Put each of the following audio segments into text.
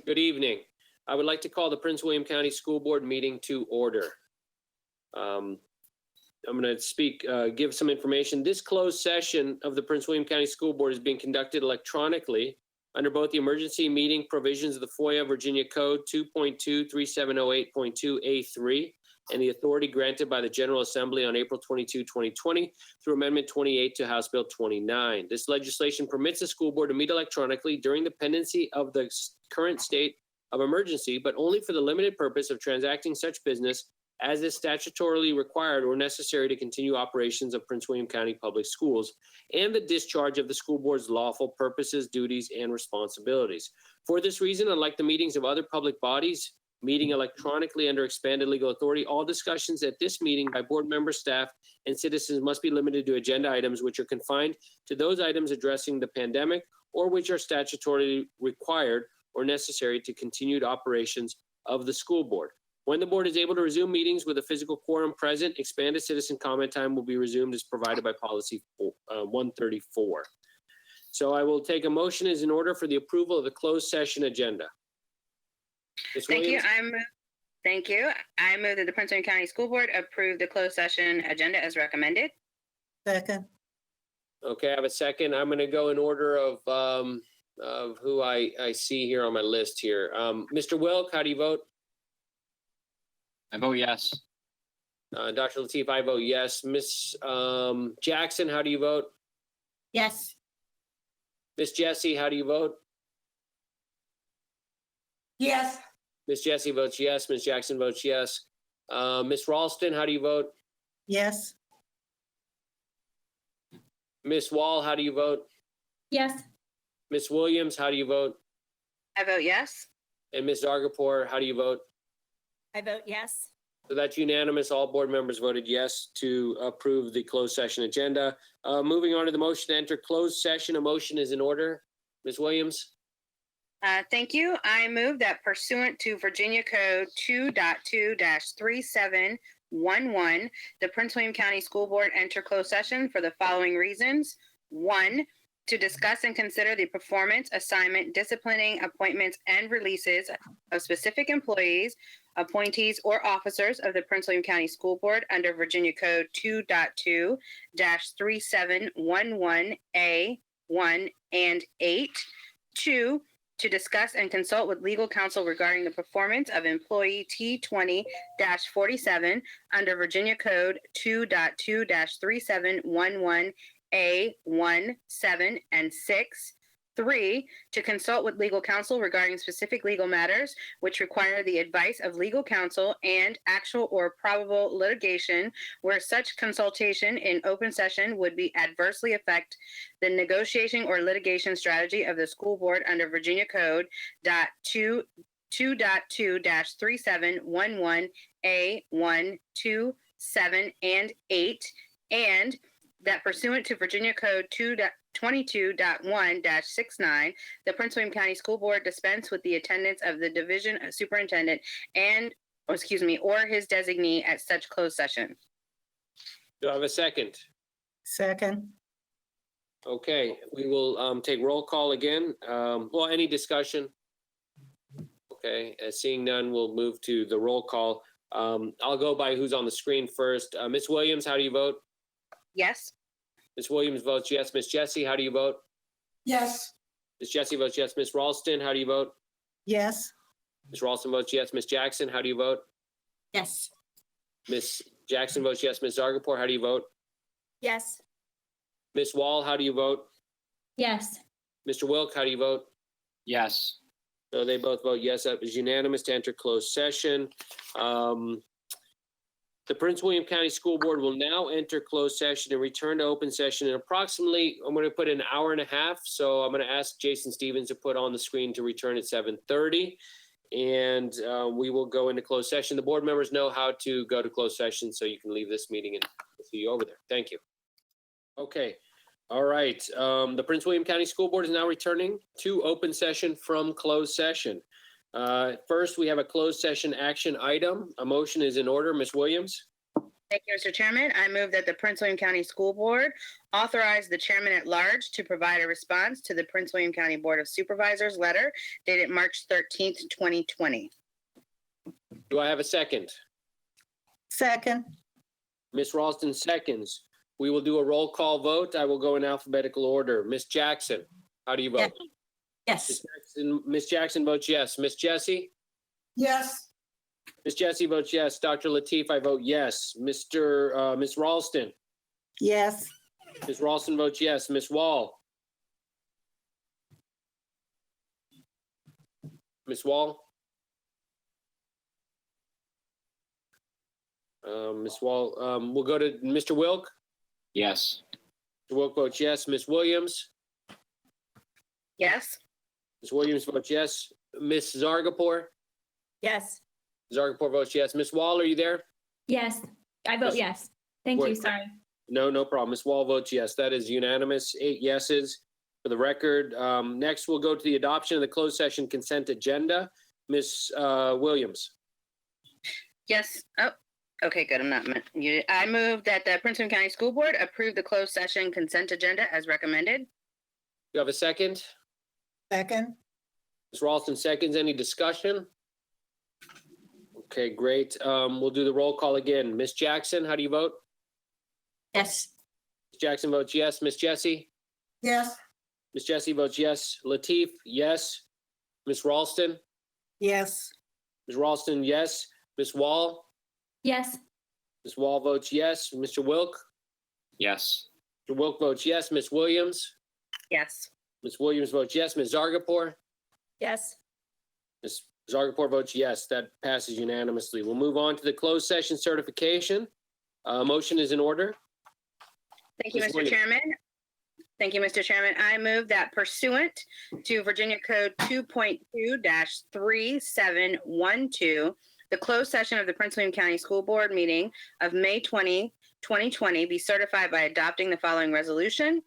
Good evening. I would like to call the Prince William County School Board meeting to order. I'm going to give some information. This closed session of the Prince William County School Board is being conducted electronically under both the emergency meeting provisions of the FOIA Virginia Code 2.23708.2A3 and the authority granted by the General Assembly on April 22, 2020 through Amendment 28 to House Bill 29. This legislation permits the school board to meet electronically during the pendency of the current state of emergency, but only for the limited purpose of transacting such business as is statutorily required or necessary to continue operations of Prince William County Public Schools and the discharge of the school board's lawful purposes, duties, and responsibilities. For this reason, unlike the meetings of other public bodies meeting electronically under expanded legal authority, all discussions at this meeting by board members, staff, and citizens must be limited to agenda items which are confined to those items addressing the pandemic or which are statutorily required or necessary to continued operations of the school board. When the board is able to resume meetings with a physical quorum present, expanded citizen comment time will be resumed as provided by policy 134. So I will take a motion as in order for the approval of the closed session agenda. Thank you. Thank you. I move that the Prince William County School Board approve the closed session agenda as recommended. Second. Okay, I have a second. I'm going to go in order of who I see here on my list here. Mr. Wilk, how do you vote? I vote yes. Dr. Lateef, I vote yes. Ms. Jackson, how do you vote? Yes. Ms. Jessie, how do you vote? Yes. Ms. Jessie votes yes. Ms. Jackson votes yes. Ms. Ralston, how do you vote? Yes. Ms. Wall, how do you vote? Yes. Ms. Williams, how do you vote? I vote yes. And Ms. Zargarpur, how do you vote? I vote yes. So that's unanimous. All board members voted yes to approve the closed session agenda. Moving on to the motion to enter closed session. A motion is in order. Ms. Williams? Thank you. I move that pursuant to Virginia Code 2.2-3711, the Prince William County School Board enter closed session for the following reasons. 1, to discuss and consider the performance, assignment, disciplining, appointments, and releases of specific employees, appointees, or officers of the Prince William County School Board under Virginia Code 2.2-3711A1 and 8. 2, to discuss and consult with legal counsel regarding the performance of employee T20-47 under Virginia Code 2.2-3711A1, 7, and 6. 3, to consult with legal counsel regarding specific legal matters which require the advice of legal counsel and actual or probable litigation where such consultation in open session would be adversely affect the negotiation or litigation strategy of the school board under Virginia Code 2.2-3711A1, 2, 7, and 8, and that pursuant to Virginia Code 22.1-69, the Prince William County School Board dispense with the attendance of the division superintendent or his designee at such closed session. Do I have a second? Second. Okay, we will take roll call again. Any discussion? Okay, seeing none, we'll move to the roll call. I'll go by who's on the screen first. Ms. Williams, how do you vote? Yes. Ms. Williams votes yes. Ms. Jessie, how do you vote? Yes. Ms. Jessie votes yes. Ms. Ralston, how do you vote? Yes. Ms. Ralston votes yes. Ms. Jackson, how do you vote? Yes. Ms. Jackson votes yes. Ms. Zargarpur, how do you vote? Yes. Ms. Wall, how do you vote? Yes. Mr. Wilk, how do you vote? Yes. So they both vote yes. That was unanimous to enter closed session. The Prince William County School Board will now enter closed session and return to open session in approximately, I'm going to put an hour and a half. So I'm going to ask Jason Stevens to put on the screen to return at 7:30. And we will go into closed session. The board members know how to go to closed session, so you can leave this meeting and we'll see you over there. Thank you. Okay. All right. The Prince William County School Board is now returning to open session from closed session. First, we have a closed session action item. A motion is in order. Ms. Williams? Thank you, Mr. Chairman. I move that the Prince William County School Board authorize the chairman at large to provide a response to the Prince William County Board of Supervisors letter dated March 13th, 2020. Do I have a second? Second. Ms. Ralston seconds. We will do a roll call vote. I will go in alphabetical order. Ms. Jackson, how do you vote? Yes. Ms. Jackson votes yes. Ms. Jessie? Yes. Ms. Jessie votes yes. Dr. Lateef, I vote yes. Ms. Ralston? Yes. Ms. Ralston votes yes. Ms. Wall? Ms. Wall? Ms. Wall, we'll go to Mr. Wilk. Yes. Mr. Wilk votes yes. Ms. Williams? Yes. Ms. Williams votes yes. Ms. Zargapur? Yes. Zargapur votes yes. Ms. Wall, are you there? Yes. I vote yes. Thank you. Wait. Sorry. No problem. Ms. Wall votes yes. That is unanimous. 8 yeses for the record. Next, we'll go to the adoption of the closed session consent agenda. Ms. Williams? Yes. Oh, okay, good. I'm not muted. I move that the Prince William County School Board approve the closed session consent agenda as recommended. You have a second? Second. Ms. Ralston seconds. Any discussion? Okay, great. We'll do the roll call again. Ms. Jackson, how do you vote? Yes. Ms. Jackson votes yes. Ms. Jessie? Yes. Ms. Jessie votes yes. Lateef, yes. Ms. Ralston? Yes. Ms. Ralston, yes. Ms. Wall? Yes. Ms. Wall votes yes. Mr. Wilk? Yes. Mr. Wilk votes yes. Ms. Williams? Yes. Ms. Williams votes yes. Ms. Zargapur? Yes. Ms. Zargapur votes yes. That passes unanimously. We'll move on to the closed session certification. Motion is in order. Thank you, Ms. Mr. Williams. Chairman. Thank you, Mr. Chairman. I move that pursuant to Virginia Code 2.2-3712, the closed session of the Prince William County School Board meeting of May 20, 2020 be certified by adopting the following resolution.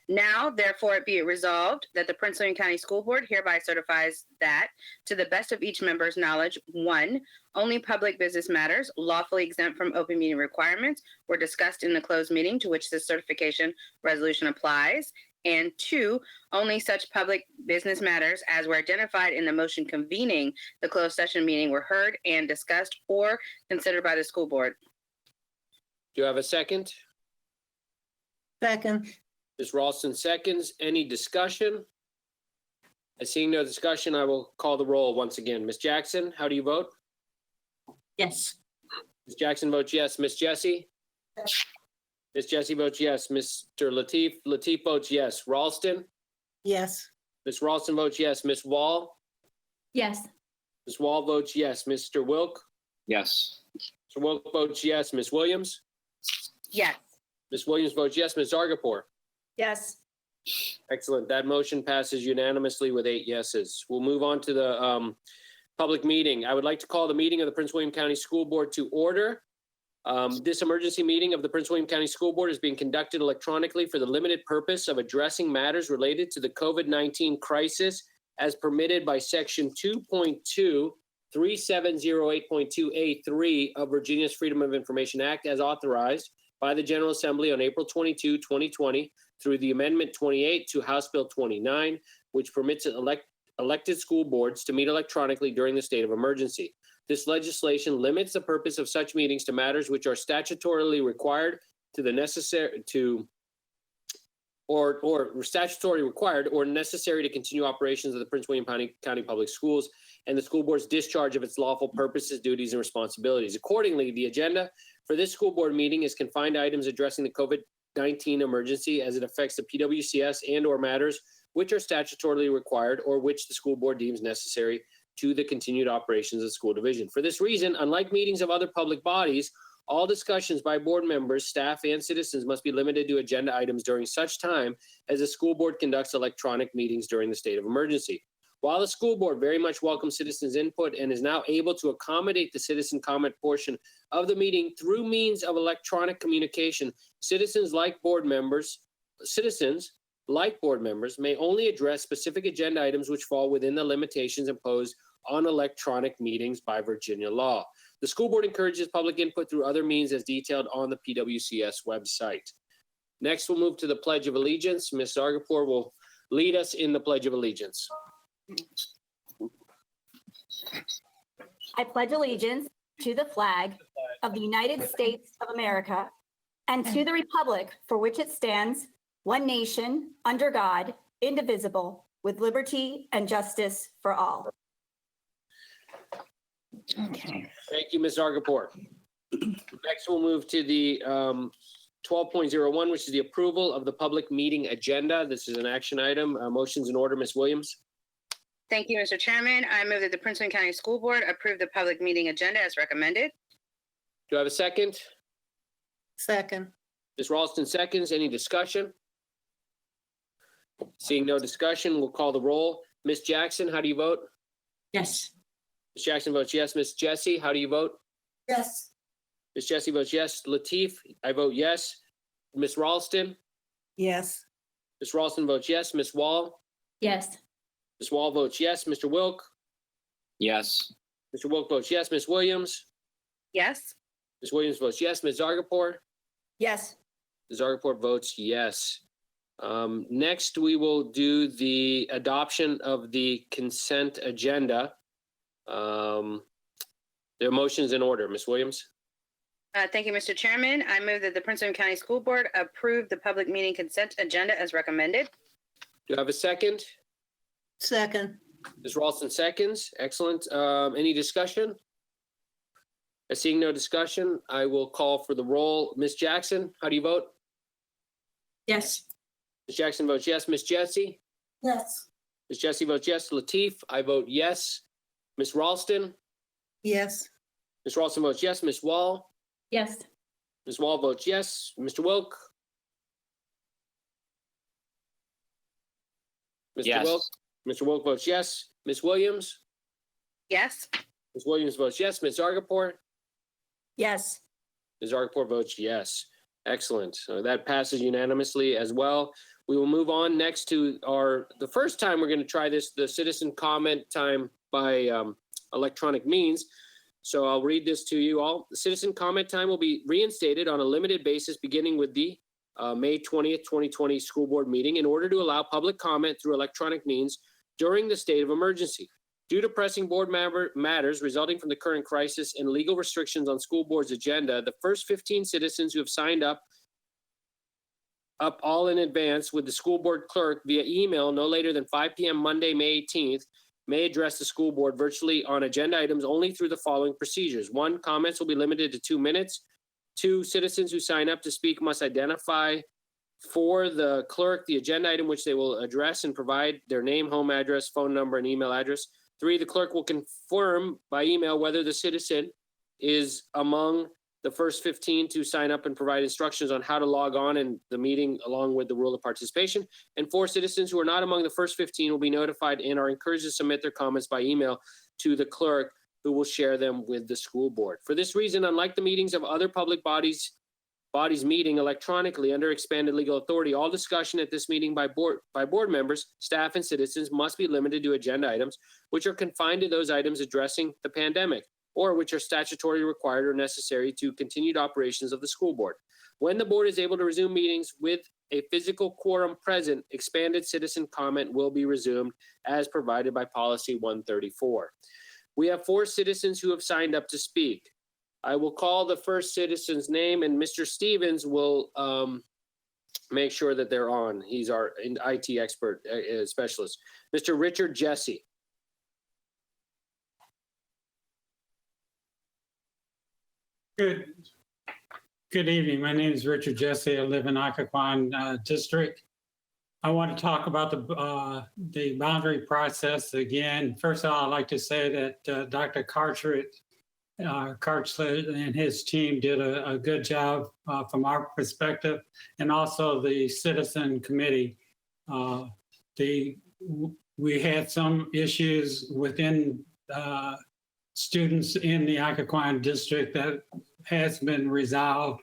Now, therefore, it be it resolved that the Prince William County School Board hereby certifies that, to the best of each member's knowledge, 1, only public business matters lawfully exempt from open meeting requirements were discussed in the closed meeting to which this certification resolution applies, and 2, only such public business matters as were identified in the motion convening the closed session meeting were heard and discussed or considered by the school board. Do you have a second? Second. Ms. Ralston seconds. Any discussion? Seeing no discussion, I will call the roll once again. Ms. Jackson, how do you vote? Yes. Ms. Jackson votes yes. Ms. Jessie? Yes. Ms. Jessie votes yes. Mr. Lateef? Lateef votes yes. Ralston? Yes. Ms. Ralston votes yes. Ms. Wall? Yes. Ms. Wall votes yes. Mr. Wilk? Yes. Mr. Wilk votes yes. Ms. Williams? Yes. Ms. Williams votes yes. Ms. Zargapur? Yes. Excellent. That motion passes unanimously with 8 yeses. We'll move on to the public meeting. I would like to call the meeting of the Prince William County School Board to order. This emergency meeting of the Prince William County School Board is being conducted electronically for the limited purpose of addressing matters related to the COVID-19 crisis as permitted by Section 2.2-3708.2A3 of Virginia's Freedom of Information Act as authorized by the General Assembly on April 22, 2020, through the Amendment 28 to House Bill 29, which permits elected school boards to meet electronically during the state of emergency. This legislation limits the purpose of such meetings to matters which are statutorily required or necessary to continue operations of the Prince William County Public Schools and the school board's discharge of its lawful purposes, duties, and responsibilities. Accordingly, the agenda for this school board meeting is confined to items addressing the COVID-19 emergency as it affects the PWCS and/or matters which are statutorily required or which the school board deems necessary to the continued operations of the school division. For this reason, unlike meetings of other public bodies, all discussions by board members, staff, and citizens must be limited to agenda items during such time as the school board conducts electronic meetings during the state of emergency. While the school board very much welcomes citizens' input and is now able to accommodate the citizen comment portion of the meeting through means of electronic communication, citizens like board members may only address specific agenda items which fall within the limitations imposed on electronic meetings by Virginia law. The school board encourages public input through other means as detailed on the PWCS website. Next, we'll move to the Pledge of Allegiance. Ms. Zargarpur will lead us in the Pledge of Allegiance. I pledge allegiance to the flag of the United States of America and to the republic for which it stands, one nation, under God, indivisible, with liberty and justice for all. Okay. Thank you, Ms. Zargarpur. Next, we'll move to the 12.01, which is the approval of the public meeting agenda. This is an action item. Motions in order, Ms. Williams. Thank you, Mr. Chairman. I move that the Prince William County School Board approve the public meeting agenda as recommended. Do I have a second? Second. Ms. Ralston seconds. Any discussion? Seeing no discussion, we'll call the roll. Ms. Jackson, how do you vote? Yes. Ms. Jackson votes yes. Ms. Jessie, how do you vote? Yes. Ms. Jessie votes yes. Lateef, I vote yes. Ms. Ralston? Yes. Ms. Ralston votes yes. Ms. Wall? Yes. Ms. Wall votes yes. Mr. Wilk? Yes. Mr. Wilk votes yes. Ms. Williams? Yes. Ms. Williams votes yes. Ms. Zargarpur? Yes. Ms. Zargarpur votes yes. Next, we will do the adoption of the consent agenda. There are motions in order. Ms. Williams? Thank you, Mr. Chairman. I move that the Prince William County School Board approve the public meeting consent agenda as recommended. Do I have a second? Second. Ms. Ralston seconds. Excellent. Any discussion? Seeing no discussion, I will call for the roll. Ms. Jackson, how do you vote? Yes. Ms. Jackson votes yes. Ms. Jessie? Yes. Ms. Jessie votes yes. Lateef, I vote yes. Ms. Ralston? Yes. Ms. Ralston votes yes. Ms. Wall? Yes. Ms. Wall votes yes. Mr. Wilk? Mr. Yes. Wilk? Mr. Wilk votes yes. Ms. Williams? Yes. Ms. Williams votes yes. Ms. Zargarpur? Yes. Ms. Zargarpur votes yes. Excellent. So that passes unanimously as well. We will move on next to the first time we're going to try this, the citizen comment time by electronic means. So I'll read this to you all. The citizen comment time will be reinstated on a limited basis beginning with the May 20th, 2020 school board meeting in order to allow public comment through electronic means during the state of emergency. Due to pressing board matters resulting from the current crisis and legal restrictions on school board's agenda, the first 15 citizens who have signed up all in advance with the school board clerk via email no later than 5 p.m. Monday, May 18th, may address the school board virtually on agenda items only through the following procedures. 1, comments will be limited to 2 minutes. 2, citizens who sign up to speak must identify for the clerk the agenda item which they will address and provide their name, home address, phone number, and email address. 3, the clerk will confirm by email whether the citizen is among the first 15 to sign up and provide instructions on how to log on in the meeting along with the rule of participation. And 4, citizens who are not among the first 15 will be notified and are encouraged to submit their comments by email to the clerk, who will share them with the school board. For this reason, unlike the meetings of other public bodies meeting electronically under expanded legal authority, all discussion at this meeting by board members, staff, and citizens must be limited to agenda items which are confined to those items addressing the pandemic or which are statutorily required or necessary to continued operations of the school board. When the board is able to resume meetings with a physical quorum present, expanded citizen comment will be resumed as provided by policy 134. We have 4 citizens who have signed up to speak. I will call the first citizen's name, and Mr. Stevens will make sure that they're on. He's our IT expert specialist. Mr. Richard Jesse. Good evening. My name is Richard Jesse. I live in Occoquan District. I want to talk about the boundary process again. First of all, I'd like to say that Dr. Carteret and his team did a good job from our perspective, and also the citizen committee. We had some issues within students in the Occoquan district that has been resolved.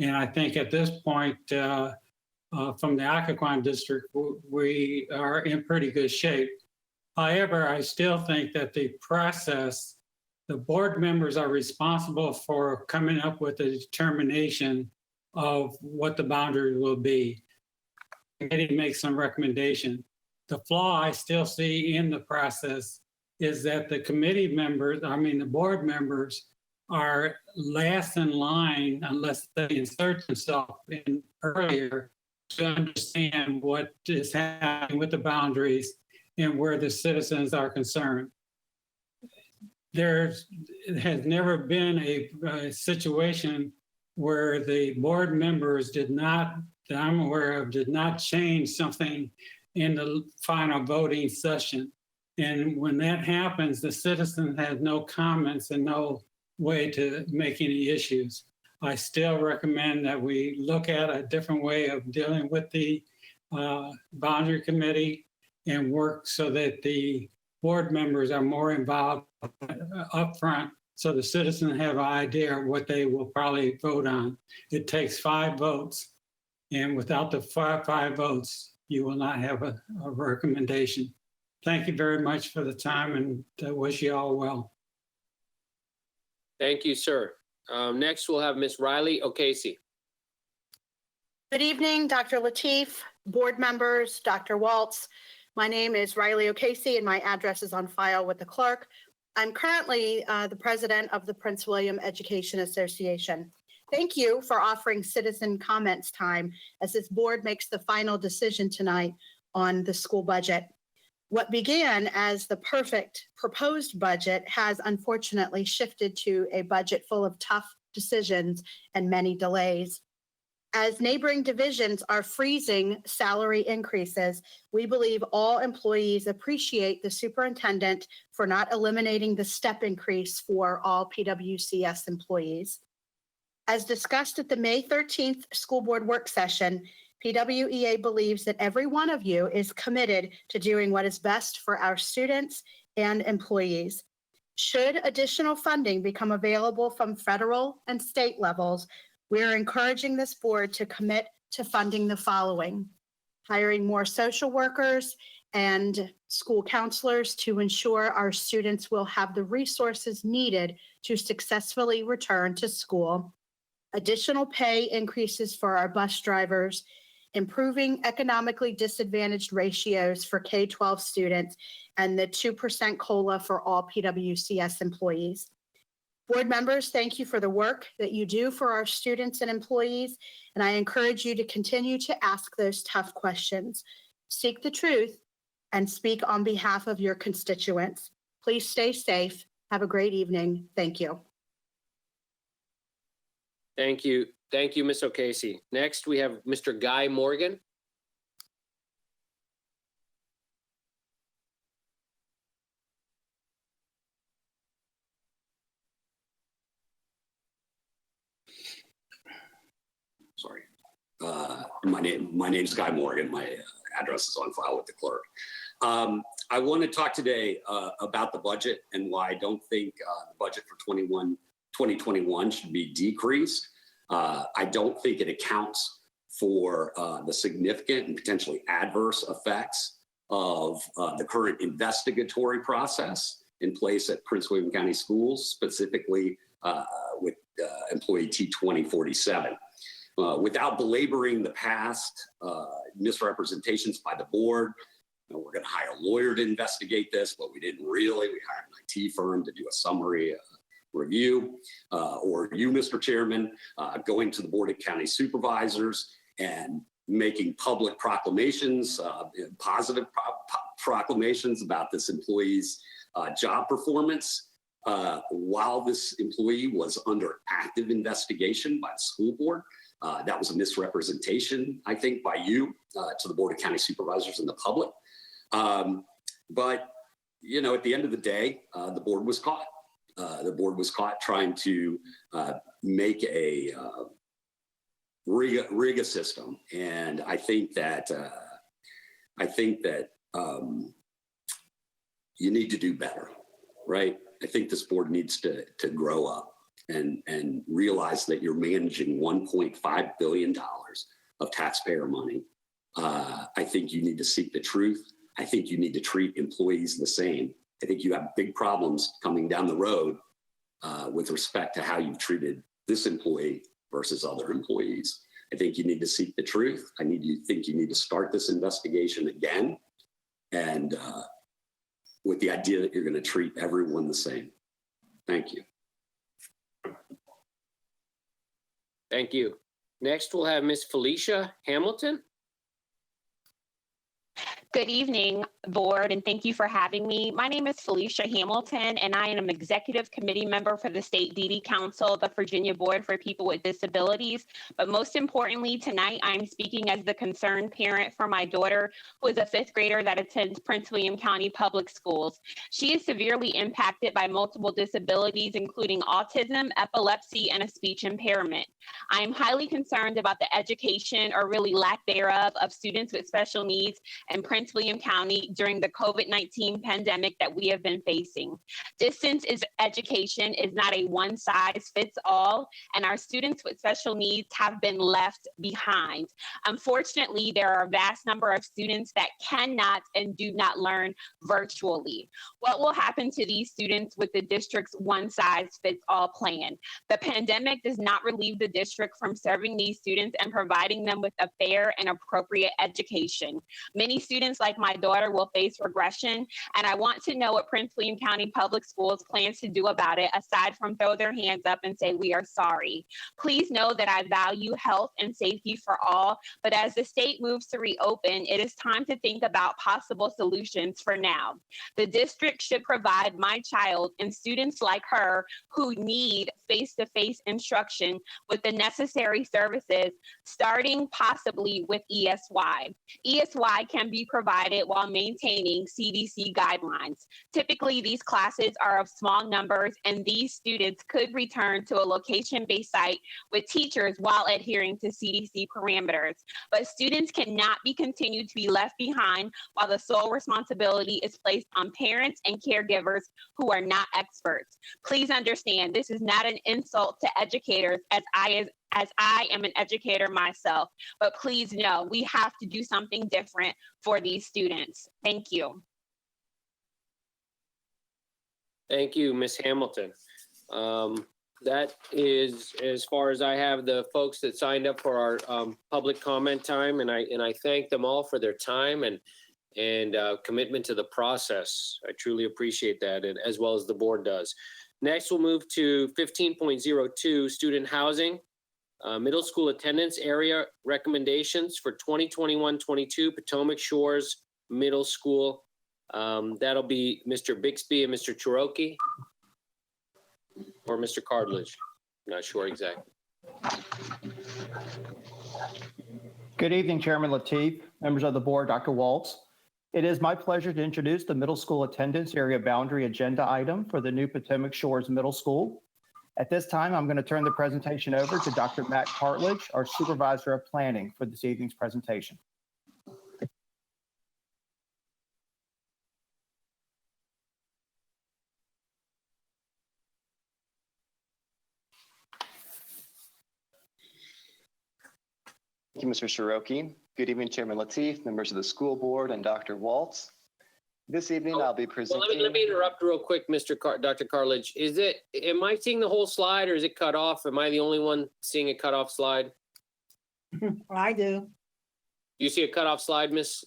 And I think at this point, from the Occoquan district, we are in pretty good shape. However, I still think that the process The board members are responsible for coming up with a determination of what the boundary will be. The committee makes some recommendation. The flaw I still see in the process is that the the board members are last in line unless they insert themselves in earlier to understand what is happening with the boundaries and where the citizens are concerned. There has never been a situation where the board members that I'm aware of, did not change something in the final voting session. And when that happens, the citizen has no comments and no way to make any issues. I still recommend that we look at a different way of dealing with the boundary committee and work so that the board members are more involved up front, so the citizens have an idea of what they will probably vote on. It takes 5 votes, and without the five votes, you will not have a recommendation. Thank you very much for the time, and I wish you all well. Thank you, sir. Next, we'll have Ms. Riley O'Casey. Good evening, Dr. Lateef, board members, Dr. Waltz. My name is Riley O'Casey, and my address is on file with the clerk. I'm currently the president of the Prince William Education Association. Thank you for offering citizen comments time as this board makes the final decision tonight on the school budget. What began as the perfect proposed budget has unfortunately shifted to a budget full of tough decisions and many delays. As neighboring divisions are freezing salary increases, we believe all employees appreciate the superintendent for not eliminating the step increase for all PWCS employees. As discussed at the May 13th school board work session, PWEA believes that every one of you is committed to doing what is best for our students and employees. Should additional funding become available from federal and state levels, we are encouraging this board to commit to funding the following: hiring more social workers and school counselors to ensure our students will have the resources needed to successfully return to school, additional pay increases for our bus drivers, improving economically disadvantaged ratios for K-12 students, and the 2% COLA for all PWCS employees. Board members, thank you for the work that you do for our students and employees, and I encourage you to continue to ask those tough questions. Seek the truth and speak on behalf of your constituents. Please stay safe. Have a great evening. Thank you. Thank you. Thank you, Ms. O'Casey. Next, we have Mr. Guy Morgan. Sorry. My name's Guy Morgan. My address is on file with the clerk. I want to talk today about the budget and why I don't think the budget for 2021 should be decreased. I don't think it accounts for the significant and potentially adverse effects of the current investigatory process in place at Prince William County Schools, specifically with employee T2047. Without belaboring the past misrepresentations by the board, we're going to hire a lawyer to investigate this, but we didn't really. We hired an IT firm to do a summary review, or you, Mr. Chairman, going to the Board of County Supervisors and making public proclamations, positive proclamations about this employee's job performance while this employee was under active investigation by the school board. That was a misrepresentation, I think, by you to the Board of County Supervisors and the public. But, you know, at the end of the day, the board was caught. The board was caught trying to make a rig a system. And I think that you need to do better, right? I think this board needs to grow up and realize that you're managing $1.5 billion of taxpayer money. I think you need to seek the truth. I think you need to treat employees the same. I think you have big problems coming down the road with respect to how you've treated this employee versus other employees. I think you need to seek the truth. Think you need to start this investigation again, and with the idea that you're going to treat everyone the same. Thank you. Thank you. Next, we'll have Miss Felicia Hamilton. Good evening, board, and thank you for having me. My name is Felicia Hamilton, and I am an executive committee member for the State DD Council, the Virginia Board for People with Disabilities. But most importantly, tonight, I'm speaking as the concerned parent for my daughter, who is a fifth grader that attends Prince William County Public Schools. She is severely impacted by multiple disabilities, including autism, epilepsy, and a speech impairment. I am highly concerned about the education, or really lack thereof, of students with special needs in Prince William County during the COVID-19 pandemic that we have been facing. Distance education is not a one-size-fits-all, and our students with special needs have been left behind. Unfortunately, there are a vast number of students that cannot and do not learn virtually. What will happen to these students with the district's one-size-fits-all plan? The pandemic does not relieve the district from serving these students and providing them with a fair and appropriate education. Many students like my daughter will face regression, and I want to know what Prince William County Public Schools plans to do about it, aside from throw their hands up and say, we are sorry. Please know that I value health and safety for all, but as the state moves to reopen, it is time to think about possible solutions for now. The district should provide my child and students like her who need face-to-face instruction with the necessary services, starting possibly with ESY. ESY can be provided while maintaining CDC guidelines. Typically, these classes are of small numbers, and these students could return to a location-based site with teachers while adhering to CDC parameters. But students cannot be continued to be left behind while the sole responsibility is placed on parents and caregivers who are not experts. Please understand, this is not an insult to educators, as I am an educator myself, but please know we have to do something different for these students. Thank you. Thank you, Ms. Hamilton. That is, as far as I have, the folks that signed up for our public comment time, and I thank them all for their time and commitment to the process. I truly appreciate that, and as well as the board does. Next, we'll move to 15.02, student housing. Middle school attendance area recommendations for 2021-22 Potomac Shores Middle School. That'll be Mr. Bixby and Mr. Cherokee, or Mr. Cartledge. I'm not sure exactly. Good evening, Chairman Lateef, members of the board, Dr. Waltz. It is my pleasure to introduce the middle school attendance area boundary agenda item for the new Potomac Shores Middle School. At this time, I'm going to turn the presentation over to Dr. Matt Cartledge, our Supervisor of Planning, for this evening's presentation. Thank you, Mr. Cherokee. Good evening, Chairman Lateef, members of the school board, and Dr. Waltz. This evening, I'll be presenting. Well, let me interrupt real quick, Dr. Cartledge. Am I seeing the whole slide, or is it cut off? Am I the only one seeing a cut off slide? I do. Do you see a cut off slide, Miss?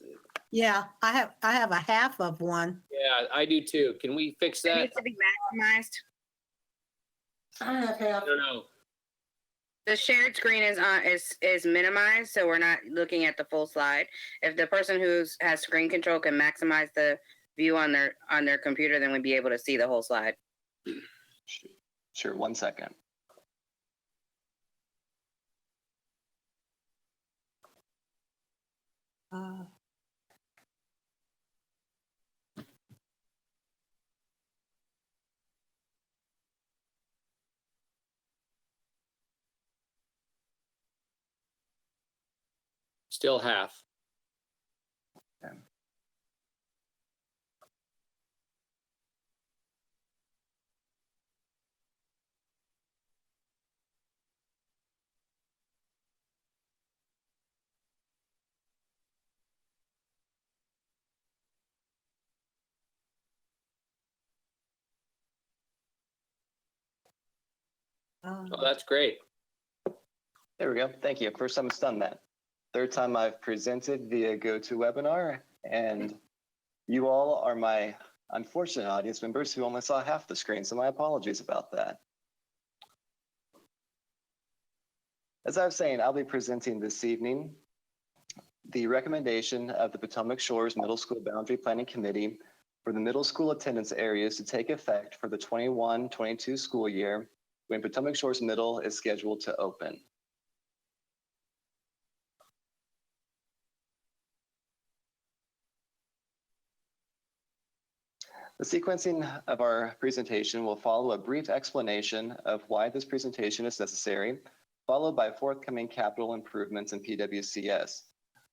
Yeah, I have a half of one. Yeah, I do too. Can we fix It that? needs to be maximized. I have half. I don't know. The shared screen is minimized, so we're not looking at the full slide. If the person who has screen control can maximize the view on their computer, then we'd be able to see the whole slide. Sure, 1 second. Still half. Okay. Oh, that's great. There we go. Thank you. First time it's done that. Third time I've presented via GoToWebinar, and you all are my unfortunate audience members who only saw half the screen, so my apologies about that. As I was saying, I'll be presenting this evening the recommendation of the Potomac Shores Middle School Boundary Planning Committee for the middle school attendance areas to take effect for the 21-22 school year when Potomac Shores Middle is scheduled to open. The sequencing of our presentation will follow a brief explanation of why this presentation is necessary, followed by forthcoming capital improvements in PWCS.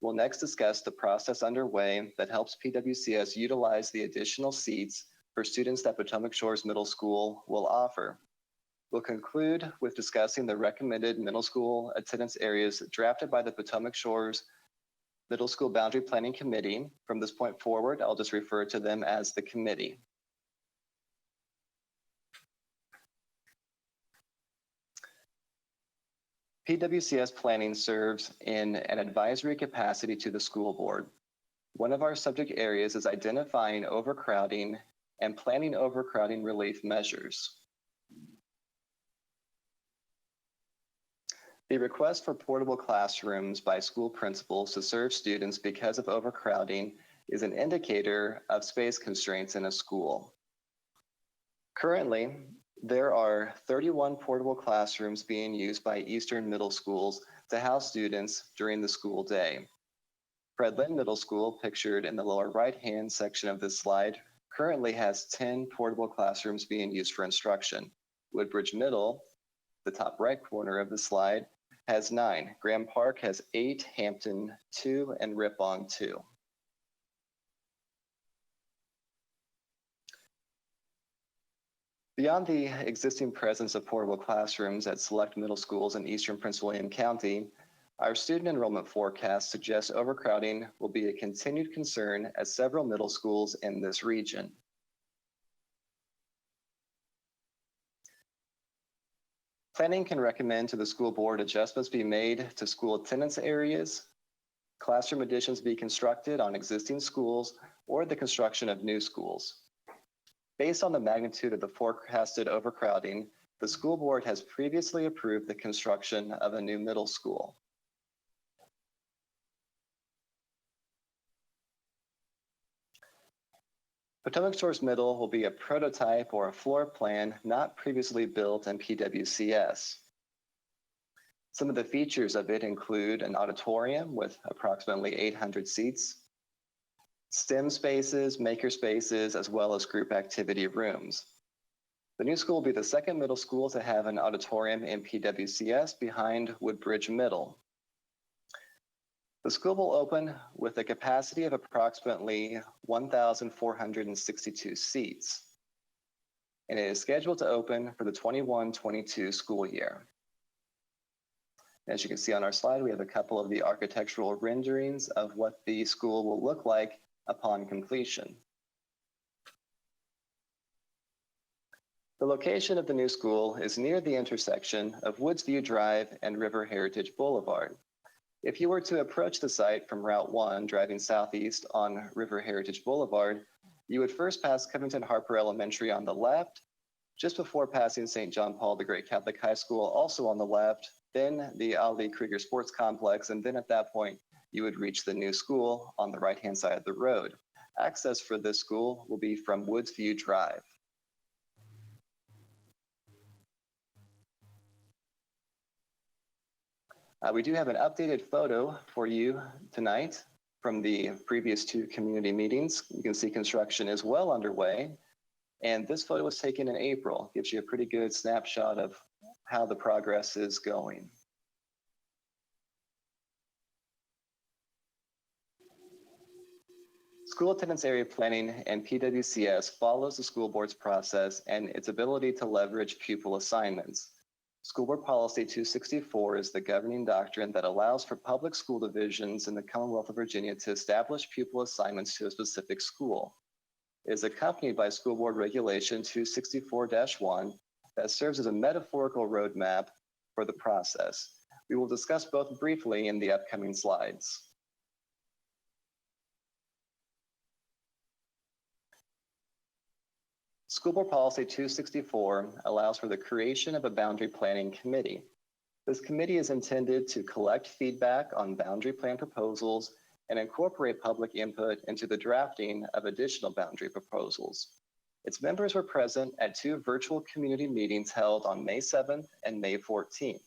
We'll next discuss the process underway that helps PWCS utilize the additional seats for students that Potomac Shores Middle School will offer. We'll conclude with discussing the recommended middle school attendance areas drafted by the Potomac Shores Middle School Boundary Planning Committee. From this point forward, I'll just refer to them as the committee. PWCS planning serves in an advisory capacity to the school board. One of our subject areas is identifying overcrowding and planning overcrowding relief measures. The request for portable classrooms by school principals to serve students because of overcrowding is an indicator of space constraints in a school. Currently, there are 31 portable classrooms being used by Eastern Middle Schools to house students during the school day. Fred Lynn Middle School, pictured in the lower right-hand section of this slide, currently has 10 portable classrooms being used for instruction. Woodbridge Middle, the top right corner of the slide, has 9. Graham Park has 8, Hampton 2, and Ripon 2. Beyond the existing presence of portable classrooms at select middle schools in eastern Prince William County, our student enrollment forecast suggests overcrowding will be a continued concern at several middle schools in this region. Planning can recommend to the school board adjustments be made to school attendance areas, classroom additions be constructed on existing schools, or the construction of new schools. Based on the magnitude of the forecasted overcrowding, the school board has previously approved the construction of a new middle school. Potomac Shores Middle will be a prototype or a floor plan not previously built in PWCS. Some of the features of it include an auditorium with approximately 800 seats, STEM spaces, maker spaces, as well as group activity rooms. The new school will be the second middle school to have an auditorium in PWCS behind Woodbridge Middle. The school will open with a capacity of approximately 1,462 seats, and it is scheduled to open for the 21-22 school year. As you can see on our slide, we have a couple of the architectural renderings of what the school will look like upon completion. The location of the new school is near the intersection of Woods View Drive and River Heritage Boulevard. If you were to approach the site from Route 1, driving southeast on River Heritage Boulevard, you would first pass Covington Harper Elementary on the left, just before passing St. John Paul the Great Catholic High School, also on the left, then the Ali Krieger Sports Complex, and then at that point, you would reach the new school on the right-hand side of the road. Access for this school will be from Woods View Drive. We do have an updated photo for you tonight from the previous 2 community meetings. You can see construction is well underway, and this photo was taken in April. Gives you a pretty good snapshot of how the progress is going. School attendance area planning and PWCS follows the school board's process and its ability to leverage pupil assignments. School Board Policy 264 is the governing doctrine that allows for public school divisions in the Commonwealth of Virginia to establish pupil assignments to a specific school. It is accompanied by School Board Regulation 264-1 that serves as a metaphorical roadmap for the process. We will discuss both briefly in the upcoming slides. School Board Policy 264 allows for the creation of a boundary planning committee. This committee is intended to collect feedback on boundary plan proposals and incorporate public input into the drafting of additional boundary proposals. Its members were present at 2 virtual community meetings held on May 7th and May 14th.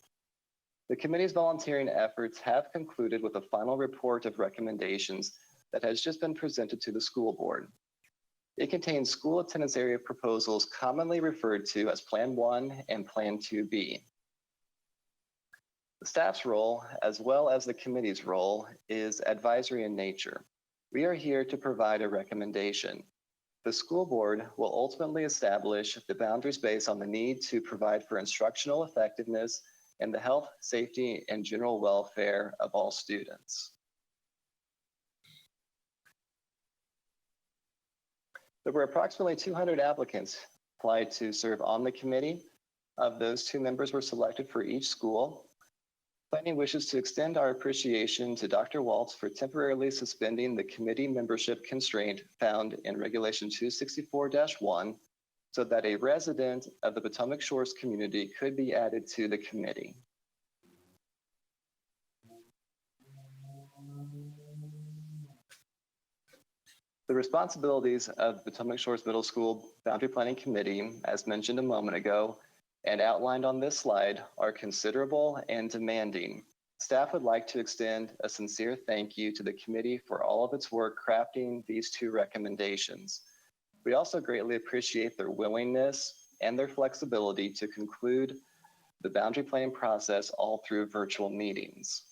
The committee's volunteering efforts have concluded with a final report of recommendations that has just been presented to the school board. It contains school attendance area proposals commonly referred to as Plan 1 and Plan 2B. The staff's role, as well as the committee's role, is advisory in nature. We are here to provide a recommendation. The school board will ultimately establish the boundaries based on the need to provide for instructional effectiveness and the health, safety, and general welfare of all students. There were approximately 200 applicants applied to serve on the committee. Of those, 2 members were selected for each school. Planning wishes to extend our appreciation to Dr. Waltz for temporarily suspending the committee membership constraint found in Regulation 264-1 so that a resident of the Potomac Shores community could be added to the committee. The responsibilities of the Potomac Shores Middle School Boundary Planning Committee, as mentioned a moment ago, and outlined on this slide, are considerable and demanding. Staff would like to extend a sincere thank you to the committee for all of its work crafting these 2 recommendations. We also greatly appreciate their willingness and their flexibility to conclude the boundary planning process all through virtual meetings.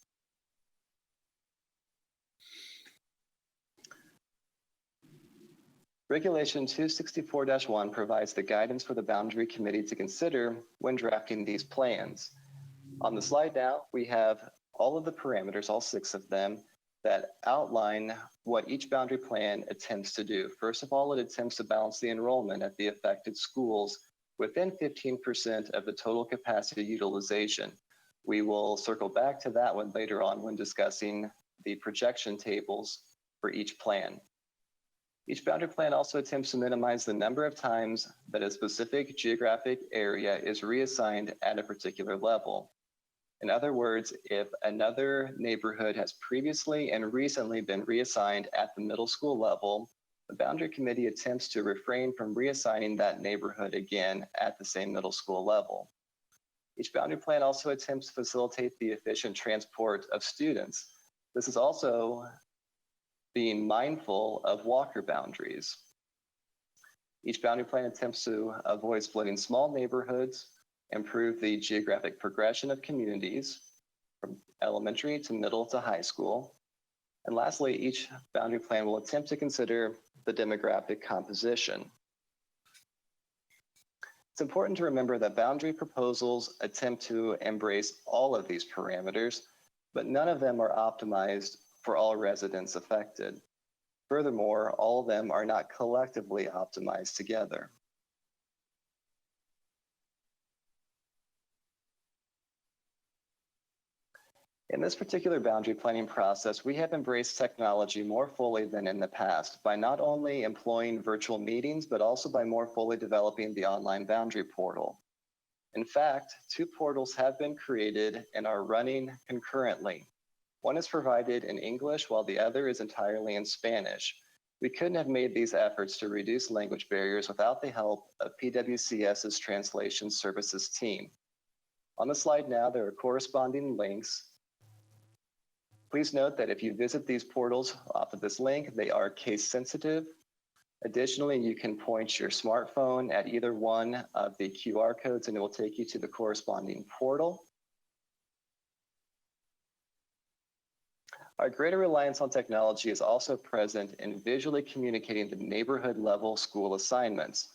Regulation 264-1 provides the guidance for the Boundary Committee to consider when drafting these plans. On the slide now, we have all of the parameters, all 6 of them, that outline what each boundary plan attempts to do. First of all, it attempts to balance the enrollment at the affected schools within 15% of the total capacity utilization. We will circle back to that one later on when discussing the projection tables for each plan. Each boundary plan also attempts to minimize the number of times that a specific geographic area is reassigned at a particular level. In other words, if another neighborhood has previously and recently been reassigned at the middle school level, the Boundary Committee attempts to refrain from reassigning that neighborhood again at the same middle school level. Each boundary plan also attempts to facilitate the efficient transport of students. This is also being mindful of walker boundaries. Each boundary plan attempts to avoid splitting small neighborhoods, improve the geographic progression of communities from elementary to middle to high school. And lastly, each boundary plan will attempt to consider the demographic composition. It's important to remember that boundary proposals attempt to embrace all of these parameters, but none of them are optimized for all residents affected. Furthermore, all of them are not collectively optimized together. In this particular boundary planning process, we have embraced technology more fully than in the past by not only employing virtual meetings, but also by more fully developing the online boundary portal. In fact, 2 portals have been created and are running concurrently. One is provided in English while the other is entirely in Spanish. We couldn't have made these efforts to reduce language barriers without the help of PWCS's translation services team. On the slide now, there are corresponding links. Please note that if you visit these portals off of this link, they are case sensitive. Additionally, you can point your smartphone at either one of the QR codes and it will take you to the corresponding portal. Our greater reliance on technology is also present in visually communicating the neighborhood level school assignments.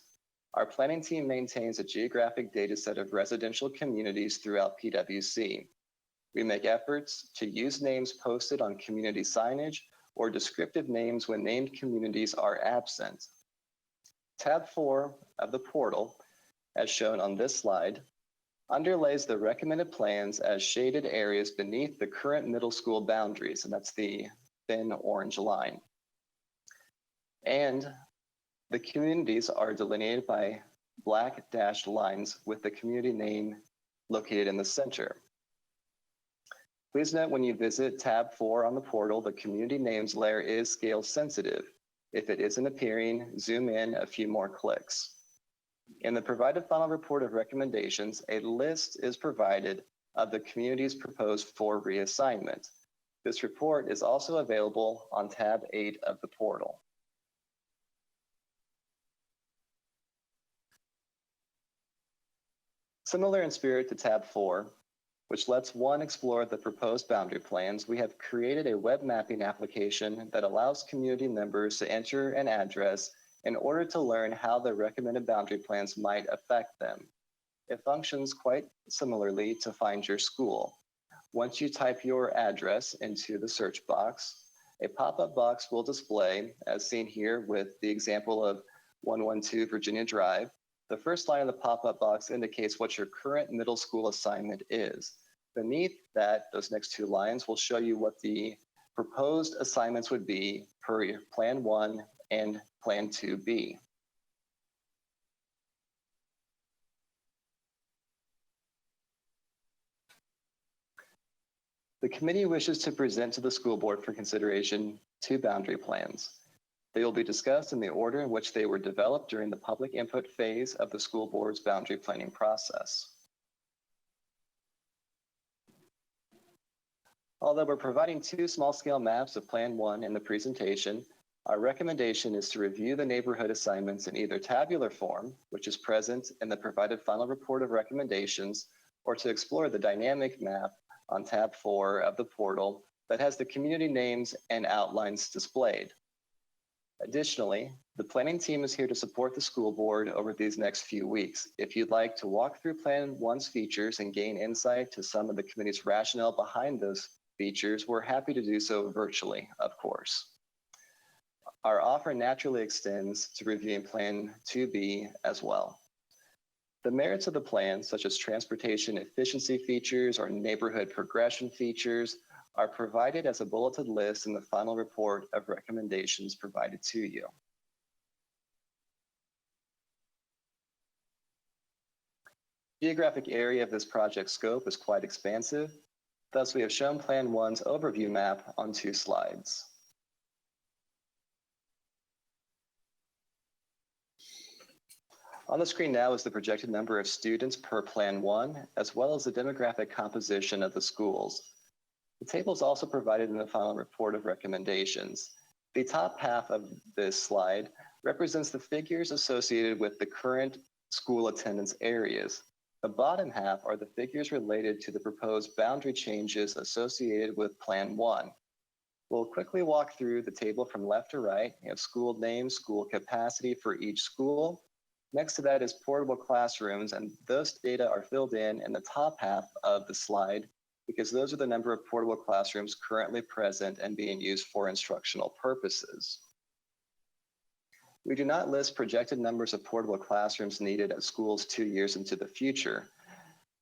Our planning team maintains a geographic data set of residential communities throughout PWC. We make efforts to use names posted on community signage or descriptive names when named communities are absent. Tab 4 of the portal as shown on this slide, underlays the recommended plans as shaded areas beneath the current middle school boundaries, and that's the thin orange line. And the communities are delineated by black dashed lines with the community name located in the center. Please note when you visit tab 4 on the portal, the community names layer is scale sensitive. If it isn't appearing, zoom in a few more clicks. In the provided final report of recommendations, a list is provided of the communities proposed for reassignment. This report is also available on tab 8 of the portal. Similar in spirit to tab 4, which lets one explore the proposed boundary plans, we have created a web mapping application that allows community members to enter an address in order to learn how the recommended boundary plans might affect them. It functions quite similarly to Find Your School. Once you type your address into the search box, a pop-up box will display, as seen here with the example of 112 Virginia Drive. The first line of the pop-up box indicates what your current middle school assignment is. Beneath that, those next two lines will show you what the proposed assignments would be per your Plan 1 and Plan 2B. The committee wishes to present to the school board for consideration two boundary plans. They will be discussed in the order in which they were developed during the public input phase of the school board's boundary planning process. Although we're providing two small-scale maps of Plan 1 in the presentation, our recommendation is to review the neighborhood assignments in either tabular form, which is present in the provided final report of recommendations, or to explore the dynamic map on tab 4 of the portal that has the community names and outlines displayed. Additionally, the planning team is here to support the school board over these next few weeks. If you'd like to walk through Plan 1's features and gain insight to some of the committee's rationale behind those features, we're happy to do so virtually, of course. Our offer naturally extends to reviewing Plan 2B as well. The merits of the plan, such as transportation efficiency features or neighborhood progression features, are provided as a bulleted list in the final report of recommendations provided to you. Geographic area of this project scope is quite expansive. Thus, we have shown Plan 1's overview map on two slides. On the screen now is the projected number of students per Plan 1, as well as the demographic composition of the schools. The table is also provided in the final report of recommendations. The top half of this slide represents the figures associated with the current school attendance areas. The bottom half are the figures related to the proposed boundary changes associated with Plan 1. We'll quickly walk through the table from left to right. You have school name, school capacity for each school. Next to that is portable classrooms, and those data are filled in the top half of the slide because those are the number of portable classrooms currently present and being used for instructional purposes. We do not list projected numbers of portable classrooms needed at schools 2 years into the future.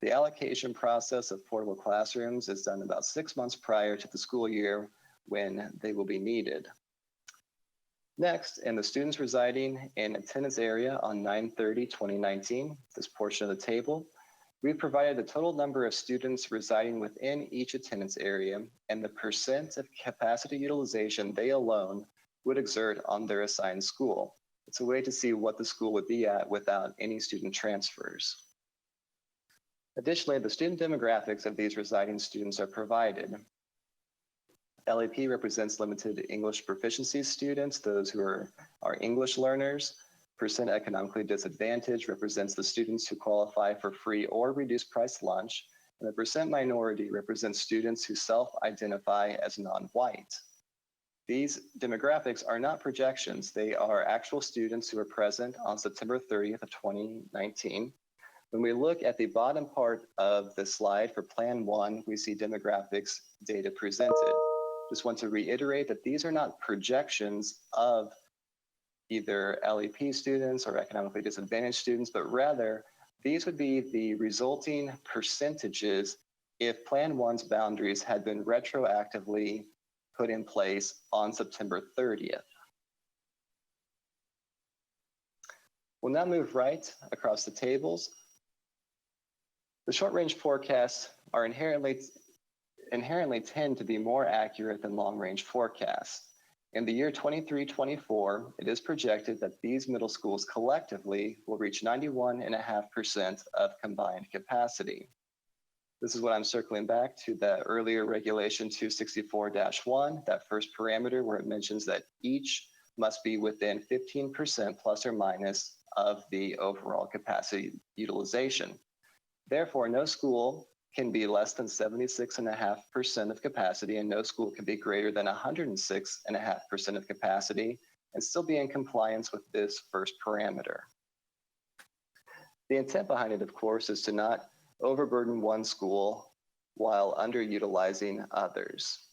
The allocation process of portable classrooms is done about 6 months prior to the school year when they will be needed. Next, in the students residing in attendance area on 9/30/2019, this portion of the table, we provided the total number of students residing within each attendance area and the percent of capacity utilization they alone would exert on their assigned school. It's a way to see what the school would be at without any student transfers. Additionally, the student demographics of these residing students are provided. LAP represents limited English proficiency students, those who are English learners. Percent economically disadvantaged represents the students who qualify for free or reduced price lunch. And the percent minority represents students who self-identify as non-white. These demographics are not projections. They are actual students who are present on September 30th of 2019. When we look at the bottom part of the slide for Plan 1, we see demographics data presented. Just want to reiterate that these are not projections of either LEP students or economically disadvantaged students, but rather These would be the resulting percentages if Plan 1's boundaries had been retroactively put in place on September 30th. We'll now move right across the tables. The short-range forecasts are inherently tend to be more accurate than long-range forecasts. In the year 23-24, it is projected that these middle schools collectively will reach 91.5% of combined capacity. This is what I'm circling back to the earlier regulation 264-1, that first parameter where it mentions that each must be within 15% plus or minus of the overall capacity utilization. Therefore, no school can be less than 76.5% of capacity, and no school can be greater than 106.5% of capacity and still be in compliance with this first parameter. The intent behind it, of course, is to not overburden one school while underutilizing others.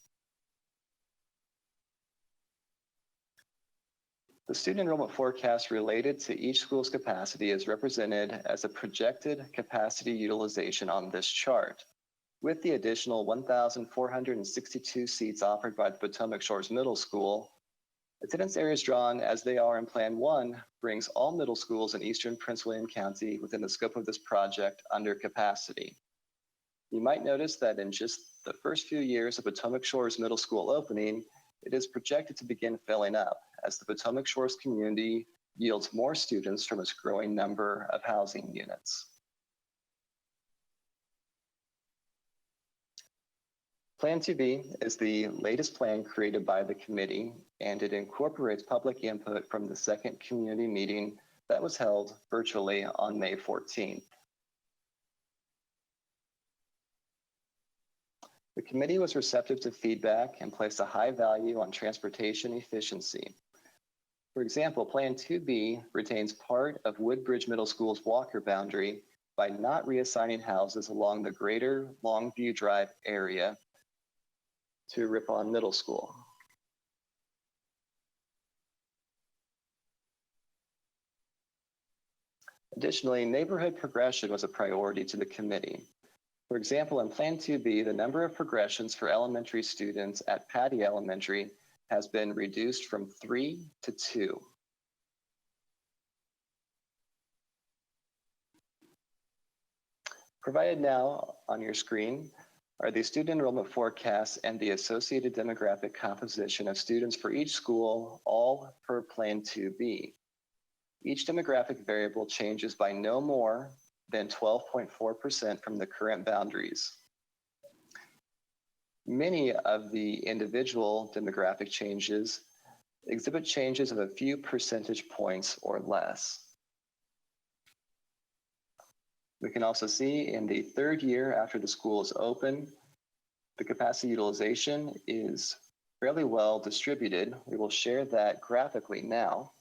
The student enrollment forecast related to each school's capacity is represented as a projected capacity utilization on this chart. With the additional 1,462 seats offered by the Potomac Shores Middle School, attendance areas drawn as they are in Plan 1 brings all middle schools in eastern Prince William County within the scope of this project under capacity. You might notice that in just the first few years of Potomac Shores Middle School opening, it is projected to begin filling up as the Potomac Shores community yields more students from its growing number of housing units. Plan 2B is the latest plan created by the committee, and it incorporates public input from the second community meeting that was held virtually on May 14th. The committee was receptive to feedback and placed a high value on transportation efficiency. For example, Plan 2B retains part of Woodbridge Middle School's Walker boundary by not reassigning houses along the greater Longview Drive area to Ripon Middle School. Additionally, neighborhood progression was a priority to the committee. For example, in Plan 2B, the number of progressions for elementary students at Patty Elementary has been reduced from 3 to 2. Provided now on your screen are the student enrollment forecasts and the associated demographic composition of students for each school, all per Plan 2B. Each demographic variable changes by no more than 12.4% from the current boundaries. Many of the individual demographic changes exhibit changes of a few percentage points or less. We can also see in the third year after the school is open, the capacity utilization is fairly well distributed. We will share that graphically now.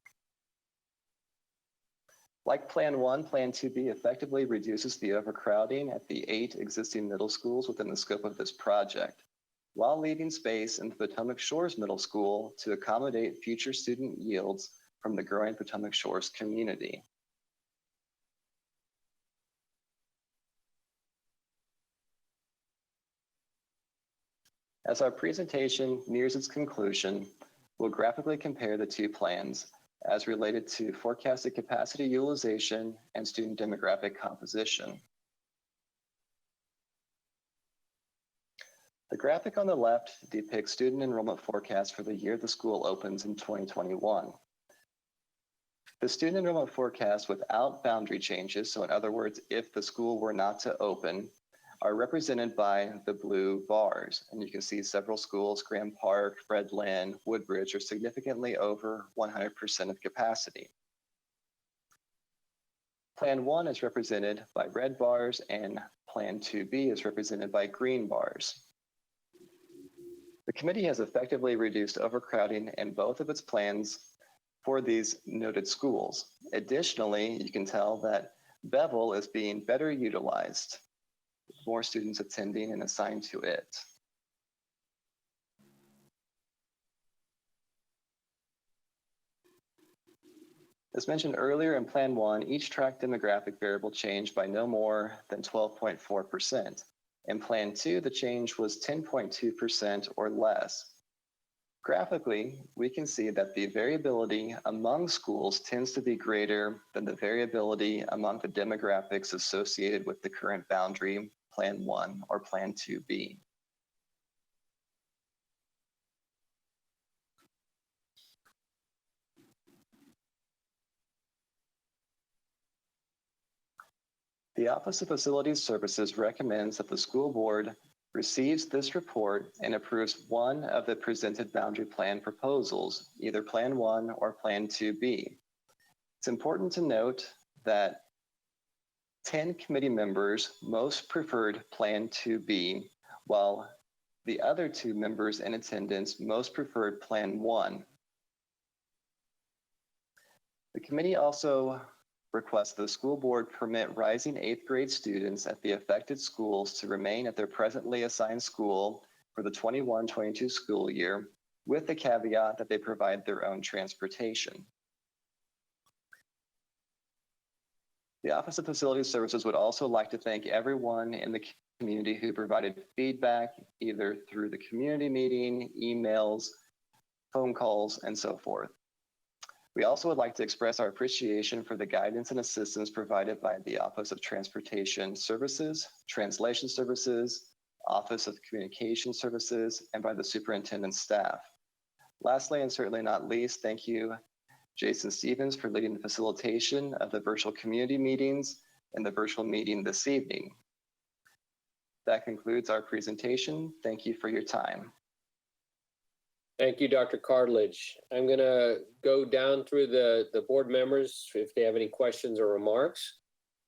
Like Plan 1, Plan 2B effectively reduces the overcrowding at the 8 existing middle schools within the scope of this project, while leaving space in the Potomac Shores Middle School to accommodate future student yields from the growing Potomac Shores community. As our presentation nears its conclusion, we'll graphically compare the two plans as related to forecasted capacity utilization and student demographic composition. The graphic on the left depicts student enrollment forecasts for the year the school opens in 2021. The student enrollment forecast without boundary changes, so in other words, if the school were not to open, are represented by the blue bars. And you can see several schools, Graham Park, Fred Lynn, Woodbridge, are significantly over 100% of capacity. Plan 1 is represented by red bars and Plan 2B is represented by green bars. The committee has effectively reduced overcrowding in both of its plans for these noted schools. Additionally, you can tell that Bevel is being better utilized, more students attending and assigned to it. As mentioned earlier in Plan 1, each tract demographic variable changed by no more than 12.4%. In Plan 2, the change was 10.2% or less. Graphically, we can see that the variability among schools tends to be greater than the variability among the demographics associated with the current boundary, Plan 1 or Plan 2B. The Office of Facilities Services recommends that the school board receives this report and approves one of the presented boundary plan proposals, either Plan 1 or Plan 2B. It's important to note that 10 committee members most preferred Plan 2B, while the other 2 members in attendance most preferred Plan 1. The committee also requests the school board permit rising 8th grade students at the affected schools to remain at their presently assigned school for the 21-22 school year, with the caveat that they provide their own transportation. The Office of Facilities Services would also like to thank everyone in the community who provided feedback, either through the community meeting, emails, phone calls, and so forth. We also would like to express our appreciation for the guidance and assistance provided by the Office of Transportation Services, Translation Services, Office of Communication Services, and by the superintendent's staff. Lastly, and certainly not least, thank you, Jason Stevens, for leading the facilitation of the virtual community meetings and the virtual meeting this evening. That concludes our presentation. Thank you for your time. Thank you, Dr. Cartledge. I'm going to go down through the board members if they have any questions or remarks.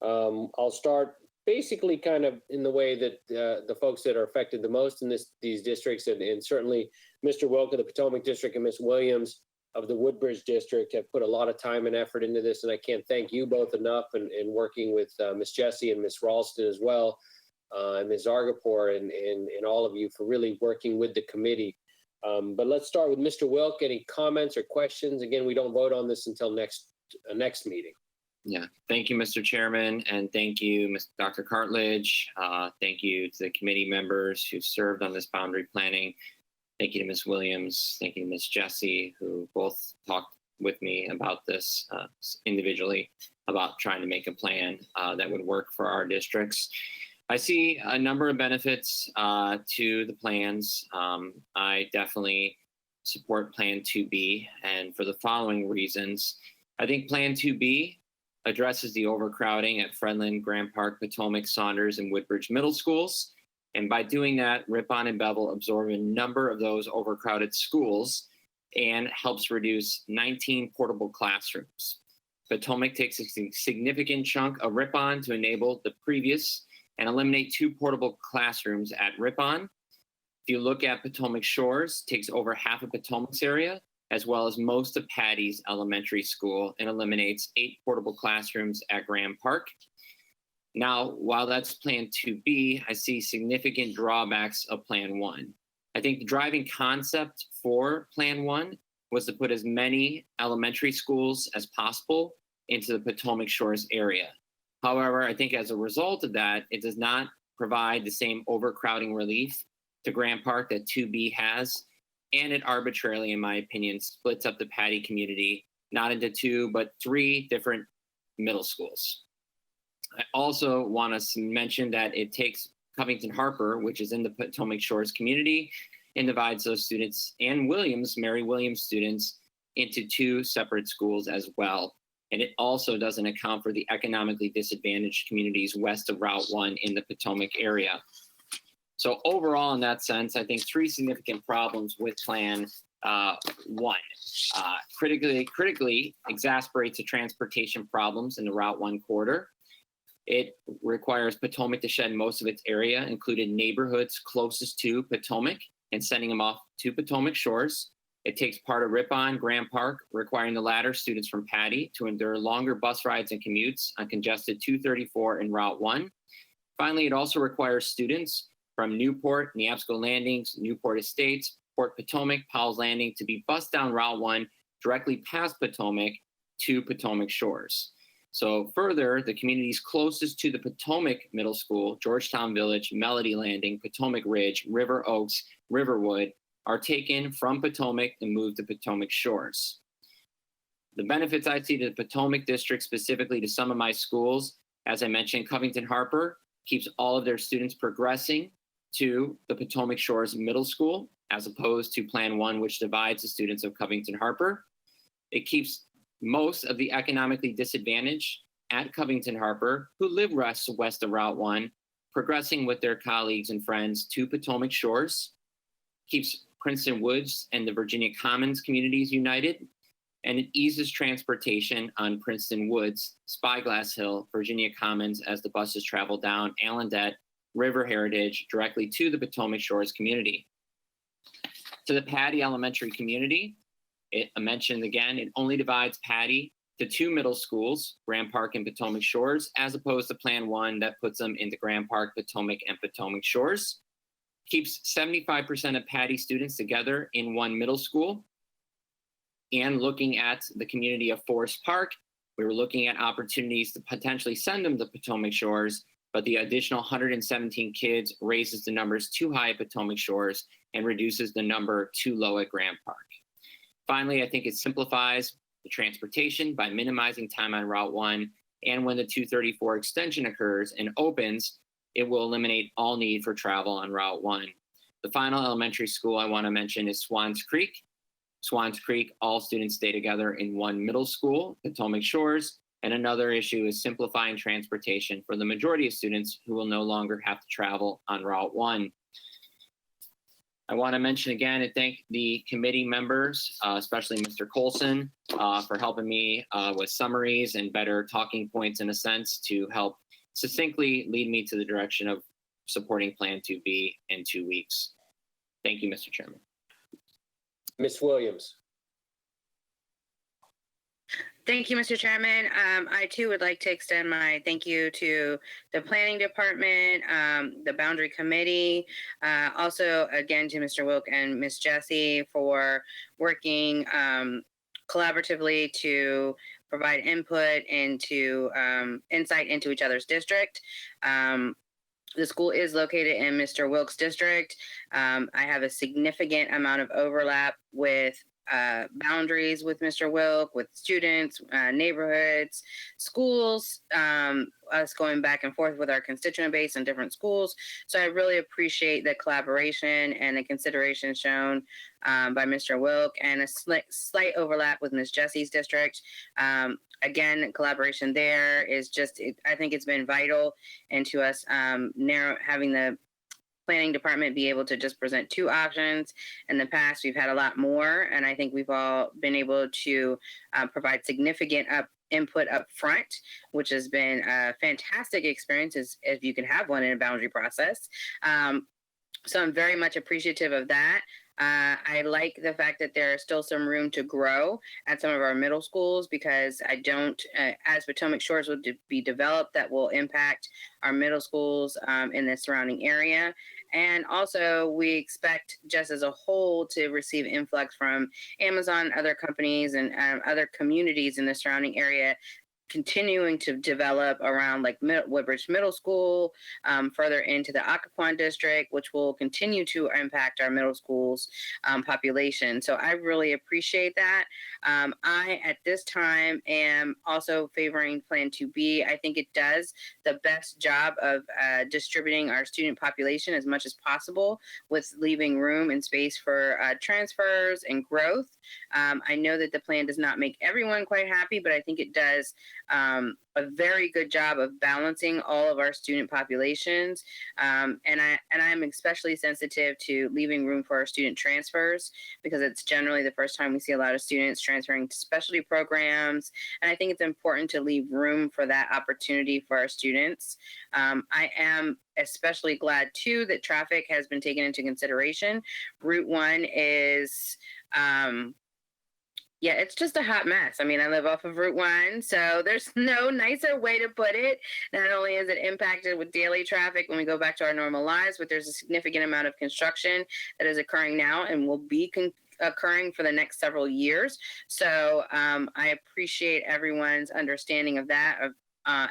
I'll start basically kind of in the way that the folks that are affected the most in these districts, and certainly Mr. Wilk of the Potomac District and Ms. Williams of the Woodbridge District have put a lot of time and effort into this, and I can't thank you both enough, and working with Ms. Jessie and Ms. Ralston as well, and Ms. Argapor and all of you for really working with the committee. But let's start with Mr. Wilk. Any comments or questions? Again, we don't vote on this until next meeting. Yeah, thank you, Mr. Chairman, and thank you, Dr. Cartledge. Thank you to the committee members who served on this boundary planning. Thank you to Ms. Williams. Thank you to Ms. Jessie, who both talked with me about this individually, about trying to make a plan that would work for our districts. I see a number of benefits to the plans. I definitely support Plan 2B, and for the following reasons. I think Plan 2B addresses the overcrowding at Friendland, Grand Park, Potomac, Saunders, and Woodbridge middle schools. And by doing that, Ripon and Bevel absorb a number of those overcrowded schools and helps reduce 19 portable classrooms. Potomac takes a significant chunk of Ripon to enable the previous and eliminate 2 portable classrooms at Ripon. If you look at Potomac Shores, takes over half of Potomac's area, as well as most of Patty's elementary school, and eliminates 8 portable classrooms at Grand Park. Now, while that's Plan 2B, I see significant drawbacks of Plan 1. I think the driving concept for Plan 1 was to put as many elementary schools as possible into the Potomac Shores area. However, I think as a result of that, it does not provide the same overcrowding relief to Grand Park that 2B has, and it arbitrarily, in my opinion, splits up the Patty community, not into 2, but 3 different middle schools. I also want to mention that it takes Covington Harper, which is in the Potomac Shores community, and divides those students and Mary Williams students into 2 separate schools as well. And it also doesn't account for the economically disadvantaged communities west of Route 1 in the Potomac area. So overall, in that sense, I think 3 significant problems with Plan 1. Critically exasperates the transportation problems in the Route 1 corridor. It requires Potomac to shed most of its area, including neighborhoods closest to Potomac, and sending them off to Potomac Shores. It takes part of Ripon, Grand Park, requiring the latter students from Patty to endure longer bus rides and commutes on congested 234 and Route 1. Finally, it also requires students from Newport, Neabsco Landings, Newport Estates, Port Potomac, Powell's Landing to be bused down Route 1 directly past Potomac to Potomac Shores. So further, the communities closest to the Potomac Middle School, Georgetown Village, Melody Landing, Potomac Ridge, River Oaks, Riverwood, are taken from Potomac and moved to Potomac Shores. The benefits I see to the Potomac District, specifically to some of my schools, as I mentioned, Covington Harper keeps all of their students progressing to the Potomac Shores Middle School, as opposed to Plan 1, which divides the students of Covington Harper. It keeps most of the economically disadvantaged at Covington Harper who live west of Route 1, progressing with their colleagues and friends to Potomac Shores, keeps Princeton Woods and the Virginia Commons communities united, and it eases transportation on Princeton Woods, Spyglass Hill, Virginia Commons as the buses travel down Allendette, River Heritage directly to the Potomac Shores community. To the Patty Elementary community, I mentioned again, it only divides Patty to 2 middle schools, Grand Park and Potomac Shores, as opposed to Plan 1 that puts them into Grand Park, Potomac, and Potomac Shores. Keeps 75% of Patty students together in 1 middle school. And looking at the community of Forest Park, we were looking at opportunities to potentially send them to Potomac Shores, but the additional 117 kids raises the numbers too high at Potomac Shores and reduces the number too low at Grand Park. Finally, I think it simplifies the transportation by minimizing time on Route 1. And when the 234 extension occurs and opens, it will eliminate all need for travel on Route 1. The final elementary school I want to mention is Swans Creek. Swans Creek, all students stay together in 1 middle school, Potomac Shores. And another issue is simplifying transportation for the majority of students who will no longer have to travel on Route 1. I want to mention again and thank the committee members, especially Mr. Colson, for helping me with summaries and better talking points in a sense to help succinctly lead me to the direction of supporting Plan 2B in 2 weeks. Thank you, Mr. Chairman. Ms. Williams. Thank you, Mr. Chairman. I too would like to extend my thank you to the Planning Department, the Boundary Committee, also again to Mr. Wilk and Ms. Jessie for working collaboratively to provide input into insight into each other's district. The school is located in Mr. Wilk's district. I have a significant amount of overlap with boundaries with Mr. Wilk, with students, neighborhoods, schools, us going back and forth with our constituent base in different schools. So I really appreciate the collaboration and the consideration shown by Mr. Wilk, and a slight overlap with Ms. Jessie's district. Again, collaboration there is just, I think it's been vital into us having the Planning Department be able to just present 2 options. In the past, we've had a lot more, and I think we've all been able to provide significant input up front, which has been a fantastic experience if you can have one in a boundary process. So I'm very much appreciative of that. I like the fact that there is still some room to grow at some of our middle schools, because I don't, as Potomac Shores will be developed, that will impact our middle schools in the surrounding area. And also we expect just as a whole to receive influx from Amazon, other companies, and other communities in the surrounding area, continuing to develop around like Woodbridge Middle School, further into the Occoquan district, which will continue to impact our middle schools population. So I really appreciate that. I, at this time, am also favoring Plan 2B. I think it does the best job of distributing our student population as much as possible, with leaving room and space for transfers and growth. I know that the plan does not make everyone quite happy, but I think it does a very good job of balancing all of our student populations. And I'm especially sensitive to leaving room for our student transfers, because it's generally the first time we see a lot of students transferring to specialty programs. And I think it's important to leave room for that opportunity for our students. I am especially glad too that traffic has been taken into consideration. Route 1 is, yeah, it's just a hot mess. I mean, I live off of Route 1, so there's no nicer way to put it. Not only is it impacted with daily traffic when we go back to our normal lives, but there's a significant amount of construction that is occurring now and will be occurring for the next several years. So I appreciate everyone's understanding of that, of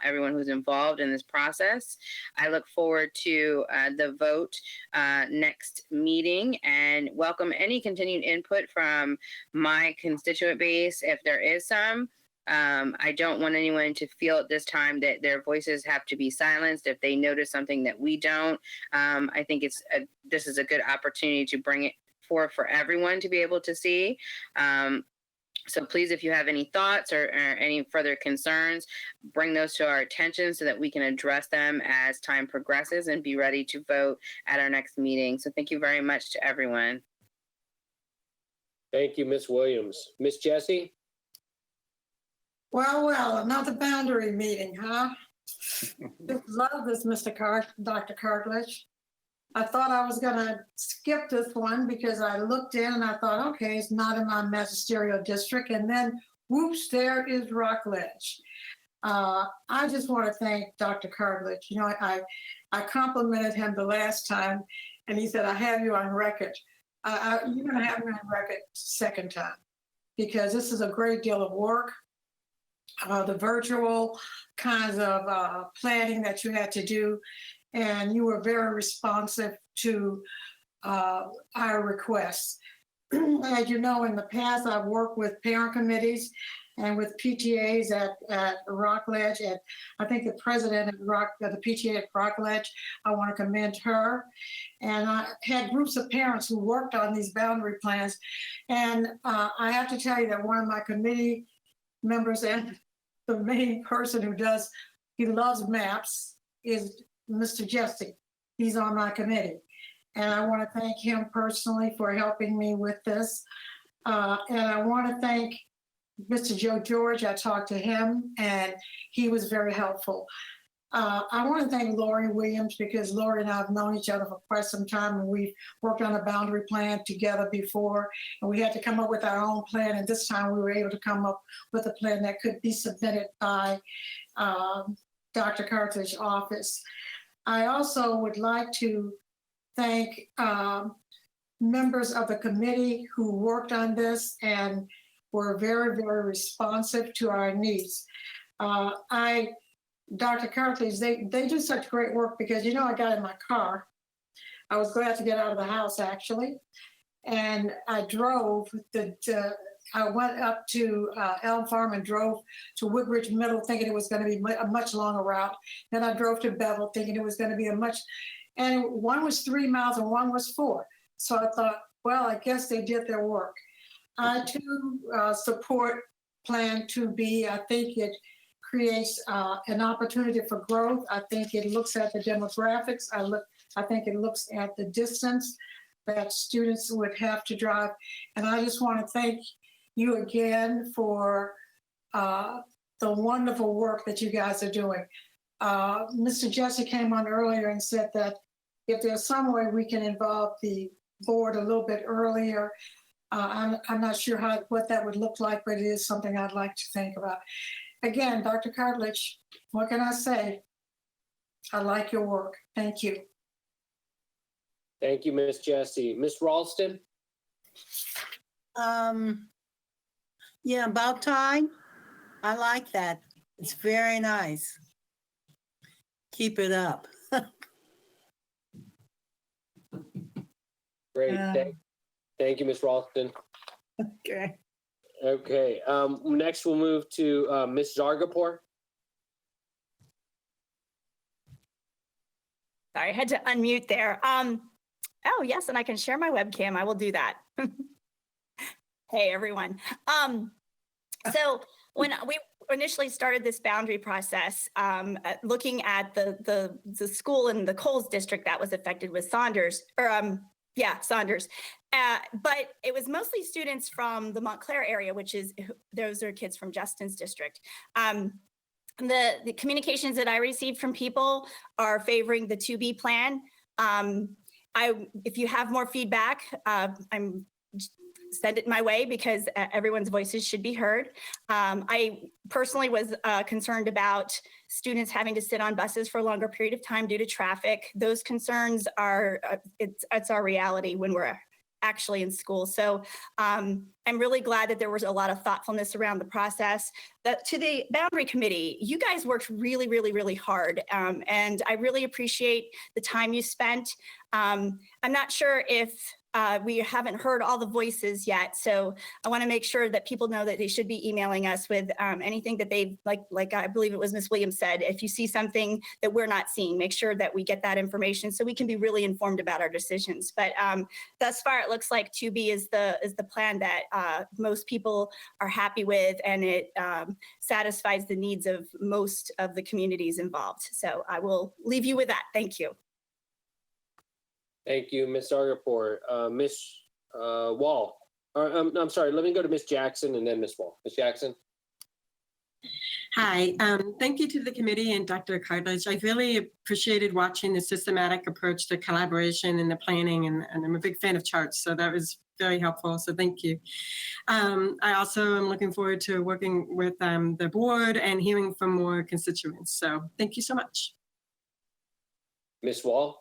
everyone who's involved in this process. I look forward to the vote next meeting and welcome any continued input from my constituent base if there is some. I don't want anyone to feel at this time that their voices have to be silenced if they notice something that we don't. I think this is a good opportunity to bring it forth for everyone to be able to see. So please, if you have any thoughts or any further concerns, bring those to our attention so that we can address them as time progresses and be ready to vote at our next meeting. So thank you very much to everyone. Thank you, Ms. Williams. Ms. Jessie? Well, another boundary meeting, huh? Love this, Dr. Cartledge. I thought I was gonna skip this one because I looked in and I thought, okay, it's not in my magisterial district. And then whoops, there is Rockledge. I just want to thank Dr. Cartledge. You know, I complimented him the last time and he said, I have you on record. You're gonna have me on record second time because this is a great deal of work. The virtual kinds of planning that you had to do, and you were very responsive to our requests. As you know, in the past, I've worked with parent committees and with PTAs at Rockledge, and I think the president of the PTA at Rockledge, I want to commend her. And I had groups of parents who worked on these boundary plans, and I have to tell you that one of my committee members and the main person who he loves maps is Mr. Jesse. He's on my committee. And I want to thank him personally for helping me with this. And I want to thank Mr. Joe George. I talked to him and he was very helpful. I want to thank Lori Williams because Lori and I have known each other for quite some time and we've worked on a boundary plan together before and we had to come up with our own plan, and this time we were able to come up with a plan that could be submitted by Dr. Cartledge's office. I also would like to thank members of the committee who worked on this and were very, very responsive to our needs. Dr. Cartledge, they do such great work because, you know, I got in my car. I was glad to get out of the house, actually. And I drove, I went up to Elm Farm and drove to Woodbridge Middle thinking it was going to be a much longer route. Then I drove to Bevel thinking it was going to be and one was 3 miles and one was 4. So I thought, well, I guess they did their work. I too support Plan 2B. I think it creates an opportunity for growth. I think it looks at the demographics. I think it looks at the distance that students would have to drive. And I just want to thank you again for the wonderful work that you guys are doing. Mr. Jesse came on earlier and said that if there's some way we can involve the board a little bit earlier, I'm not sure what that would look like, but it is something I'd like to think about. Again, Dr. Cartledge, what can I say? I like your work. Thank you. Thank you, Ms. Jessie. Ms. Ralston? Yeah, about time. I like that. It's very nice. Keep it up. Great. Thank you, Ms. Ralston. Okay. Okay. Next, we'll move to Ms. Zargarpur. Sorry, I had to unmute there. Oh, yes, and I can share my webcam. I will do that. Hey, everyone. So when we initially started this boundary process, looking at the school in the Coles district that was affected with Saunders, Saunders. But it was mostly students from the Montclair area, those are kids from Justin's district. The communications that I received from people are favoring the 2B plan. If you have more feedback, send it my way because everyone's voices should be heard. I personally was concerned about students having to sit on buses for a longer period of time due to traffic. Those concerns it's our reality when we're actually in school. So I'm really glad that there was a lot of thoughtfulness around the process. To the boundary committee, you guys worked really, really, really hard. And I really appreciate the time you spent. I'm not sure if we haven't heard all the voices yet. So I want to make sure that people know that they should be emailing us with anything that they like I believe it was Ms. Williams said, if you see something that we're not seeing, make sure that we get that information so we can be really informed about our decisions. But thus far, it looks like 2B is the plan that most people are happy with, and it satisfies the needs of most of the communities involved. So I will leave you with that. Thank you. Thank you, Ms. Argapor. Ms. Wall, I'm sorry, let me go to Ms. Jackson and then Ms. Wall. Ms. Jackson. Hi, thank you to the committee and Dr. Cartlidge. I really appreciated watching the systematic approach to collaboration and the planning, and I'm a big fan of charts, so that was very helpful, so thank you. I also am looking forward to working with the board and hearing from more constituents, so thank you so much. Ms. Wall.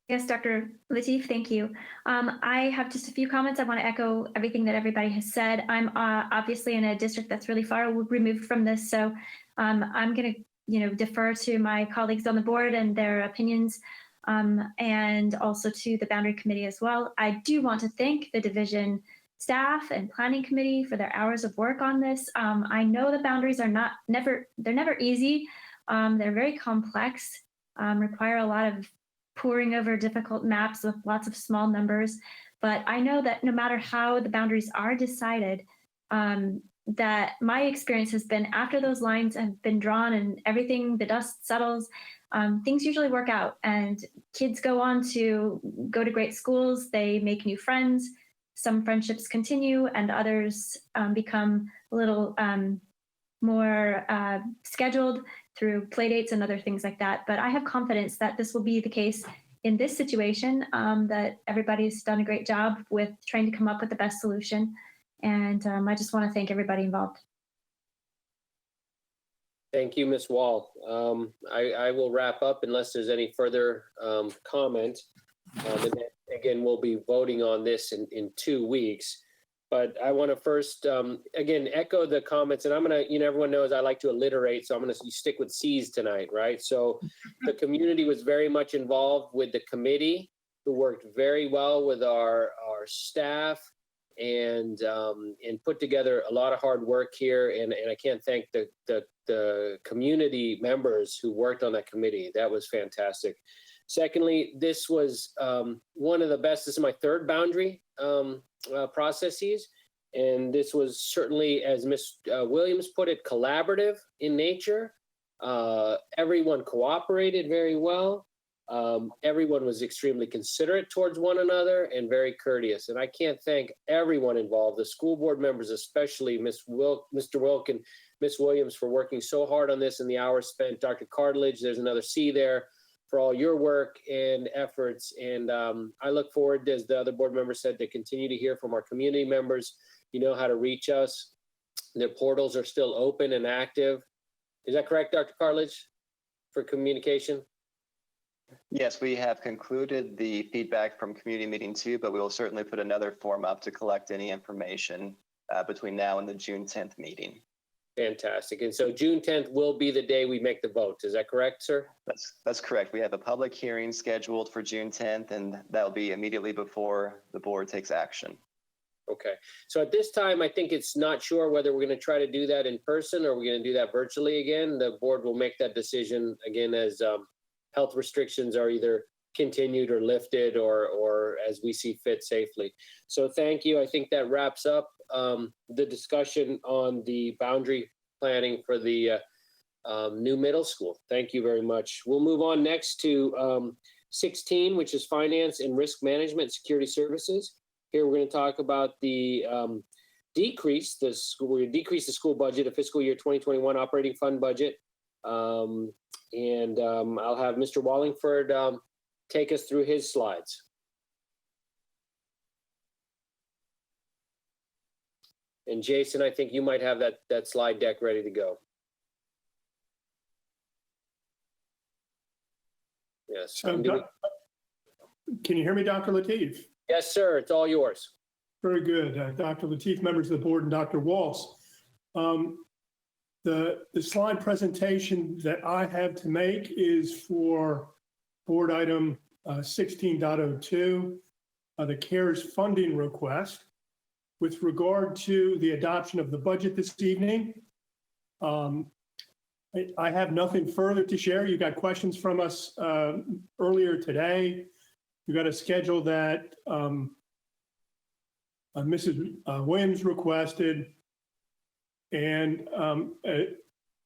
Yes, Dr. Lateef, thank you. I have just a few comments. I want to echo everything that everybody has said. I'm obviously in a district that's really far removed from this, so I'm going to, defer to my colleagues on the board and their opinions, and also to the boundary committee as well. I do want to thank the division staff and planning committee for their hours of work on this. I know the boundaries are never easy. They're very complex, require a lot of poring over difficult maps with lots of small numbers. But I know that no matter how the boundaries are decided, that my experience has been after those lines have been drawn and everything, the dust settles, things usually work out and kids go on to go to great schools. They make new friends. Some friendships continue and others become a little more scheduled through play dates and other things like that. But I have confidence that this will be the case in this situation, that everybody's done a great job with trying to come up with the best solution. And I just want to thank everybody involved. Thank you, Ms. Wall. I will wrap up unless there's any further comment. And then, again, we'll be voting on this in 2 weeks. But I want to first, again, echo the comments, and I'm going to, everyone knows I like to alliterate, so I'm going to stick with C's tonight, right? So the community was very much involved with the committee, who worked very well with our staff and put together a lot of hard work here. And I can't thank the community members who worked on that committee. That was fantastic. Secondly, this was one of the best. This is my third boundary processes. And this was certainly, as Ms. Williams put it, collaborative in nature. Everyone cooperated very well. Everyone was extremely considerate towards one another and very courteous. And I can't thank everyone involved, the school board members, especially Mr. Wilk and Ms. Williams, for working so hard on this and the hours spent. Dr. Cartlidge, there's another C there, for all your work and efforts. And I look forward, as the other board members said, to continue to hear from our community members. You know how to reach us. Their portals are still open and active. Is that correct, Dr. Cartlidge, for communication? Yes, we have concluded the feedback from community meeting 2, but we will certainly put another form up to collect any information between now and the June 10th meeting. Fantastic. And so June 10th will be the day we make the vote. Is that correct, sir? That's correct. We have a public hearing scheduled for June 10th, and that will be immediately before the board takes action. Okay. So at this time, I think it's not sure whether we're going to try to do that in person or we're going to do that virtually again. The board will make that decision again as health restrictions are either continued or lifted or as we see fit safely. So thank you. I think that wraps up the discussion on the boundary planning for the new middle school. Thank you very much. We'll move on next to 16, which is finance and risk management security services. Here we're going to talk about the decrease the school budget of fiscal year 2021 operating fund budget. I'll have Mr. Wallingford take us through his slides. And Jason, I think you might have that slide deck ready to go. Yes. So, Can you hear me, Dr. Lateef? Yes, sir. It's all yours. Very good. Dr. Lateef, members of the board, and Dr. Waltz. The slide presentation that I have to make is for board item 16.02, the CARES funding request. With regard to the adoption of the budget this evening, I have nothing further to share. You got questions from us earlier today. You got a schedule that Mrs. Williams requested. And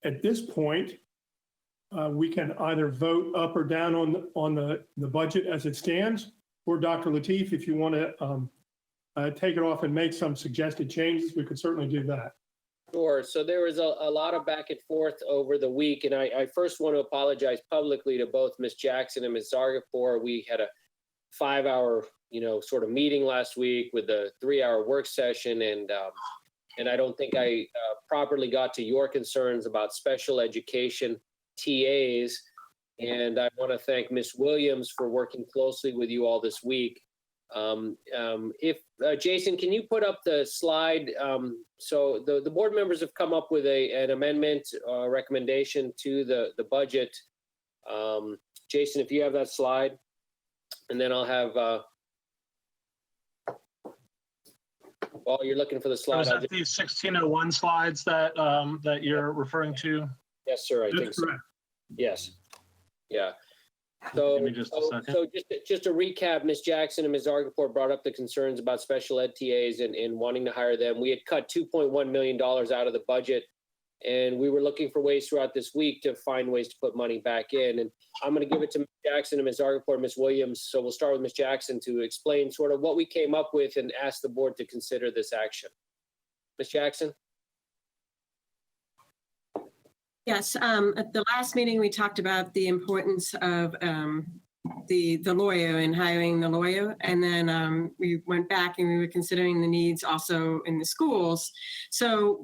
at this point, we can either vote up or down on the budget as it stands, or Dr. Lateef, if you want to take it off and make some suggested changes, we could certainly do that. Sure. So there was a lot of back and forth over the week, and I first want to apologize publicly to both Ms. Jackson and Ms. Zargapur. We had a 5-hour, sort of meeting last week with a 3-hour work session, and I don't think I properly got to your concerns about special education TAs. And I want to thank Ms. Williams for working closely with you all this week. If Jason, can you put up the slide? So the board members have come up with an amendment recommendation to the budget. Jason, if you have that slide, and then I'll have, while you're looking for the slide. Was that the 1601 slides that you're referring to? Yes, sir, I think so. Correct. Yes. Yeah. So, Give me just a second. so just to recap, Ms. Jackson and Ms. Zargapur brought up the concerns about special ed TAs and wanting to hire them. We had cut $2.1 million out of the budget, and we were looking for ways throughout this week to find ways to put money back in. And I'm going to give it to Ms. Jackson and Ms. Zargapur and Ms. Williams. So we'll start with Ms. Jackson to explain sort of what we came up with and ask the board to consider this action. Ms. Jackson? Yes, at the last meeting, we talked about the importance of the lawyer and hiring the lawyer. And then we went back and we were considering the needs also in the schools. So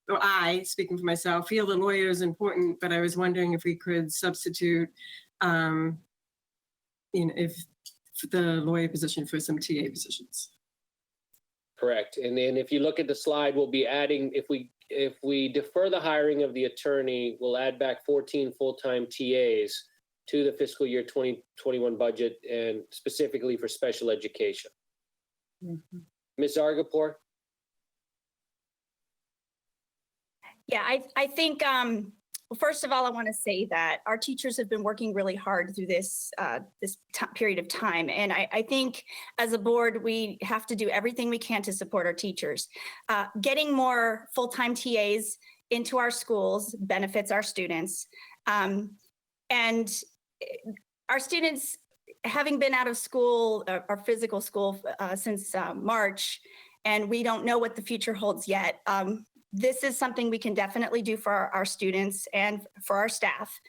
I, speaking for myself, feel the lawyer is important, but I was wondering if we could substitute, if the lawyer position for some TA positions. Correct. And then if you look at the slide, we'll be adding, if we defer the hiring of the attorney, we'll add back 14 full-time TAs to the fiscal year 2021 budget, and specifically for special education. Ms. Zargapur? Yeah, I think, well, first of all, I want to say that our teachers have been working really hard through this period of time. And I think as a board, we have to do everything we can to support our teachers. Getting more full-time TAs into our schools benefits our students. And our students, having been out of school, our physical school since March, and we don't know what the future holds yet. This is something we can definitely do for our students and for our staff,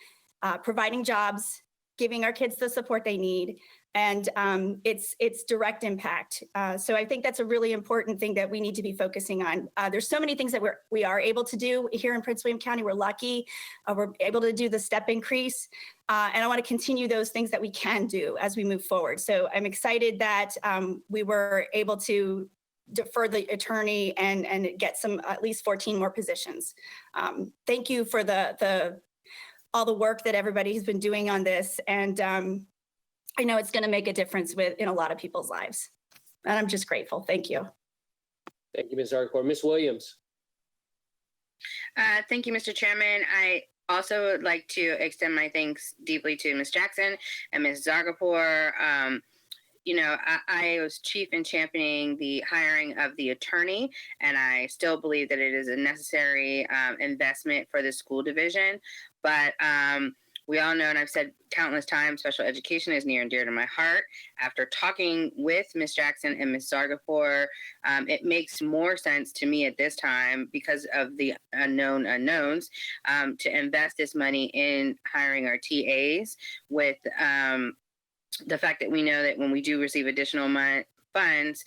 providing jobs, giving our kids the support they need, and it's direct impact. So I think that's a really important thing that we need to be focusing on. There's so many things that we are able to do here in Prince William County. We're lucky. We're able to do the step increase. And I want to continue those things that we can do as we move forward. So I'm excited that we were able to defer the attorney and get some at least 14 more positions. Thank you for all the work that everybody has been doing on this. And I know it's going to make a difference in a lot of people's lives. And I'm just grateful. Thank you. Thank you, Ms. Zargapur. Ms. Williams? Thank you, Mr. Chairman. I also would like to extend my thanks deeply to Ms. Jackson and Ms. Zargapur. I was chief in championing the hiring of the attorney, and I still believe that it is a necessary investment for the school division. But we all know, and I've said countless times, special education is near and dear to my heart. After talking with Ms. Jackson and Ms. Zargapur, it makes more sense to me at this time, because of the unknown unknowns, to invest this money in hiring our TAs, with the fact that we know that when we do receive additional funds,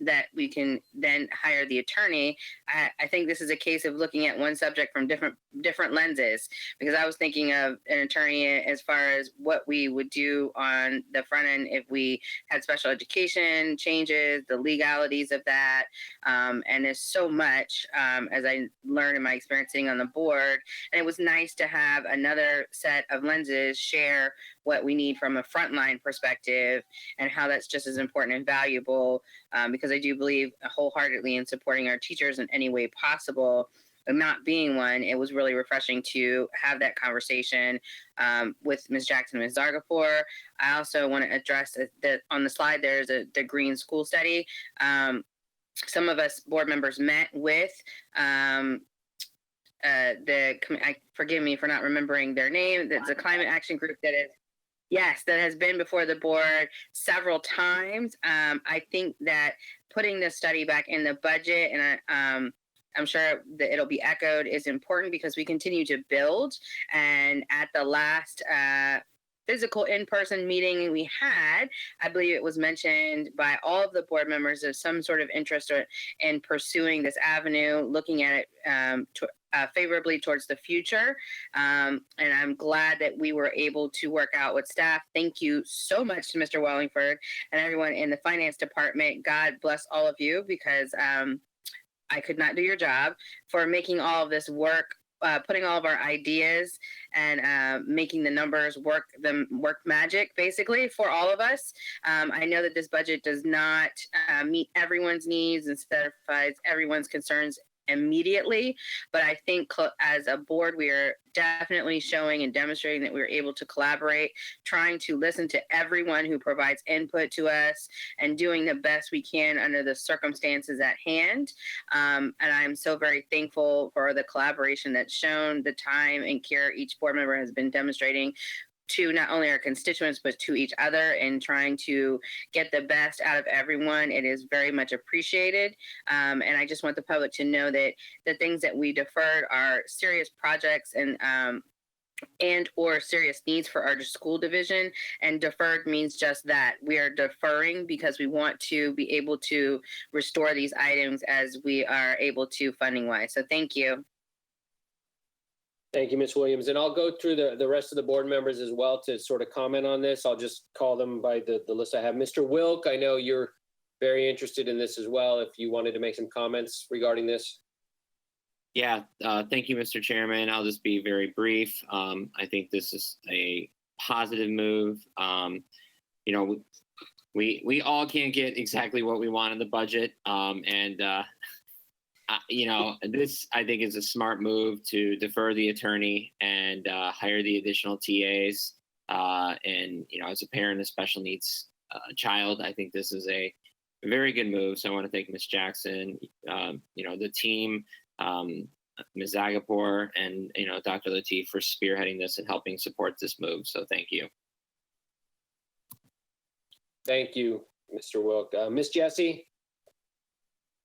that we can then hire the attorney. I think this is a case of looking at one subject from different lenses, because I was thinking of an attorney as far as what we would do on the front end if we had special education changes, the legalities of that. And there's so much, as I learned in my experience sitting on the board. And it was nice to have another set of lenses share what we need from a frontline perspective and how that's just as important and valuable, because I do believe wholeheartedly in supporting our teachers in any way possible. And not being one, it was really refreshing to have that conversation with Ms. Jackson and Ms. Zargapur. I also want to address that on the slide, there's the Green School Study. Some of us board members met with forgive me for not remembering their name. That's a climate action group that has been before the board several times. I think that putting this study back in the budget, and I'm sure that it'll be echoed, is important because we continue to build. And at the last physical in-person meeting we had, I believe it was mentioned by all of the board members of some sort of interest in pursuing this avenue, looking at it favorably towards the future. And I'm glad that we were able to work out with staff. Thank you so much to Mr. Wallingford and everyone in the finance department. God bless all of you, because I could not do your job, for making all of this work, putting all of our ideas and making the numbers work magic, basically, for all of us. I know that this budget does not meet everyone's needs and satisfies everyone's concerns immediately, but I think as a board, we are definitely showing and demonstrating that we are able to collaborate, trying to listen to everyone who provides input to us, and doing the best we can under the circumstances at hand. And I'm so very thankful for the collaboration that's shown, the time and care each board member has been demonstrating to not only our constituents, but to each other, in trying to get the best out of everyone. It is very much appreciated. And I just want the public to know that the things that we deferred are serious projects and or serious needs for our school division. And deferred means just that. We are deferring because we want to be able to restore these items as we are able to funding wise. So thank you. Thank you, Ms. Williams. And I'll go through the rest of the board members as well to sort of comment on this. I'll just call them by the list I have. Mr. Wilk, I know you're very interested in this as well, if you wanted to make some comments regarding this. Yeah, thank you, Mr. Chairman. I'll just be very brief. I think this is a positive move. We all can't get exactly what we want in the budget. This, I think, is a smart move to defer the attorney and hire the additional TAs. And as a parent of special needs child, I think this is a very good move. So I want to thank Ms. Jackson, the team, Ms. Zagapur, and Dr. Lateef for spearheading this and helping support this move. So thank you. Thank you, Mr. Wilk. Ms. Jessie?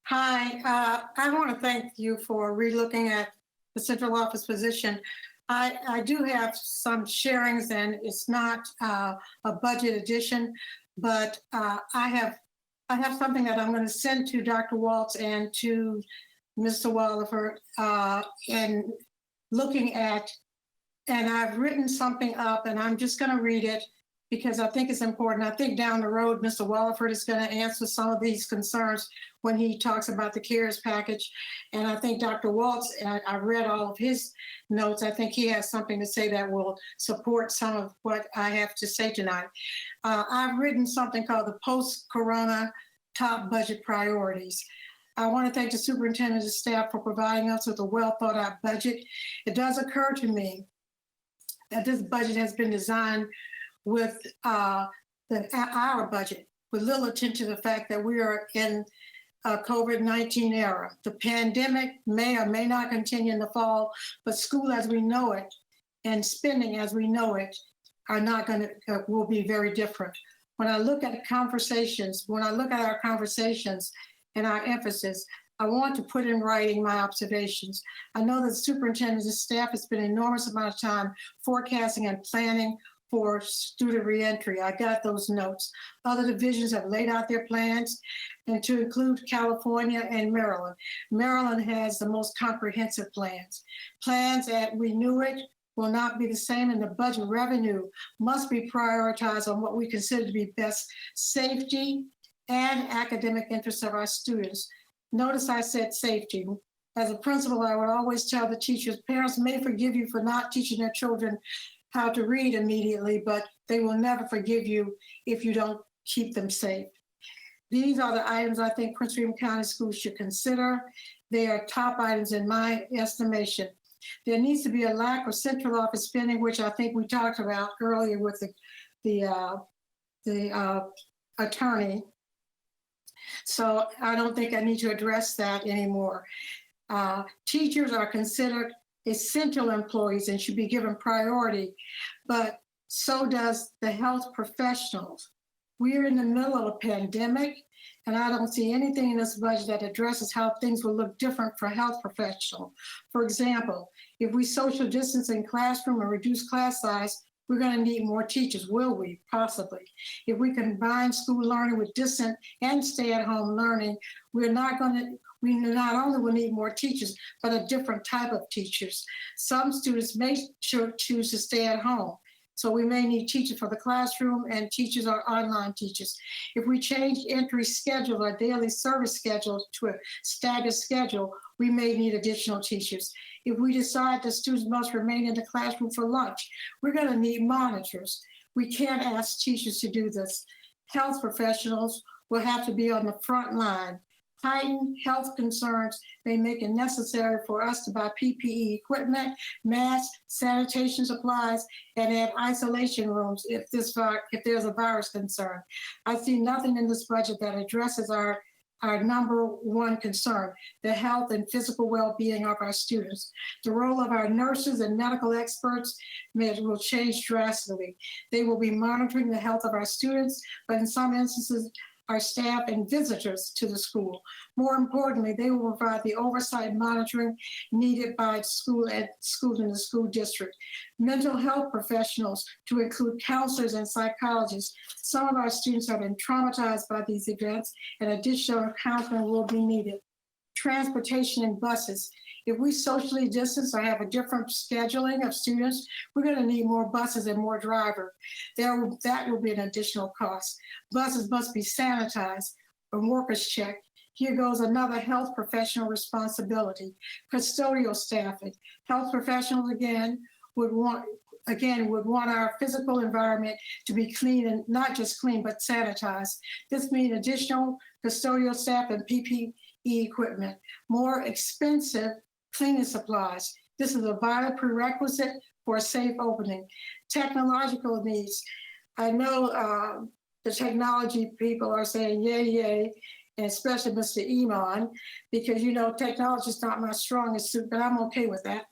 Hi, I want to thank you for relooking at the central office position. I do have some sharings, and it's not a budget addition, but I have something that I'm going to send to Dr. Waltz and to Mr. Wallingford, and looking at, and I've written something up, and I'm just going to read it because I think it's important. I think down the road, Mr. Wallingford is going to answer some of these concerns when he talks about the CARES package. And I think Dr. Waltz, and I read all of his notes, I think he has something to say that will support some of what I have to say tonight. I've written something called the Post-Corona Top Budget Priorities. I want to thank the superintendent and staff for providing us with a well-thought-out budget. It does occur to me that this budget has been designed with our budget, with little attention to the fact that we are in a COVID-19 era. The pandemic may or may not continue in the fall, but school as we know it and spending as we know it are not going to, will be very different. When I look at the conversations, when I look at our conversations and our emphasis, I want to put in writing my observations. I know that the superintendent and staff has spent an enormous amount of time forecasting and planning for student reentry. I got those notes. Other divisions have laid out their plans, and to include California and Maryland. Maryland has the most comprehensive plans. Plans that we knew it will not be the same, and the budget revenue must be prioritized on what we consider to be best safety and academic interests of our students. Notice I said safety. As a principal, I would always tell the teachers, parents may forgive you for not teaching their children how to read immediately, but they will never forgive you if you don't keep them safe. These are the items I think Prince William County Schools should consider. They are top items in my estimation. There needs to be a lack of central office spending, which I think we talked about earlier with the attorney. So I don't think I need to address that anymore. Teachers are considered essential employees and should be given priority, but so does the health professionals. We're in the middle of a pandemic, and I don't see anything in this budget that addresses how things will look different for health professionals. For example, if we social distance in classroom and reduce class size, we're going to need more teachers, will we? Possibly. If we combine school learning with distant and stay-at-home learning, we not only will need more teachers, but a different type of teachers. Some students may choose to stay at home. So we may need teachers for the classroom, and teachers are online teachers. If we change entry schedule or daily service schedule to a staggered schedule, we may need additional teachers. If we decide that students must remain in the classroom for lunch, we're going to need monitors. We can't ask teachers to do this. Health professionals will have to be on the front line. Heightened health concerns may make it necessary for us to buy PPE equipment, masks, sanitation supplies, and add isolation rooms if there's a virus concern. I see nothing in this budget that addresses our number one concern, the health and physical well-being of our students. The role of our nurses and medical experts will change drastically. They will be monitoring the health of our students, but in some instances, our staff and visitors to the school. More importantly, they will provide the oversight and monitoring needed by schools in the school district. Mental health professionals, to include counselors and psychologists. Some of our students have been traumatized by these events, and additional counseling will be needed. Transportation and buses. If we socially distance or have a different scheduling of students, we're going to need more buses and more drivers. That will be an additional cost. Buses must be sanitized and workers checked. Here goes another health professional responsibility. Custodial staffing. Health professionals would want our physical environment to be clean, and not just clean, but sanitized. This means additional custodial staff and PPE equipment, more expensive cleaning supplies. This is a vital prerequisite for a safe opening. Technological needs. I know the technology people are saying yay, yay, and especially Mr. Iman, because technology is not my strongest suit, but I'm okay with that.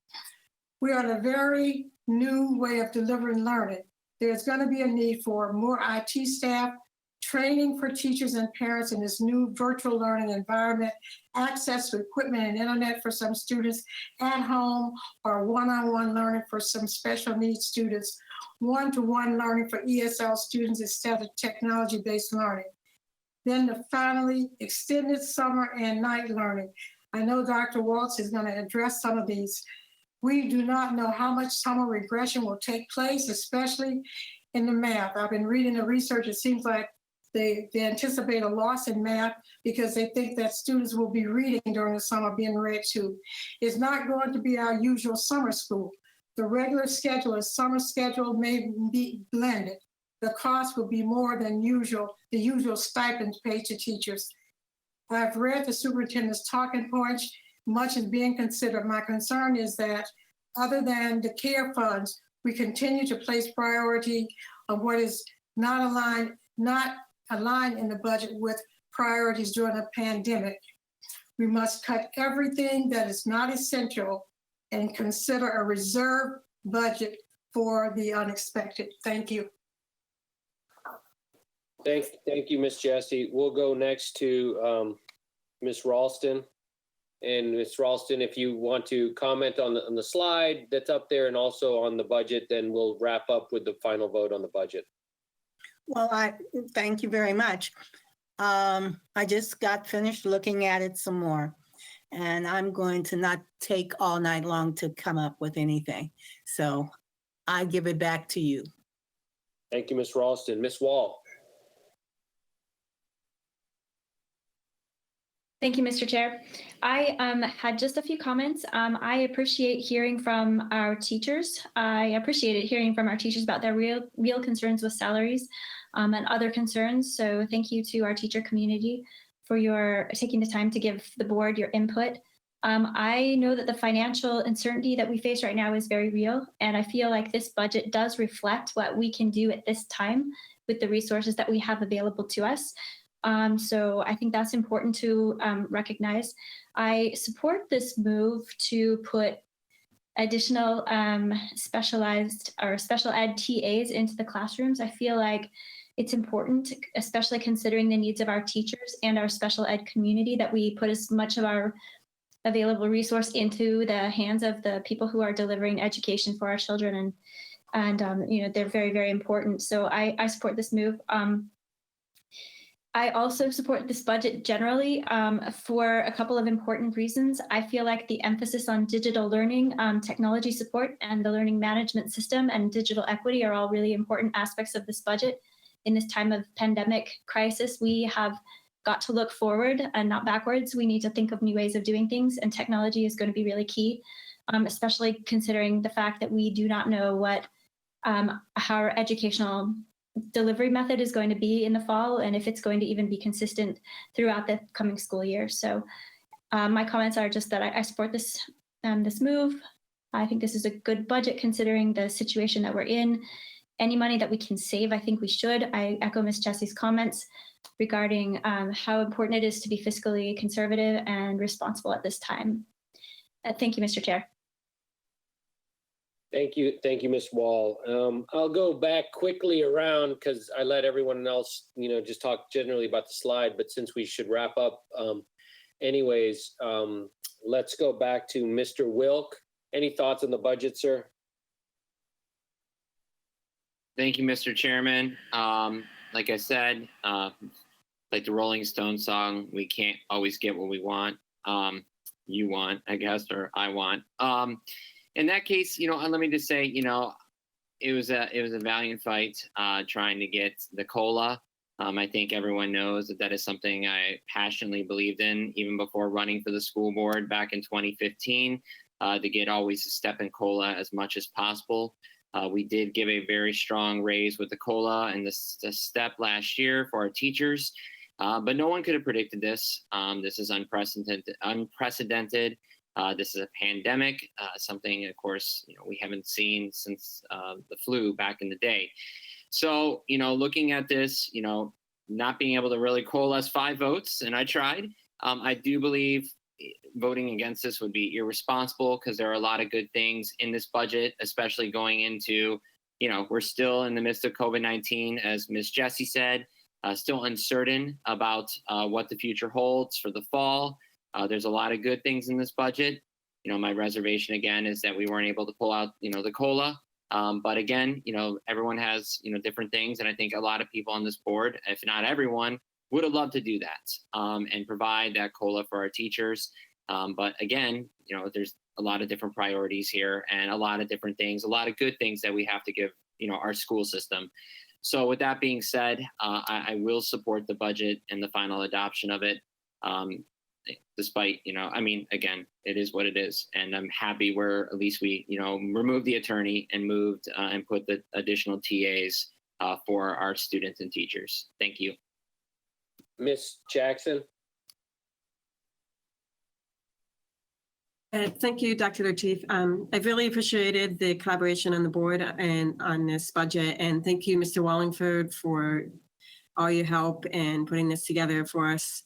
We are in a very new way of delivering learning. There's going to be a need for more IT staff, training for teachers and parents in this new virtual learning environment, access to equipment and internet for some students at home, or one-on-one learning for some special needs students, one-to-one learning for ESL students instead of technology-based learning. Then finally, extended summer and night learning. I know Dr. Waltz is going to address some of these. We do not know how much summer regression will take place, especially in the math. I've been reading the research. It seems like they anticipate a loss in math because they think that students will be reading during the summer, being read to. It's not going to be our usual summer school. The regular schedule and summer schedule may be blended. The cost will be more than usual, the usual stipends paid to teachers. I've read the superintendent's talking points. Much is being considered. My concern is that other than the care funds, we continue to place priority on what is not aligned in the budget with priorities during a pandemic. We must cut everything that is not essential and consider a reserve budget for the unexpected. Thank you. Thank you, Ms. Jessie. We'll go next to Ms. Ralston. And Ms. Ralston, if you want to comment on the slide that's up there and also on the budget, then we'll wrap up with the final vote on the budget. Well, I thank you very much. I just got finished looking at it some more, and I'm going to not take all night long to come up with anything. So I give it back to you. Thank you, Ms. Ralston. Ms. Wall. Thank you, Mr. Chair. I had just a few comments. I appreciate hearing from our teachers. I appreciated hearing from our teachers about their real concerns with salaries and other concerns. So thank you to our teacher community for your taking the time to give the board your input. I know that the financial uncertainty that we face right now is very real, and I feel like this budget does reflect what we can do at this time with the resources that we have available to us. So I think that's important to recognize. I support this move to put additional specialized or special ed TAs into the classrooms. I feel like it's important, especially considering the needs of our teachers and our special ed community, that we put as much of our available resource into the hands of the people who are delivering education for our children. And you know, they're very, very important. So I support this move. I also support this budget generally for a couple of important reasons. I feel like the emphasis on digital learning, technology support, and the learning management system and digital equity are all really important aspects of this budget. In this time of pandemic crisis, we have got to look forward and not backwards. We need to think of new ways of doing things, and technology is going to be really key, especially considering the fact that we do not know what our educational delivery method is going to be in the fall, and if it's going to even be consistent throughout the coming school year. So my comments are just that I support this move. I think this is a good budget considering the situation that we're in. Any money that we can save, I think we should. I echo Ms. Jessie's comments regarding how important it is to be fiscally conservative and responsible at this time. Thank you, Mr. Chair. Thank you, Ms. Wall. I'll go back quickly around because I let everyone else, you know, just talk generally about the slide. But since we should wrap up, anyways, let's go back to Mr. Wilk. Any thoughts on the budget, sir? Thank you, Mr. Chairman. Like I said, like the Rolling Stones song, we can't always get what we want. You want, I guess, or I want. In that case, you know, let me just say, you know, it was a valiant fight trying to get the COLA. I think everyone knows that is something I passionately believed in even before running for the school board back in 2015 to get always a step in COLA as much as possible. We did give a very strong raise with the COLA and the step last year for our teachers, but no one could have predicted this. This is unprecedented. This is a pandemic, something, of course, you know, we haven't seen since the flu back in the day. So, you know, looking at this, you know, not being able to really coalesce 5 votes, and I tried, I do believe voting against this would be irresponsible because there are a lot of good things in this budget, especially going into, you know, we're still in the midst of COVID-19, as Ms. Jessie said, still uncertain about what the future holds for the fall. There's a lot of good things in this budget. You know, my reservation again is that we weren't able to pull out, you know, the COLA. But again, you know, everyone has, you know, different things. And I think a lot of people on this board, if not everyone, would have loved to do that and provide that COLA for our teachers. But again, you know, there's a lot of different priorities here and a lot of different things, a lot of good things that we have to give, you know, our school system. So with that being said, I will support the budget and the final adoption of it. Despite, you know, I mean, again, it is what it is. And I'm happy where at least we, you know, removed the attorney and moved and put the additional TAs for our students and teachers. Thank you. Ms. Jackson. Thank you, Dr. Lateef. I really appreciated the collaboration on the board and on this budget. And thank you, Mr. Wallingford, for all your help in putting this together for us.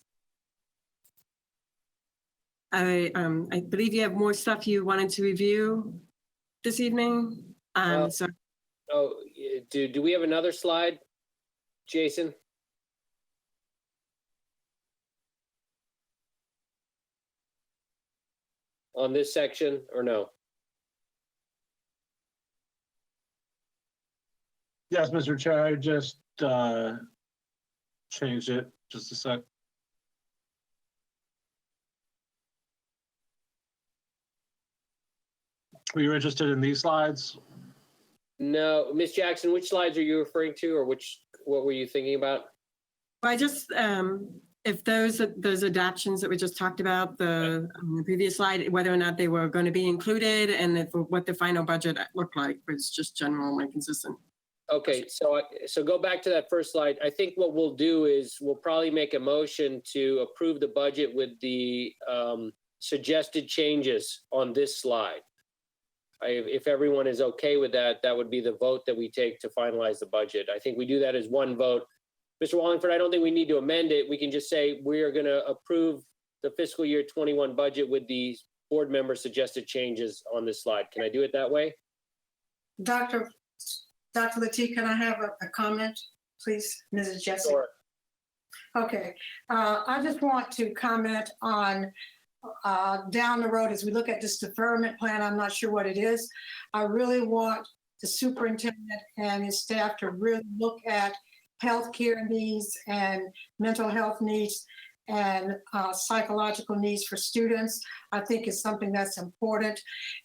I believe you have more stuff you wanted to review this evening. Oh, do we have another slide, Jason? on this section or no? Yes, Mr. Chair, I just changed it. Just a sec. Were you interested in these slides? No, Ms. Jackson, which slides are you referring to, or what were you thinking about? I just, if those adoptions that we just talked about, the previous slide, whether or not they were going to be included and what the final budget looked like was just general and consistent. Okay, so go back to that first slide. I think what we'll do is we'll probably make a motion to approve the budget with the suggested changes on this slide. If everyone is okay with that, that would be the vote that we take to finalize the budget. I think we do that as one vote. Mr. Wallingford, I don't think we need to amend it. We can just say we are going to approve the fiscal year 21 budget with the board member suggested changes on this slide. Can I do it that way? Dr. Lateef, can I have a comment, please, Mrs. Jessie? Sure. Okay, I just want to comment on down the road as we look at this deferment plan. I'm not sure what it is. I really want the superintendent and his staff to really look at healthcare needs and mental health needs and psychological needs for students. I think it's something that's important.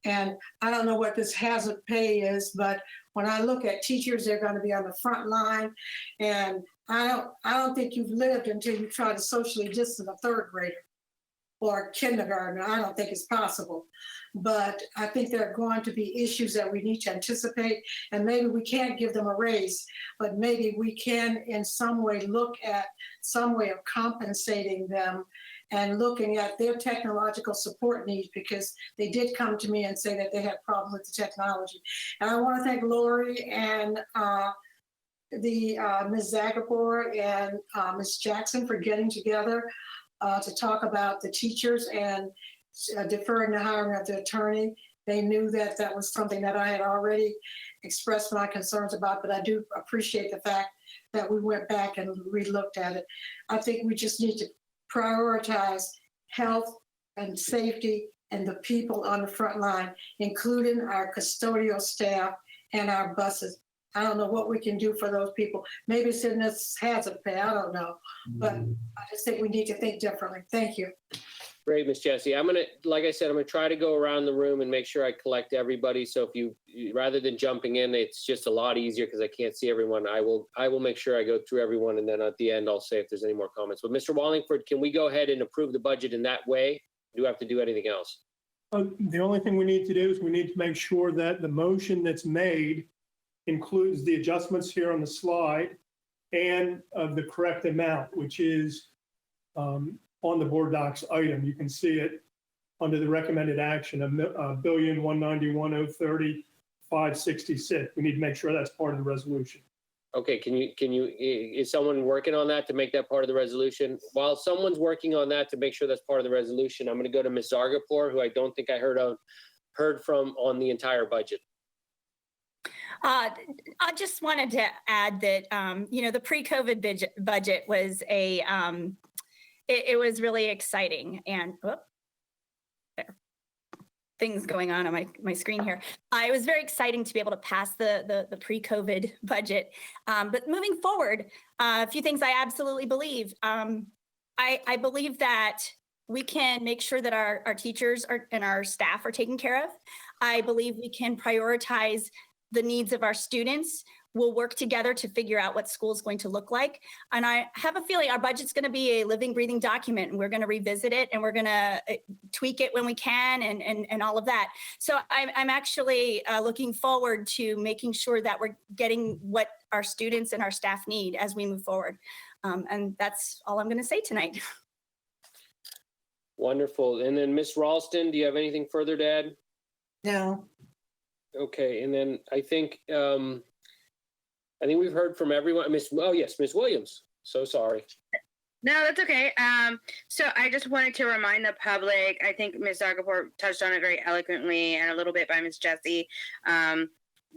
And I don't know what this hazard pay is, but when I look at teachers, they're going to be on the front line. And I don't think you've lived until you try to socially distance a third grader or kindergartner. I don't think it's possible. But I think there are going to be issues that we need to anticipate, and maybe we can't give them a raise, but maybe we can in some way look at some way of compensating them and looking at their technological support needs, because they did come to me and say that they had problems with the technology. And I want to thank Lori and Ms. Zagapur and Ms. Jackson for getting together to talk about the teachers and deferring the hiring of the attorney. They knew that that was something that I had already expressed my concerns about, but I do appreciate the fact that we went back and re-looked at it. I think we just need to prioritize health and safety and the people on the front line, including our custodial staff and our buses. I don't know what we can do for those people. Maybe it's in this hazard pay, I don't know. But I just think we need to think differently. Thank you. Great, Ms. Jessie. Like I said, I'm gonna try to go around the room and make sure I collect everybody. So if you, rather than jumping in, it's just a lot easier because I can't see everyone. I will make sure I go through everyone, and then at the end, I'll say if there's any more comments. But Mr. Wallingford, can we go ahead and approve the budget in that way? Do we have to do anything else? The only thing we need to do is we need to make sure that the motion that's made includes the adjustments here on the slide and of the correct amount, which is on the board docs item. You can see it under the recommended action of $1,191,030,566. We need to make sure that's part of the resolution. Okay, is someone working on that to make that part of the resolution? While someone's working on that to make sure that's part of the resolution, I'm going to go to Ms. Zargapur, who I don't think I heard from on the entire budget. I just wanted to add that, the pre-COVID budget was it was really exciting, and there, things going on my screen here. It was very exciting to be able to pass the pre-COVID budget. But moving forward, a few things I absolutely believe. I believe that we can make sure that our teachers and our staff are taken care of. I believe we can prioritize the needs of our students. We'll work together to figure out what school is going to look like. And I have a feeling our budget's going to be a living, breathing document, and we're going to revisit it and we're going to tweak it when we can and all of that. So I'm actually looking forward to making sure that we're getting what our students and our staff need as we move forward. And that's all I'm going to say tonight. Wonderful. And then Ms. Ralston, do you have anything further to add? No. Okay, and then I think we've heard from everyone. Ms. Williams. So sorry. No, that's okay. So I just wanted to remind the public, I think Ms. Zargapur touched on it very eloquently and a little bit by Ms. Jessie.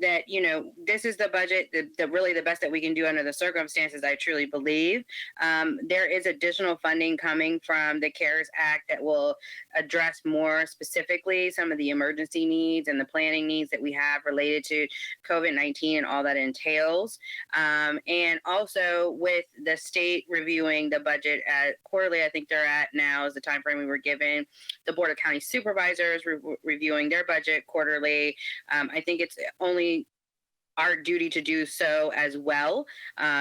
that, you know, this is the budget, the really the best that we can do under the circumstances, I truly believe. There is additional funding coming from the CARES Act that will address more specifically some of the emergency needs and the planning needs that we have related to COVID-19 and all that entails. And also with the state reviewing the budget at quarterly, I think they're at now is the time frame we were given. The Board of County Supervisors reviewing their budget quarterly. I think it's only our duty to do so as well,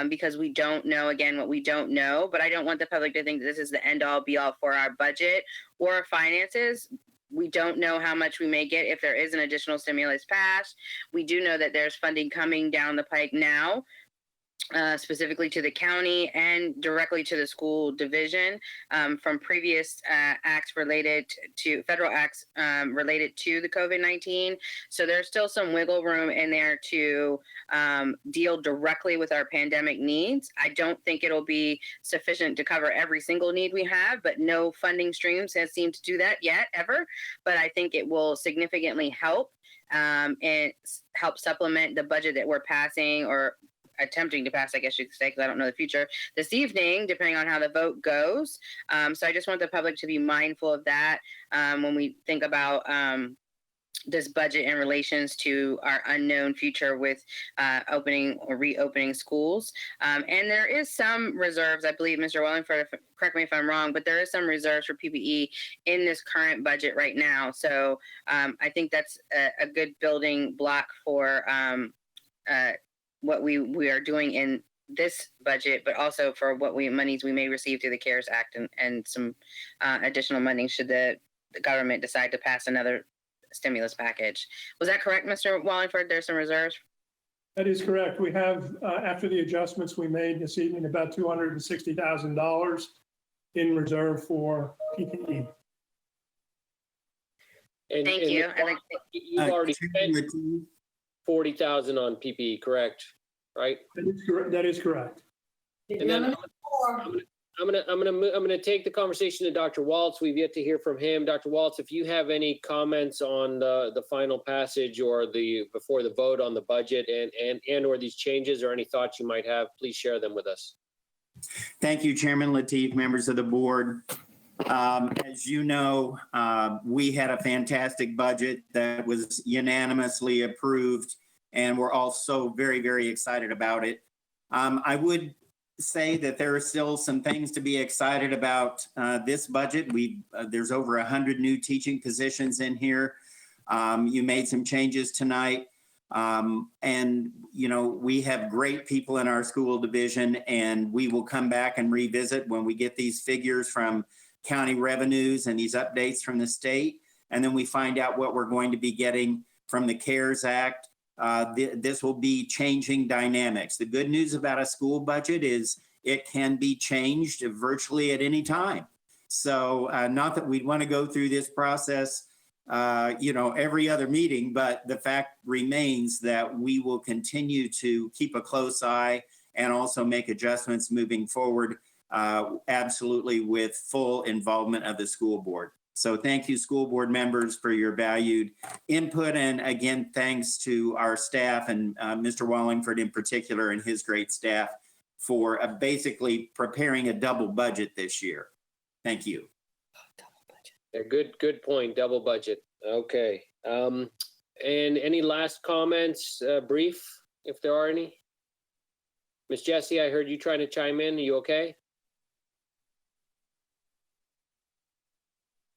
because we don't know, again, what we don't know. But I don't want the public to think that this is the end all be all for our budget or our finances. We don't know how much we may get if there is an additional stimulus passed. We do know that there's funding coming down the pike now, specifically to the county and directly to the school division from previous acts related to federal acts related to the COVID-19. So there's still some wiggle room in there to deal directly with our pandemic needs. I don't think it'll be sufficient to cover every single need we have, but no funding streams has seemed to do that yet, ever. But I think it will significantly help and help supplement the budget that we're passing or attempting to pass, I guess you could say, because I don't know the future this evening, depending on how the vote goes. So I just want the public to be mindful of that when we think about this budget in relations to our unknown future with opening or reopening schools. And there is some reserves, I believe, Mr. Wallingford, correct me if I'm wrong, but there is some reserves for PPE in this current budget right now. So I think that's a good building block for what we are doing in this budget, but also for what monies we may receive through the CARES Act and some additional money should the government decide to pass another stimulus package. Was that correct, Mr. Wallingford? There's some reserves? That is correct. We have, after the adjustments we made this evening, about $260,000 in reserve for PPE. Thank you. You've already spent $40,000 on PPE, correct? Right? That is correct. And then I'm gonna take the conversation to Dr. Waltz. We've yet to hear from him. Dr. Waltz, if you have any comments on the final passage or before the vote on the budget and or these changes or any thoughts you might have, please share them with us. Thank you, Chairman Lateef, members of the board. As you know, we had a fantastic budget that was unanimously approved, and we're all so very, very excited about it. I would say that there are still some things to be excited about this budget. There's over 100 new teaching positions in here. You made some changes tonight. And, you know, we have great people in our school division, and we will come back and revisit when we get these figures from county revenues and these updates from the state. And then we find out what we're going to be getting from the CARES Act. This will be changing dynamics. The good news about a school budget is it can be changed virtually at any time. So not that we'd want to go through this process, you know, every other meeting, but the fact remains that we will continue to keep a close eye and also make adjustments moving forward, absolutely with full involvement of the school board. So thank you, school board members, for your valued input. And again, thanks to our staff and Mr. Wallingford in particular and his great staff for basically preparing a double budget this year. Thank you. Yeah, good point, double budget. Okay. And any last comments, brief, if there are any? Ms. Jessie, I heard you trying to chime in. Are you okay?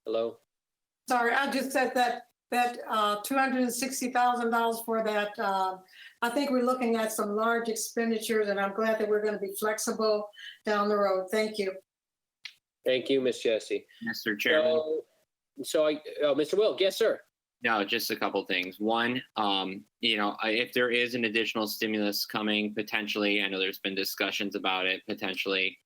Hello? Sorry, I just said that $260,000 for that. I think we're looking at some large expenditures, and I'm glad that we're going to be flexible down the road. Thank you. Thank you, Ms. Jessie. Mr. Chairman. Mr. Wilk, yes, sir. No, just a couple things. One, you know, if there is an additional stimulus coming potentially, I know there's been discussions about it potentially,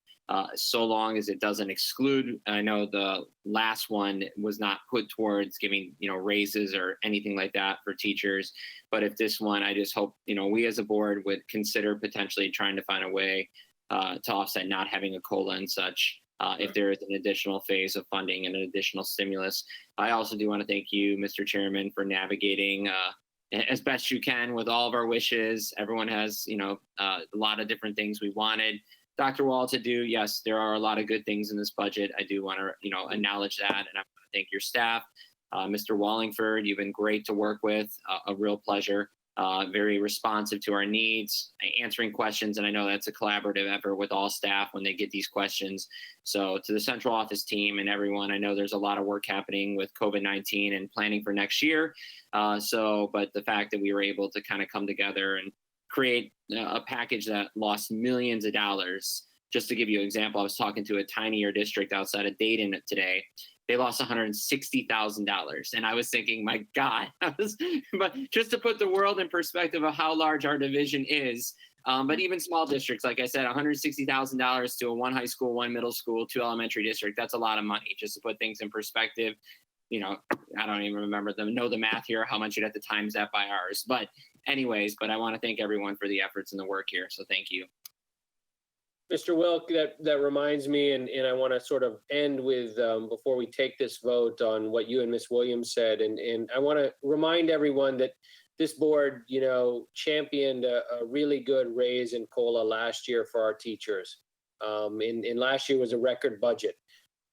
so long as it doesn't exclude. I know the last one was not put towards giving, you know, raises or anything like that for teachers. But if this one, I just hope, you know, we as a board would consider potentially trying to find a way to offset not having a COLA and such. If there is an additional phase of funding and an additional stimulus. I also do want to thank you, Mr. Chairman, for navigating as best you can with all of our wishes. Everyone has, a lot of different things we wanted Dr. Wall to do. Yes, there are a lot of good things in this budget. I do want to, acknowledge that, and I want to thank your staff. Mr. Wallingford, you've been great to work with, a real pleasure. Very responsive to our needs, answering questions, and I know that's a collaborative effort with all staff when they get these questions. So to the central office team and everyone, I know there's a lot of work happening with COVID-19 and planning for next year. But the fact that we were able to kind of come together and create a package that lost millions of dollars. Just to give you an example, I was talking to a tinier district outside of Dayton today. They lost $160,000. And I was thinking, my God, but just to put the world in perspective of how large our division is, but even small districts, like I said, $160,000 to a 1 high school, 1 middle school, 2 elementary district, that's a lot of money, just to put things in perspective. I don't even know the math here, how much you'd have to times that by ours. But anyways, I want to thank everyone for the efforts and the work here. So thank you. Mr. Wilk, that reminds me, and I want to sort of end with, before we take this vote, on what you and Ms. Williams said. And I want to remind everyone that this board, championed a really good raise in COLA last year for our teachers. And last year was a record budget.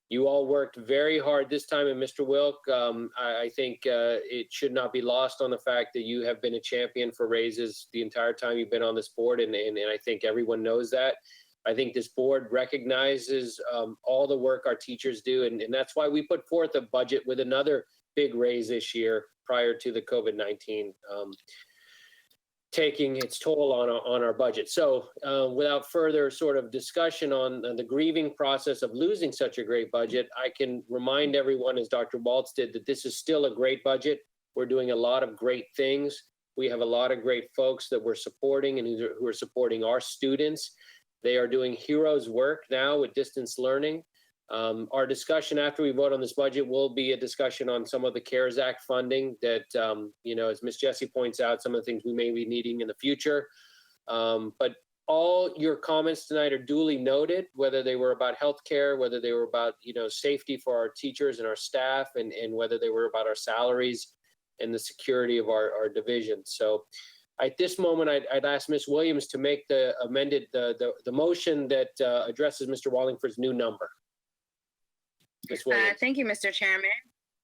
You all worked very hard this time, and Mr. Wilk, I think it should not be lost on the fact that you have been a champion for raises the entire time you've been on this board, and I think everyone knows that. I think this board recognizes all the work our teachers do, and that's why we put forth a budget with another big raise this year prior to the COVID-19 taking its toll on our budget. So without further sort of discussion on the grieving process of losing such a great budget, I can remind everyone, as Dr. Waltz did, that this is still a great budget. We're doing a lot of great things. We have a lot of great folks that we're supporting and who are supporting our students. They are doing heroes work now with distance learning. Our discussion after we vote on this budget will be a discussion on some of the CARES Act funding that, as Ms. Jessie points out, some of the things we may be needing in the future. But all your comments tonight are duly noted, whether they were about healthcare, whether they were about, safety for our teachers and our staff, and whether they were about our salaries and the security of our division. So at this moment, I'd ask Ms. Williams to make the motion that addresses Mr. Wallingford's new number. Ms. Williams. Thank you, Mr. Chairman.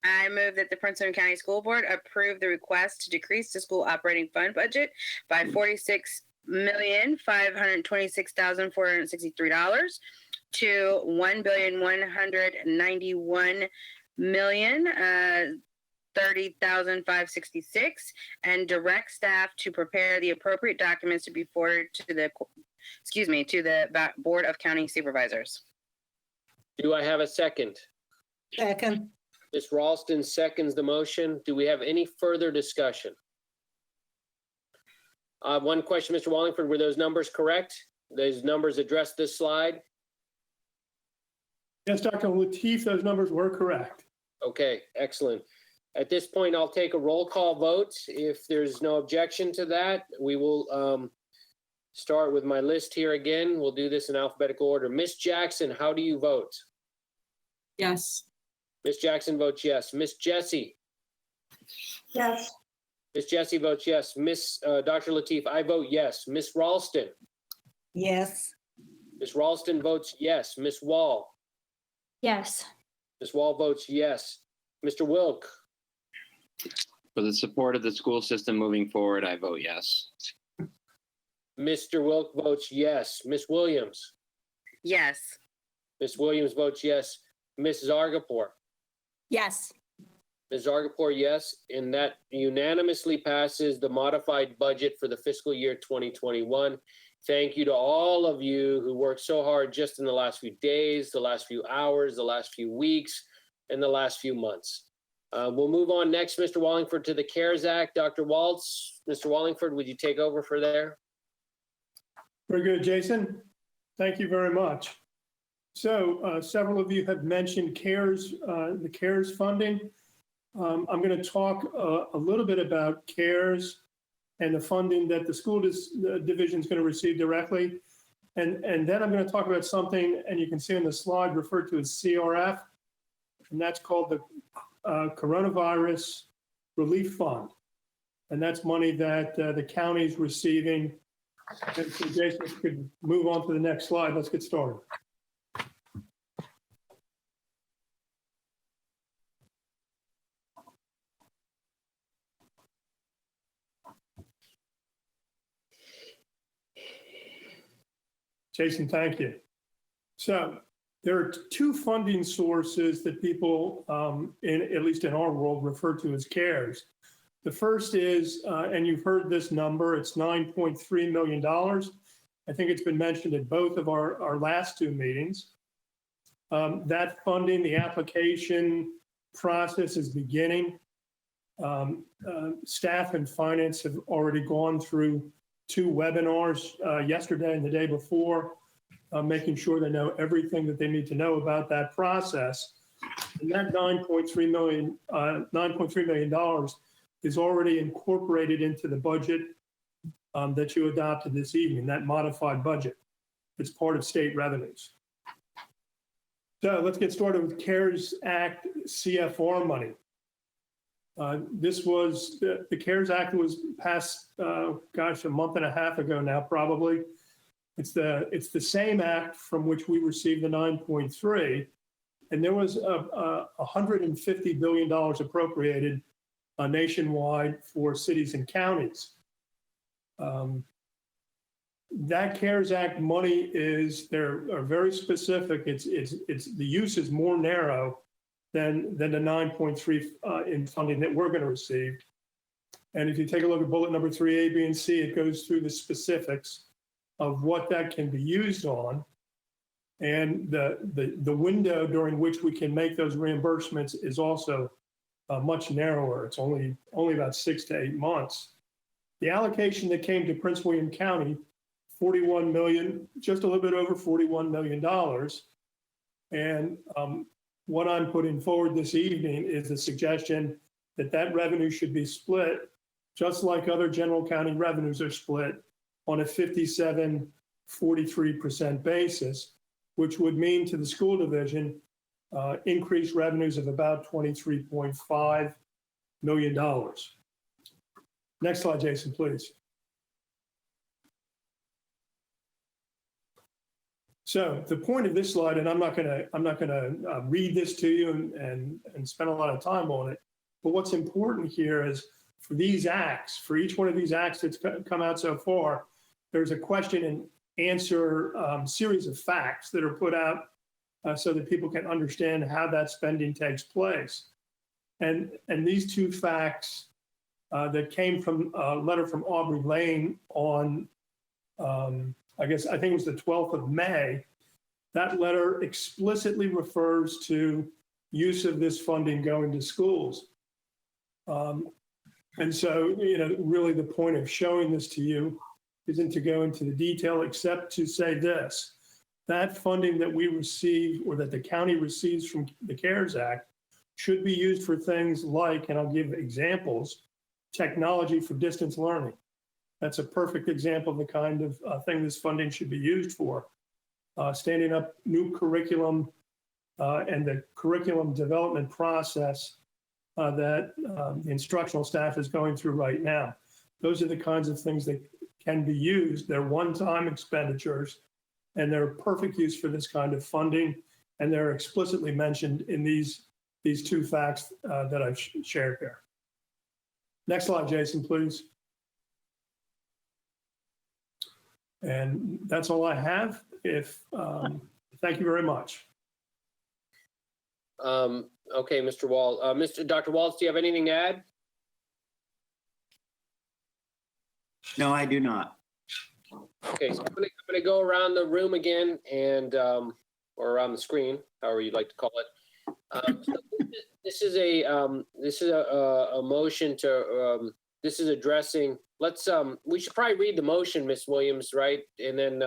I move that the Prince William County School Board approve the request to decrease the school operating fund budget by $46,526,463 to $1,191,030,566 and direct staff to prepare the appropriate documents to be forwarded to the Board of County Supervisors. Do I have a second? Second. Ms. Ralston seconds the motion. Do we have any further discussion? One question, Mr. Wallingford, were those numbers correct? Those numbers address this slide? Yes, Dr. Lateef, those numbers were correct. Okay, excellent. At this point, I'll take a roll call vote. If there's no objection to that, we will start with my list here again. We'll do this in alphabetical order. Ms. Jackson, how do you vote? Yes. Ms. Jackson votes yes. Ms. Jessie? Yes. Ms. Jessie votes yes. Dr. Lateef, I vote yes. Ms. Ralston? Yes. Ms. Ralston votes yes. Ms. Wall? Yes. Ms. Wall votes yes. Mr. Wilk? For the support of the school system moving forward, I vote yes. Mr. Wilk votes yes. Ms. Williams? Yes. Ms. Williams votes yes. Ms. Zargarpur? Yes. Ms. Zargarpur, yes. And that unanimously passes the modified budget for the fiscal year 2021. Thank you to all of you who worked so hard just in the last few days, the last few hours, the last few weeks, and the last few months. We'll move on next, Mr. Wallingford, to the CARES Act. Dr. Waltz, Mr. Wallingford, would you take over for there? Very good, Jason. Thank you very much. So several of you have mentioned the CARES funding. I'm going to talk a little bit about CARES and the funding that the school division is going to receive directly. And then I'm going to talk about something, and you can see on the slide referred to as CRF, and that's called the Coronavirus Relief Fund. And that's money that the county's receiving. And so Jason, if you could move on to the next slide, let's get started. Jason, thank you. So there are two funding sources that people, at least in our world, refer to as CARES. The first is, and you've heard this number, it's $9.3 million. I think it's been mentioned at both of our last two meetings. That funding, the application process is beginning. Staff and finance have already gone through two webinars yesterday and the day before, making sure they know everything that they need to know about that process. And that $9.3 million is already incorporated into the budget that you adopted this evening, that modified budget. It's part of state revenues. So let's get started with CARES Act CFR money. This was, the CARES Act was passed, a month and a half ago now, probably. It's the same act from which we received the 9.3, and there was $150 billion appropriated nationwide for cities and counties. That CARES Act money are very specific. The use is more narrow than the 9.3 in funding that we're going to receive. And if you take a look at bullet number 3A, B, and C, it goes through the specifics of what that can be used on. And the window during which we can make those reimbursements is also much narrower. It's only about 6 to 8 months. The allocation that came to Prince William County, $41 million, just a little bit over $41 million. And what I'm putting forward this evening is the suggestion that that revenue should be split, just like other general county revenues are split, on a 57-43% basis, which would mean to the school division increased revenues of about $23.5 million. Next slide, Jason, please. So the point of this slide, and I'm not gonna read this to you and spend a lot of time on it, but what's important here is for these acts, for each one of these acts that's come out so far, there's a question and answer series of facts that are put out so that people can understand how that spending takes place. And these two facts that came from a letter from Aubrey Lane on, I think it was the 12th of May, that letter explicitly refers to use of this funding going to schools. And so, really the point of showing this to you isn't to go into the detail except to say this, that funding that we receive or that the county receives from the CARES Act should be used for things like, and I'll give examples, technology for distance learning. That's a perfect example of the kind of thing this funding should be used for. Standing up new curriculum and the curriculum development process that the instructional staff is going through right now. Those are the kinds of things that can be used. They're one-time expenditures, and they're perfect use for this kind of funding, and they're explicitly mentioned in these two facts that I've shared here. Next slide, Jason, please. And that's all I have. Thank you very much. Okay, Mr. Wall. Dr. Waltz, do you have anything to add? No, I do not. Okay, so I'm gonna go around the room again and or around the screen, however you'd like to call it. So this is a motion to this is addressing. We should probably read the motion, Ms. Williams, right? And then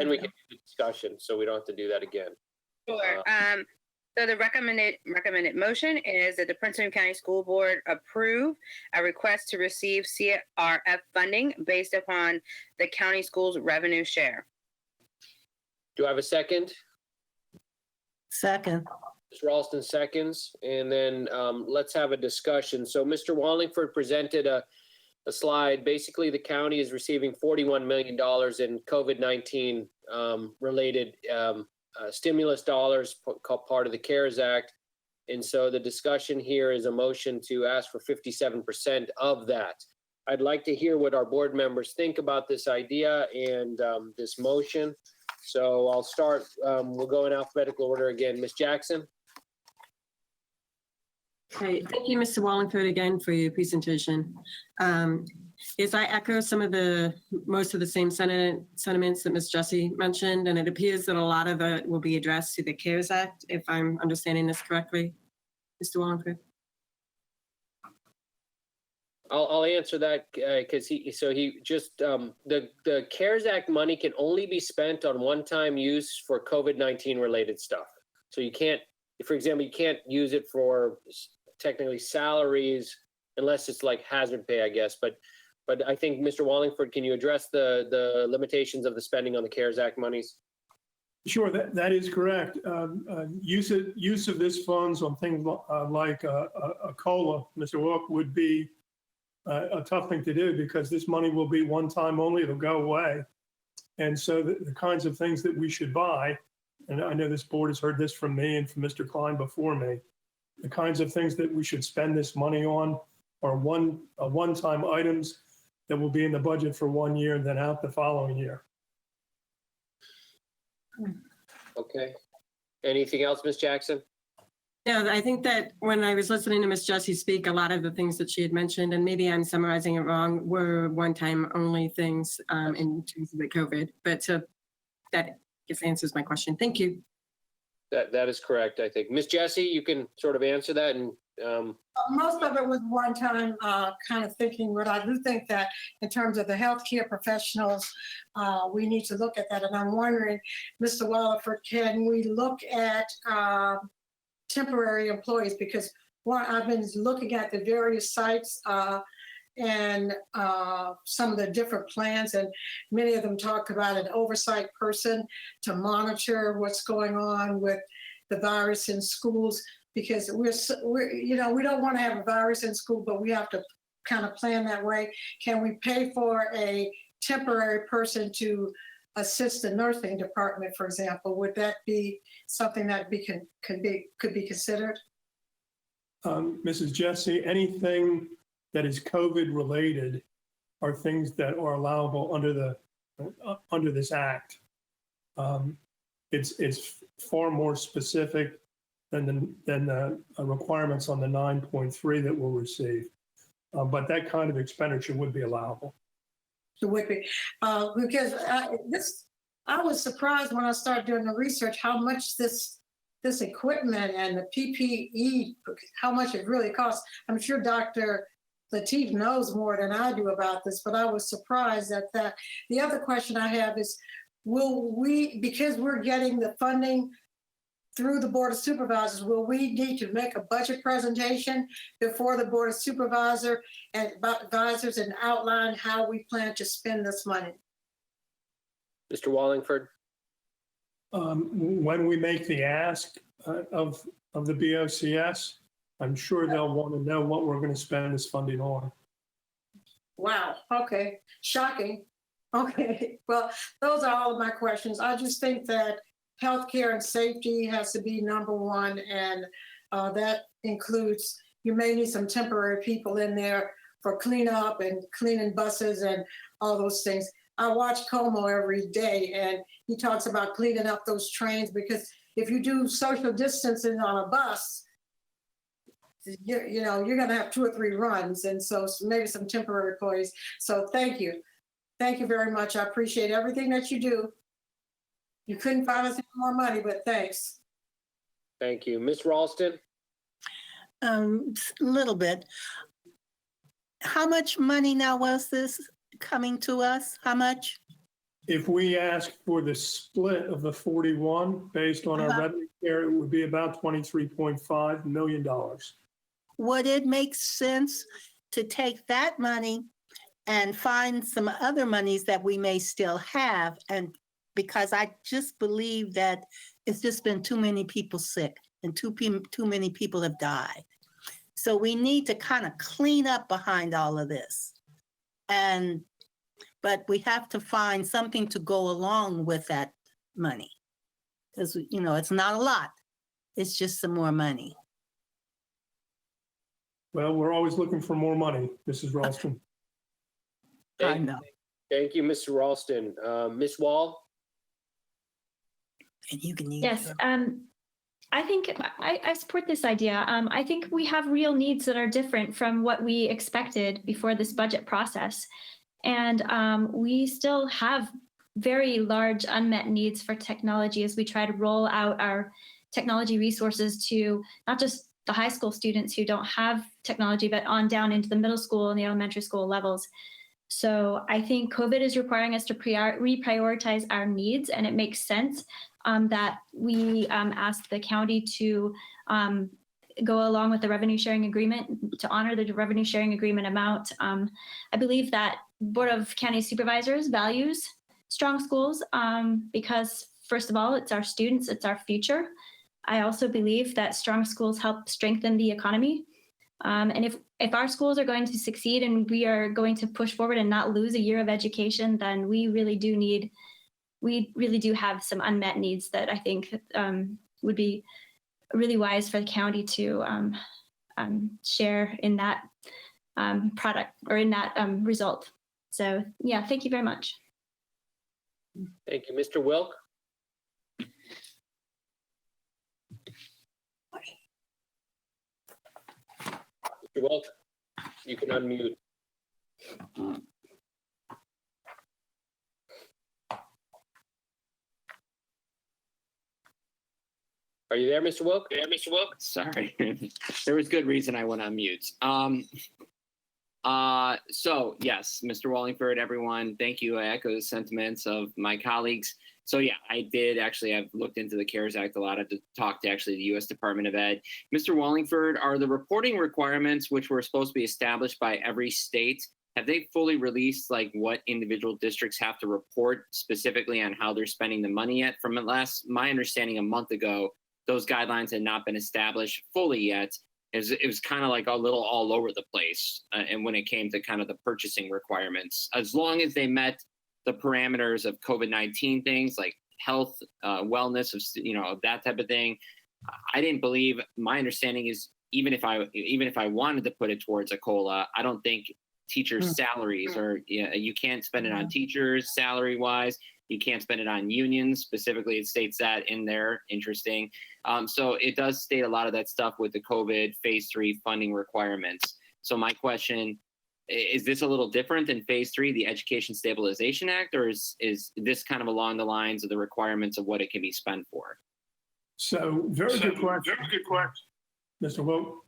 we can do the discussion, so we don't have to do that again. Sure. So the recommended motion is that the Prince William County School Board approve a request to receive CRF funding based upon the county schools revenue share. Do I have a second? Second. Mr. Ralston seconds, and then let's have a discussion. So Mr. Wallingford presented a slide. Basically, the county is receiving $41 million in COVID-19 related stimulus dollars, called part of the CARES Act. And so the discussion here is a motion to ask for 57% of that. I'd like to hear what our board members think about this idea and this motion. So I'll start, we'll go in alphabetical order again. Ms. Jackson? Great. Thank you, Mr. Wallingford, again for your presentation. As I echo most of the same sentiments that Ms. Jessie mentioned, and it appears that a lot of it will be addressed to the CARES Act, if I'm understanding this correctly, Mr. Wallingford. I'll answer that because the CARES Act money can only be spent on one-time use for COVID-19 related stuff. So you can't, for example, you can't use it for technically salaries unless it's like hazard pay, I guess. But I think, Mr. Wallingford, can you address the limitations of the spending on the CARES Act monies? Sure, that is correct. Use of this funds on things like a COLA, Mr. Wilk, would be a tough thing to do because this money will be one time only, it'll go away. And so the kinds of things that we should buy, and I know this board has heard this from me and from Mr. Klein before me, the kinds of things that we should spend this money on are one-time items that will be in the budget for 1 year and then out the following year. Okay. Anything else, Ms. Jackson? Yeah, I think that when I was listening to Ms. Jessie speak, a lot of the things that she had mentioned, and maybe I'm summarizing it wrong, were one-time only things in terms of the COVID. But so that just answers my question. Thank you. That is correct, I think. Ms. Jessie, you can sort of answer that. And most of it was one time kind of thinking, but I do think that in terms of the healthcare professionals, we need to look at that. And I'm wondering, Mr. Wallingford, can we look at temporary employees? Because I've been looking at the various sites and some of the different plans, and many of them talk about an oversight person to monitor what's going on with the virus in schools, because we don't want to have a virus in school, but we have to kind of plan that way. Can we pay for a temporary person to assist the nursing department, for example? Would that be something that could be considered? Mrs. Jessie, anything that is COVID related are things that are allowable under this act. It's far more specific than the requirements on the 9.3 that we'll receive. But that kind of expenditure would be allowable. It would be, because I was surprised when I started doing the research how much this equipment and the PPE, how much it really costs. I'm sure Dr. Lateef knows more than I do about this, but I was surprised at that. The other question I have is, will we, because we're getting the funding through the Board of Supervisors, will we need to make a budget presentation before the Board of Supervisors and outline how we plan to spend this money? Mr. Wallingford? When we make the ask of the BOCS, I'm sure they'll want to know what we're going to spend this funding on. Wow, okay, shocking. Okay, well, those are all of my questions. I just think that healthcare and safety has to be number one, and that includes, you may need some temporary people in there for cleanup and cleaning buses and all those things. I watch Como every day, and he talks about cleaning up those trains, because if you do social distancing on a bus, you're going to have 2 or 3 runs, and so maybe some temporary employees. So thank you. Thank you very much. I appreciate everything that you do. You couldn't find us any more money, but thanks. Thank you. Ms. Ralston? A little bit. How much money now was this coming to us? How much? If we ask for the split of the 41 based on our revenue share, it would be about $23.5 million. Would it make sense to take that money and find some other monies that we may still have? And because I just believe that it's just been too many people sick and too many people have died. So we need to kind of clean up behind all of this. But we have to find something to go along with that money. Because, it's not a lot. It's just some more money. Well, we're always looking for more money, Mrs. Ralston. I know. Thank you, Mr. Ralston. Ms. Wall? And you can use Yes, I think I support this idea. I think we have real needs that are different from what we expected before this budget process. And we still have very large unmet needs for technology as we try to roll out our technology resources to not just the high school students who don't have technology, but on down into the middle school and the elementary school levels. So I think COVID is requiring us to reprioritize our needs, and it makes sense that we ask the county to go along with the revenue sharing agreement, to honor the revenue sharing agreement amount. I believe that Board of County Supervisors values strong schools because, first of all, it's our students, it's our future. I also believe that strong schools help strengthen the economy. And if our schools are going to succeed and we are going to push forward and not lose a year of education, then we really do have some unmet needs that I think would be really wise for the county to share in that product or in that result. So yeah, thank you very much. Thank you. Mr. Wilk? Mr. Wilk, you can unmute. Are you there, Mr. Wilk? Sorry. There was good reason I went on mute. So yes, Mr. Wallingford, everyone, thank you. I echo the sentiments of my colleagues. So yeah, I did actually, I've looked into the CARES Act a lot. I've talked to actually the U.S. Department of Ed. Mr. Wallingford, are the reporting requirements, which were supposed to be established by every state, have they fully released like what individual districts have to report specifically on how they're spending the money yet? From my understanding a month ago, those guidelines had not been established fully yet. It was kind of like a little all over the place. And when it came to kind of the purchasing requirements, as long as they met the parameters of COVID-19 things like health, wellness, of that type of thing, I didn't believe. My understanding is even if I wanted to put it towards a COLA, I don't think teachers' salaries you can't spend it on teachers salary wise. You can't spend it on unions. Specifically, it states that in there. Interesting. So it does state a lot of that stuff with the COVID phase 3 funding requirements. So my question, is this a little different than phase 3, the Education Stabilization Act, or is this kind of along the lines of the requirements of what it can be spent for? So very good question. Mr. Wilk.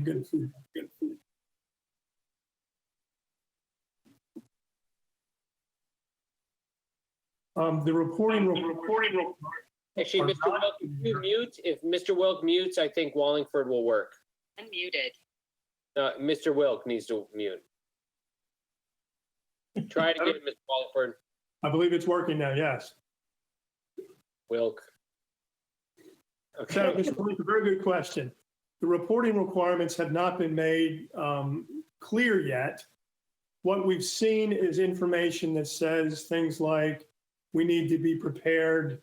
Good food. The reporting. Actually, Mr. Wilk, if you mute, if Mr. Wilk mutes, I think Wallingford will work. Unmuted. Mr. Wilk needs to mute. Try it again, Mr. Wallingford. I believe it's working now, yes. Wilk. Okay. So, Mr. Wilk, a very good question. The reporting requirements have not been made clear yet. What we've seen is information that says things like we need to be prepared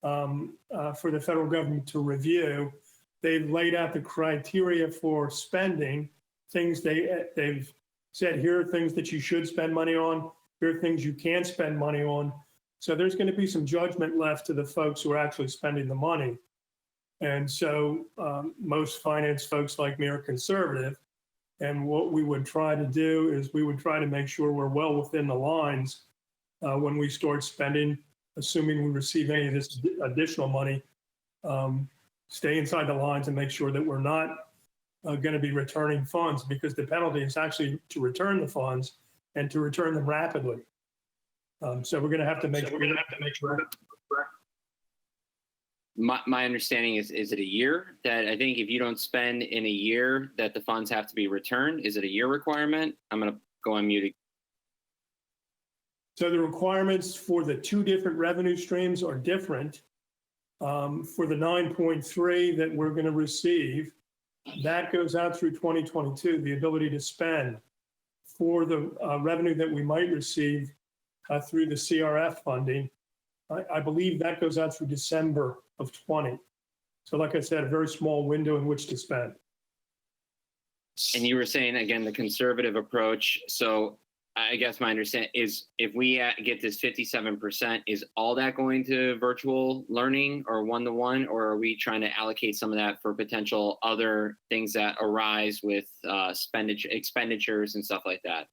for the federal government to review. They've laid out the criteria for spending, things they've said, here are things that you should spend money on, here are things you can't spend money on. So there's going to be some judgment left to the folks who are actually spending the money. And so most finance folks like me are conservative. And what we would try to do is we would try to make sure we're well within the lines when we start spending, assuming we receive any of this additional money, stay inside the lines and make sure that we're not going to be returning funds, because the penalty is actually to return the funds and to return them rapidly. So we're going to have to make sure. My understanding is it a year that I think if you don't spend in a year that the funds have to be returned? Is it a year requirement? I'm going to go on mute. So the requirements for the two different revenue streams are different. For the 9.3 that we're going to receive, that goes out through 2022, the ability to spend for the revenue that we might receive through the CRF funding. I believe that goes out through December of 20. So like I said, a very small window in which to spend. And you were saying, again, the conservative approach. So I guess my understanding is if we get this 57%, is all that going to virtual learning or one-to-one, or are we trying to allocate some of that for potential other things that arise with expenditures and stuff like that?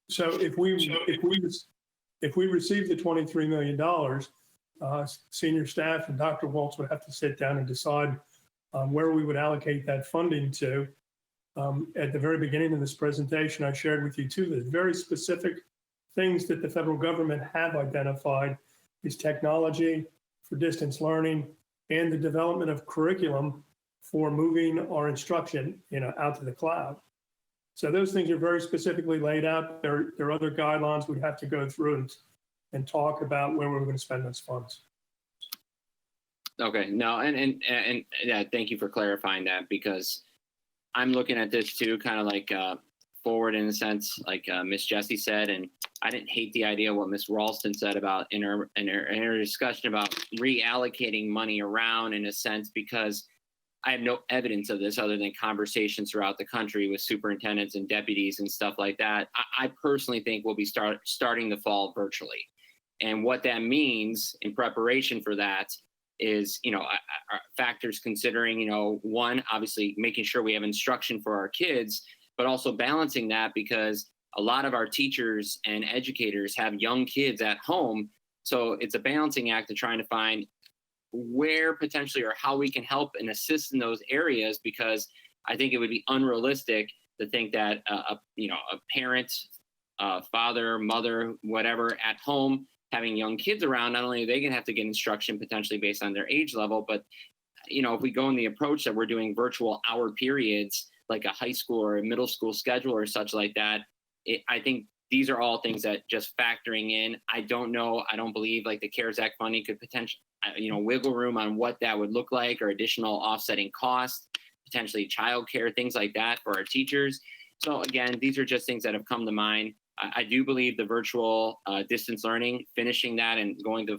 So if we receive the $23 million, senior staff and Dr. Waltz would have to sit down and decide where we would allocate that funding to. At the very beginning of this presentation, I shared with you too, the very specific things that the federal government have identified is technology for distance learning and the development of curriculum for moving our instruction, out to the cloud. So those things are very specifically laid out. There are other guidelines we have to go through and talk about where we're going to spend those funds. Okay, no, and yeah, thank you for clarifying that, because I'm looking at this too, kind of like forward in a sense, like Miss Jessie said, and I didn't hate the idea of what Miss Ralston said about in her discussion about reallocating money around in a sense, because I have no evidence of this other than conversations throughout the country with superintendents and deputies and stuff like that. I personally think we'll be starting the fall virtually, and what that means in preparation for that is, factors considering, one, obviously making sure we have instruction for our kids, but also balancing that because a lot of our teachers and educators have young kids at home. So it's a balancing act of trying to find where potentially or how we can help and assist in those areas, because I think it would be unrealistic to think that a parent, father, mother, whatever at home having young kids around, not only are they going to have to get instruction potentially based on their age level, but, if we go in the approach that we're doing virtual hour periods, like a high school or a middle school schedule or such like that, I think these are all things that just factoring in. I don't know. I don't believe like the CARES Act funding could potentially, wiggle room on what that would look like, or additional offsetting costs, potentially childcare, things like that for our teachers. So again, these are just things that have come to mind. I do believe the virtual distance learning, finishing that and going to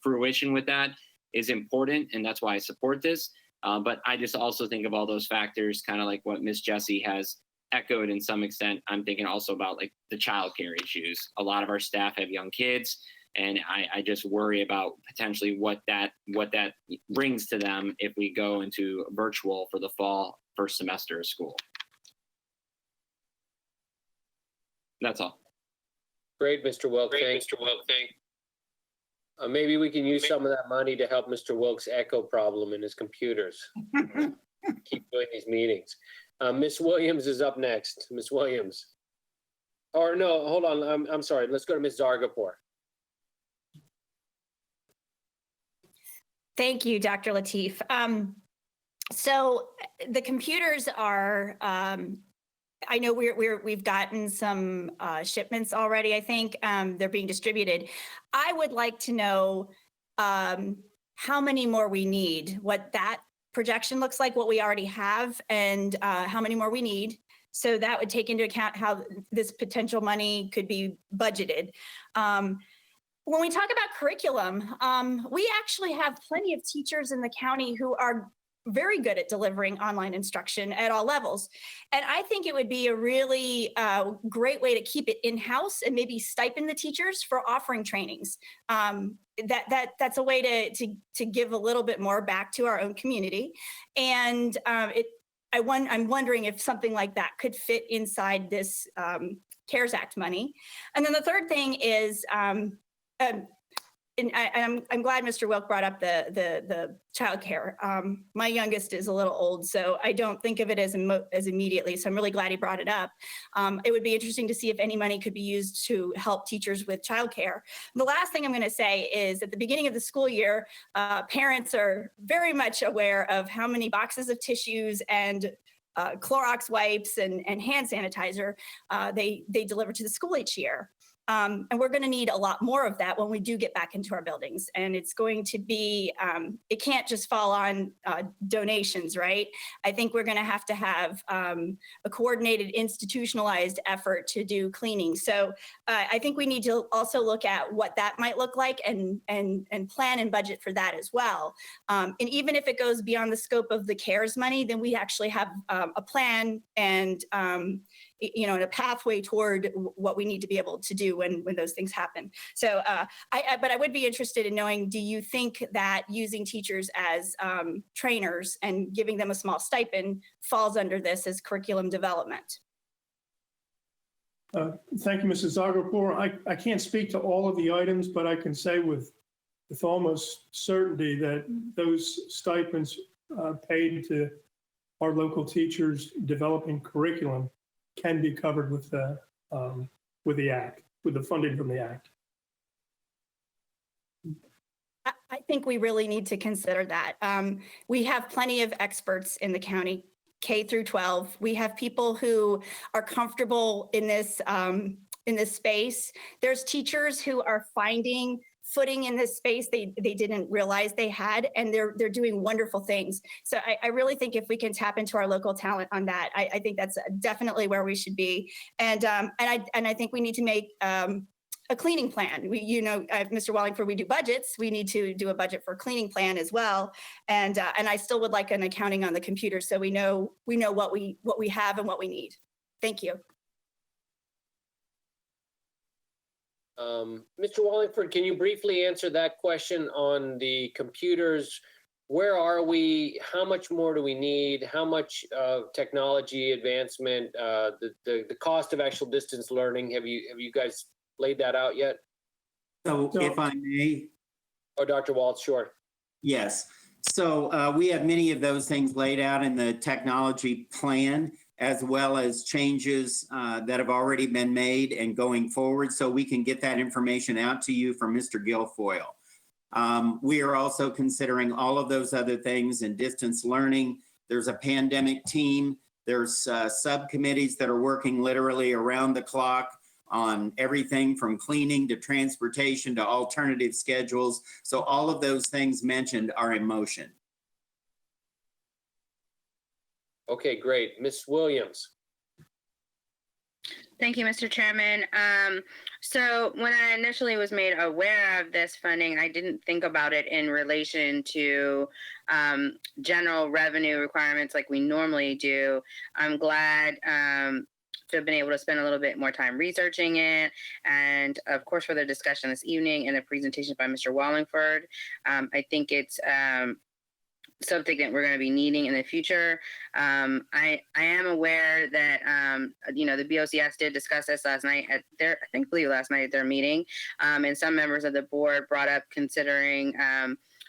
fruition with that is important. And that's why I support this. But I just also think of all those factors, kind of like what Miss Jessie has echoed in some extent. I'm thinking also about like the childcare issues. A lot of our staff have young kids, and I just worry about potentially what that brings to them if we go into virtual for the fall first semester of school. That's all. Great, Mr. Wilk. Thanks. Maybe we can use some of that money to help Mr. Wilk's echo problem in his computers. Keep doing these meetings. Ms. Williams is up next. Ms. Williams. Or no, hold on. I'm sorry. Let's go to Ms. Zargapur. Thank you, Dr. Lateef. So the computers are, I know we've gotten some shipments already. I think they're being distributed. I would like to know how many more we need, what that projection looks like, what we already have, and how many more we need. So that would take into account how this potential money could be budgeted. When we talk about curriculum, we actually have plenty of teachers in the county who are very good at delivering online instruction at all levels. And I think it would be a really great way to keep it in-house and maybe stipend the teachers for offering trainings. That's a way to give a little bit more back to our own community. And I'm wondering if something like that could fit inside this CARES Act money. And then the third thing is, and I'm glad Mr. Wilk brought up the childcare. My youngest is a little old, so I don't think of it as immediately. So I'm really glad he brought it up. It would be interesting to see if any money could be used to help teachers with childcare. The last thing I'm going to say is at the beginning of the school year, parents are very much aware of how many boxes of tissues and Clorox wipes and hand sanitizer they deliver to the school each year. And we're going to need a lot more of that when we do get back into our buildings. And it's going to be, it can't just fall on donations, right? I think we're going to have a coordinated, institutionalized effort to do cleaning. So I think we need to also look at what that might look like and plan and budget for that as well. And even if it goes beyond the scope of the CARES money, then we actually have a plan and and a pathway toward what we need to be able to do when those things happen. So, but I would be interested in knowing, do you think that using teachers as trainers and giving them a small stipend falls under this as curriculum development? Thank you, Mrs. Zagorpour. I can't speak to all of the items, but I can say with almost certainty that those stipends paid to our local teachers developing curriculum can be covered with the Act, with the funding from the Act. I think we really need to consider that. We have plenty of experts in the county, K through 12. We have people who are comfortable in this space. There's teachers who are finding footing in this space they didn't realize they had, and they're doing wonderful things. So I really think if we can tap into our local talent on that, I think that's definitely where we should be. And I think we need to make a cleaning plan. Mr. Wallingford, we do budgets. We need to do a budget for a cleaning plan as well. And I still would like an accounting on the computer so we know what we have and what we need. Thank you. Mr. Wallingford, can you briefly answer that question on the computers? Where are we? How much more do we need? How much technology advancement? The cost of actual distance learning? Have you guys laid that out yet? So if I may. Oh, Dr. Waltz, sure. Yes. So we have many of those things laid out in the technology plan, as well as changes that have already been made and going forward, so we can get that information out to you from Mr. Guilfoyle. We are also considering all of those other things in distance learning. There's a pandemic team. There's subcommittees that are working literally around the clock on everything from cleaning to transportation to alternative schedules. So all of those things mentioned are in motion. Okay, great. Ms. Williams. Thank you, Mr. Chairman. So when I initially was made aware of this funding, I didn't think about it in relation to general revenue requirements like we normally do. I'm glad to have been able to spend a little bit more time researching it. And of course, for the discussion this evening and the presentation by Mr. Wallingford, I think it's something that we're going to be needing in the future. I am aware that, the BWCS did discuss this last night at last night at their meeting. And some members of the board brought up considering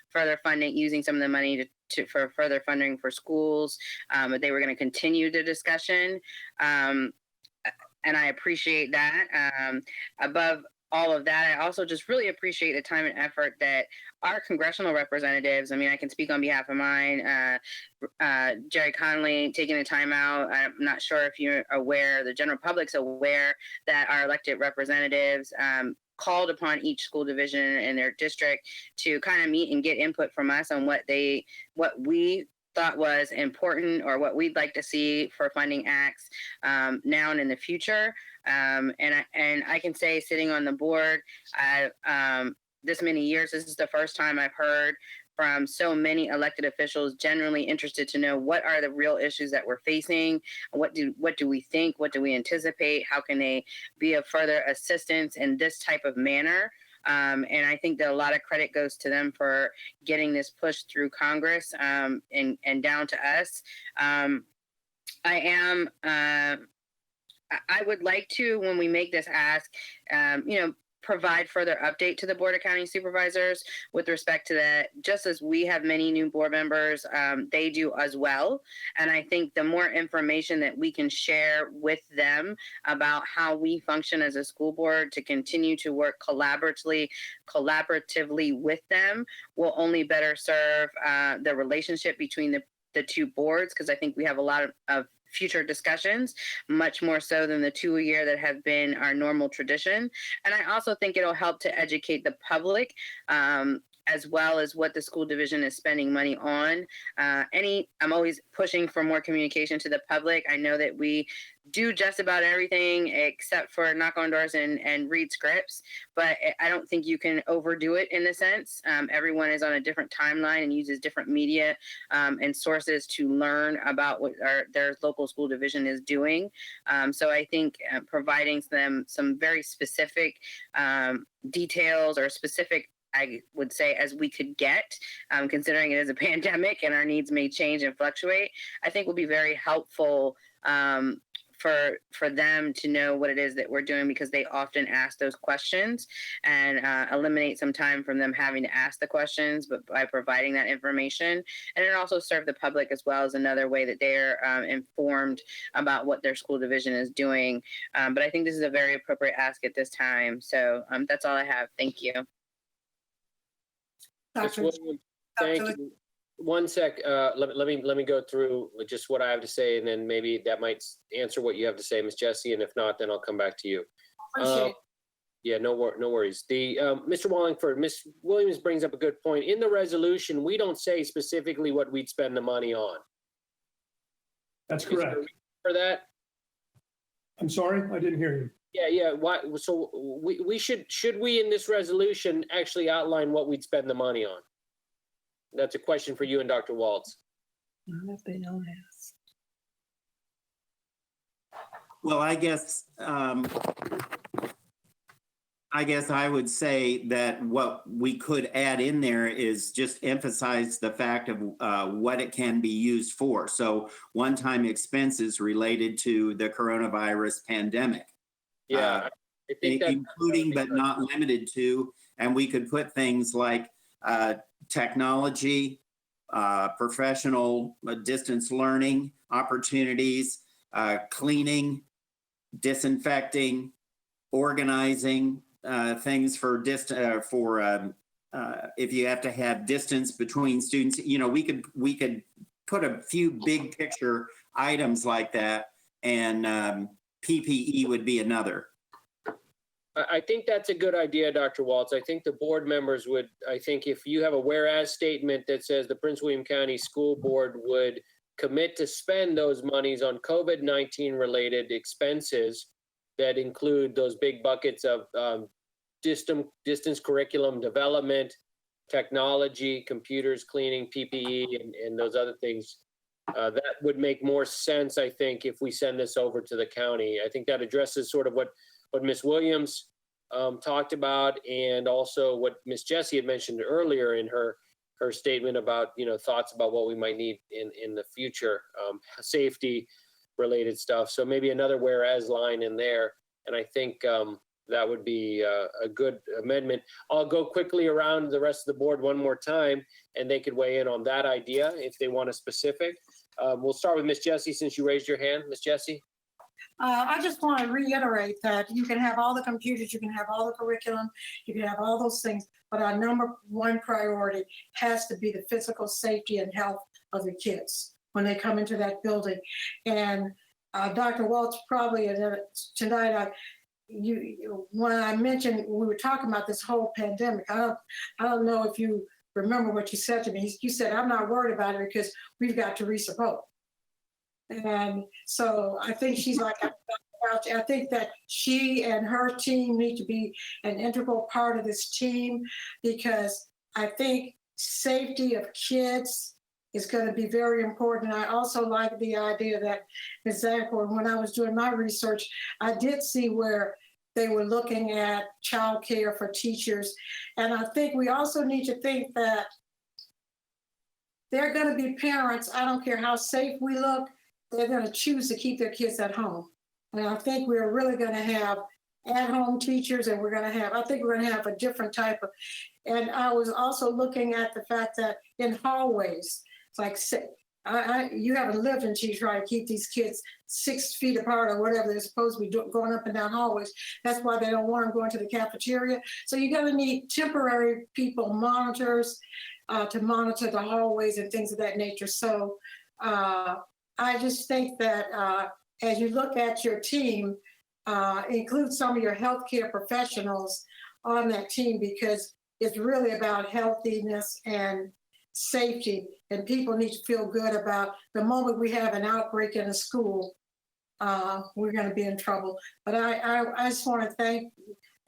further funding, using some of the money for further funding for schools. But they were going to continue the discussion. And I appreciate that. Above all of that, I also just really appreciate the time and effort that our congressional representatives, I can speak on behalf of mine, Jerry Conley taking the time out. I'm not sure if you're aware, the general public's aware that our elected representatives called upon each school division in their district to kind of meet and get input from us on what we thought was important or what we'd like to see for funding acts now and in the future. And I can say, sitting on the board, this many years, this is the first time I've heard from so many elected officials genuinely interested to know what are the real issues that we're facing, what do we think, what do we anticipate, how can they be of further assistance in this type of manner. And I think that a lot of credit goes to them for getting this pushed through Congress and down to us. I would like to, when we make this ask, provide further update to the Board of County Supervisors with respect to that. Just as we have many new board members, they do as well. And I think the more information that we can share with them about how we function as a school board to continue to work collaboratively with them will only better serve the relationship between the two boards, because I think we have a lot of future discussions, much more so than the 2 a year that have been our normal tradition. And I also think it'll help to educate the public, as well as what the school division is spending money on. I'm always pushing for more communication to the public. I know that we do just about everything except for knock on doors and read scripts, but I don't think you can overdo it in a sense. Everyone is on a different timeline and uses different media and sources to learn about what their local school division is doing. So I think providing them some very specific details or specific, I would say, as we could get, considering it is a pandemic and our needs may change and fluctuate, I think will be very helpful for them to know what it is that we're doing, because they often ask those questions, and eliminate some time from them having to ask the questions, but by providing that information. And it also serves the public as well as another way that they're informed about what their school division is doing. But I think this is a very appropriate ask at this time. So that's all I have. Thank you. Ms. Williams, thank you. One sec, let me go through just what I have to say, and then maybe that might answer what you have to say, Ms. Jessie, and if not, then I'll come back to you. Yeah, no worries. Mr. Wallingford, Ms. Williams brings up a good point. In the resolution, we don't say specifically what we'd spend the money on. That's correct. For that? I'm sorry, I didn't hear you. Yeah. Why? So we should we in this resolution actually outline what we'd spend the money on? That's a question for you and Dr. Waltz. Well, I guess I would say that what we could add in there is just emphasize the fact of what it can be used for. So one-time expenses related to the coronavirus pandemic. Yeah, I think including but not limited to, and we could put things like technology, professional distance learning opportunities, cleaning, disinfecting, organizing, things for if you have to have distance between students. You know, we could put a few big picture items like that, and PPE would be another. I think that's a good idea, Dr. Waltz. I think the board members would, I think if you have a whereas statement that says the Prince William County School Board would commit to spend those monies on COVID-19 related expenses that include those big buckets of distance curriculum development, technology, computers, cleaning, PPE, and those other things. That would make more sense, I think, if we send this over to the county. I think that addresses sort of what Ms. Williams talked about, and also what Ms. Jessie had mentioned earlier in her statement about, thoughts about what we might need in the future, safety related stuff. So maybe another whereas line in there. And I think that would be a good amendment. I'll go quickly around the rest of the board one more time, and they could weigh in on that idea if they want a specific. We'll start with Ms. Jessie, since you raised your hand. Ms. Jessie? I just want to reiterate that you can have all the computers, you can have all the curriculum, you can have all those things, but our number one priority has to be the physical safety and health of the kids when they come into that building. And Dr. Waltz, probably tonight, when I mentioned, we were talking about this whole pandemic, I don't know if you remember what you said to me. You said, I'm not worried about it because we've got Teresa Pope. And so I think she's like, I think that she and her team need to be an integral part of this team, because I think safety of kids is going to be very important. I also like the idea that, example, when I was doing my research, I did see where they were looking at childcare for teachers. And I think we also need to think that there are going to be parents, I don't care how safe we look, they're going to choose to keep their kids at home. And I think we're really going to have at-home teachers, and I think we're going to have a different type of, and I was also looking at the fact that in hallways, it's like, you haven't lived until you try to keep these kids 6 feet apart or whatever they're supposed to be going up and down hallways. That's why they don't want them going to the cafeteria. So you're going to need temporary people, monitors, to monitor the hallways and things of that nature. So I just think that as you look at your team, include some of your healthcare professionals on that team, because it's really about healthiness and safety, and people need to feel good about the moment we have an outbreak in a school, we're going to be in trouble. But I just want to thank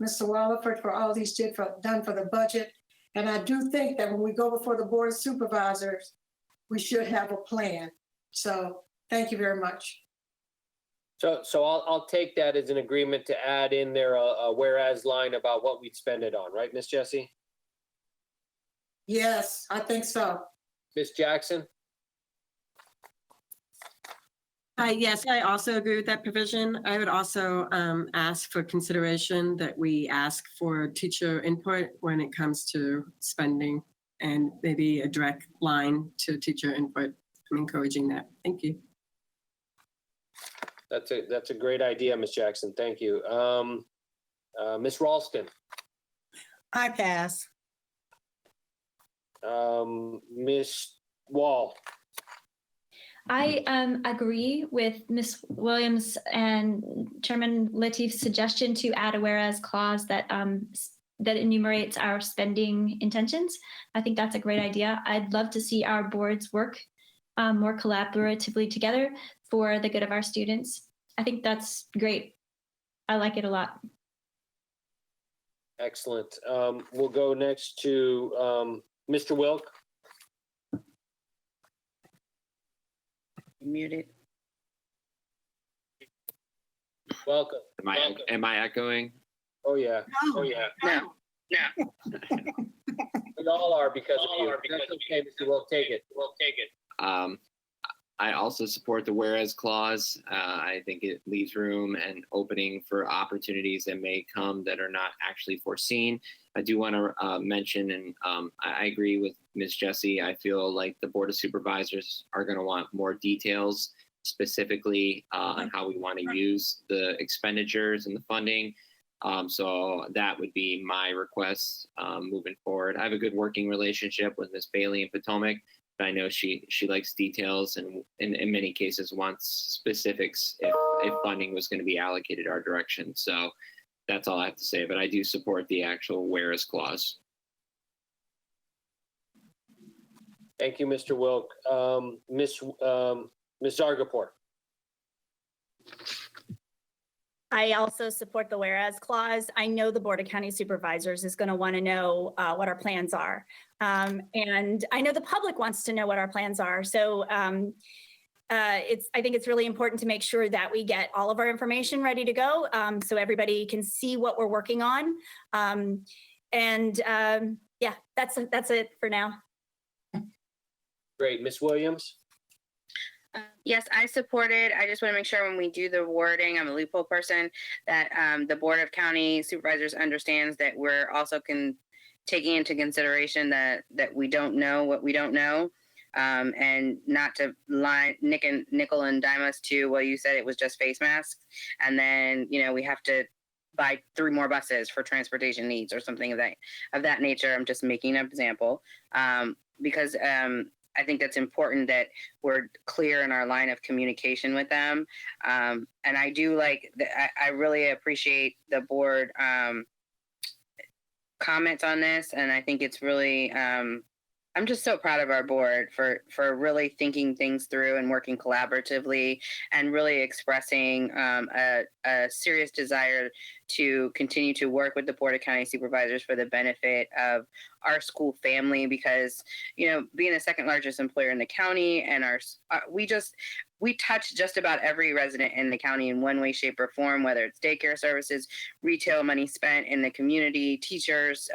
Mr. Walliford for all he's done for the budget. And I do think that when we go before the Board of Supervisors, we should have a plan. So thank you very much. So I'll take that as an agreement to add in there a whereas line about what we'd spend it on, right, Miss Jessie? Yes, I think so. Miss Jackson? Yes, I also agree with that provision. I would also ask for consideration that we ask for teacher input when it comes to spending, and maybe a direct line to teacher input. I'm encouraging that. Thank you. That's a great idea, Miss Jackson. Thank you. Miss Ralston? I pass. Miss Wall? I agree with Ms. Williams and Chairman Lateef's suggestion to add a whereas clause that that enumerates our spending intentions. I think that's a great idea. I'd love to see our boards work more collaboratively together for the good of our students. I think that's great. I like it a lot. Excellent. We'll go next to Mr. Wilk. Muted. Welcome. Am I echoing? Oh, yeah. No. Oh, yeah. No. We all are because of you. That's okay, Mr. Wilk. Take it. I also support the whereas clause. I think it leaves room and opening for opportunities that may come that are not actually foreseen. I do want to mention, and I agree with Ms. Jessie, I feel like the Board of Supervisors are going to want more details specifically on how we want to use the expenditures and the funding. So that would be my request moving forward. I have a good working relationship with Ms. Bailey in Potomac. I know she likes details and in many cases wants specifics if funding was going to be allocated our direction. So that's all I have to say, but I do support the actual whereas clause. Thank you, Mr. Wilk. Ms. Zargarpur. I also support the whereas clause. I know the Board of County Supervisors is going to want to know what our plans are. And I know the public wants to know what our plans are. So I think it's really important to make sure that we get all of our information ready to go so everybody can see what we're working on. Yeah, that's it for now. Great. Ms. Williams? Yes, I support it. I just want to make sure when we do the wording, I'm a loophole person, that the Board of County Supervisors understands that we're also taking into consideration that we don't know what we don't know, and not to nickel and dime us to, well, you said it was just face masks, and then we have to buy 3 more buses for transportation needs or something of that nature. I'm just making an example, because I think that's important that we're clear in our line of communication with them. And I do I really appreciate the board comments on this. And I think it's really, I'm just so proud of our board for really thinking things through and working collaboratively and really expressing a serious desire to continue to work with the Board of County Supervisors for the benefit of our school family, because being the second largest employer in the county, and we touch just about every resident in the county in one way, shape, or form, whether it's daycare services, retail money spent in the community, teachers,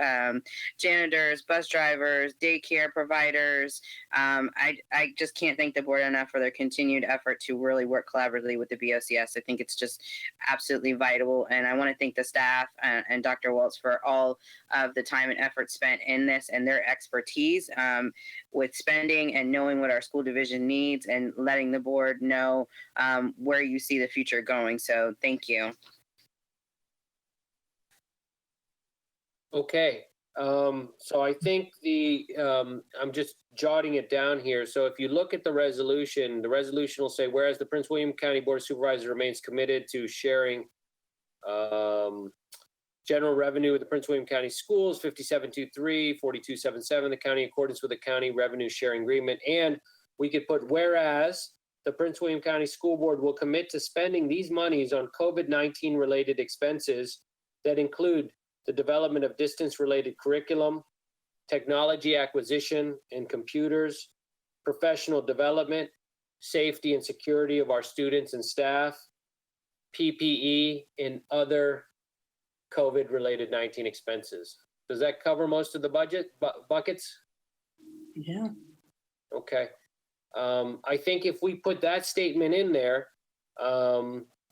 janitors, bus drivers, daycare providers. I just can't thank the board enough for their continued effort to really work collaboratively with the BWCS. I think it's just absolutely vital. And I want to thank the staff and Dr. Waltz for all of the time and effort spent in this and their expertise with spending and knowing what our school division needs and letting the board know where you see the future going. So thank you. Okay. So I think I'm just jotting it down here. So if you look at the resolution will say, whereas the Prince William County Board of Supervisors remains committed to sharing general revenue with the Prince William County Schools, 5723, 4277, the county in accordance with the county revenue sharing agreement. And we could put, whereas the Prince William County School Board will commit to spending these monies on COVID-19 related expenses that include the development of distance-related curriculum, technology acquisition and computers, professional development, safety and security of our students and staff, PPE, and other COVID-related 19 expenses. Does that cover most of the budget buckets? Yeah. Okay. I think if we put that statement in there,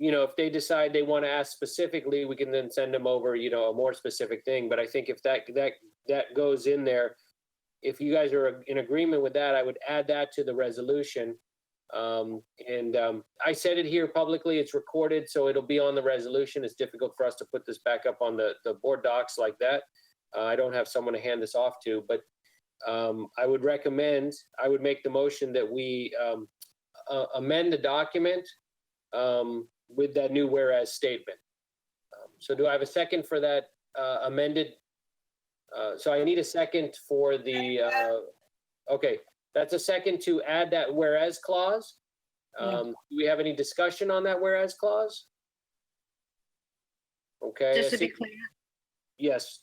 if they decide they want to ask specifically, we can then send them over, a more specific thing. But I think if that goes in there, if you guys are in agreement with that, I would add that to the resolution. I said it here publicly, it's recorded, so it'll be on the resolution. It's difficult for us to put this back up on the board docs like that. I don't have someone to hand this off to, but I would make the motion that we amend the document with that new whereas statement. So do I have a second for that amended? So I need a second for the, okay, that's a second to add that whereas clause. Do we have any discussion on that whereas clause? Okay. Just to be clear, Yes.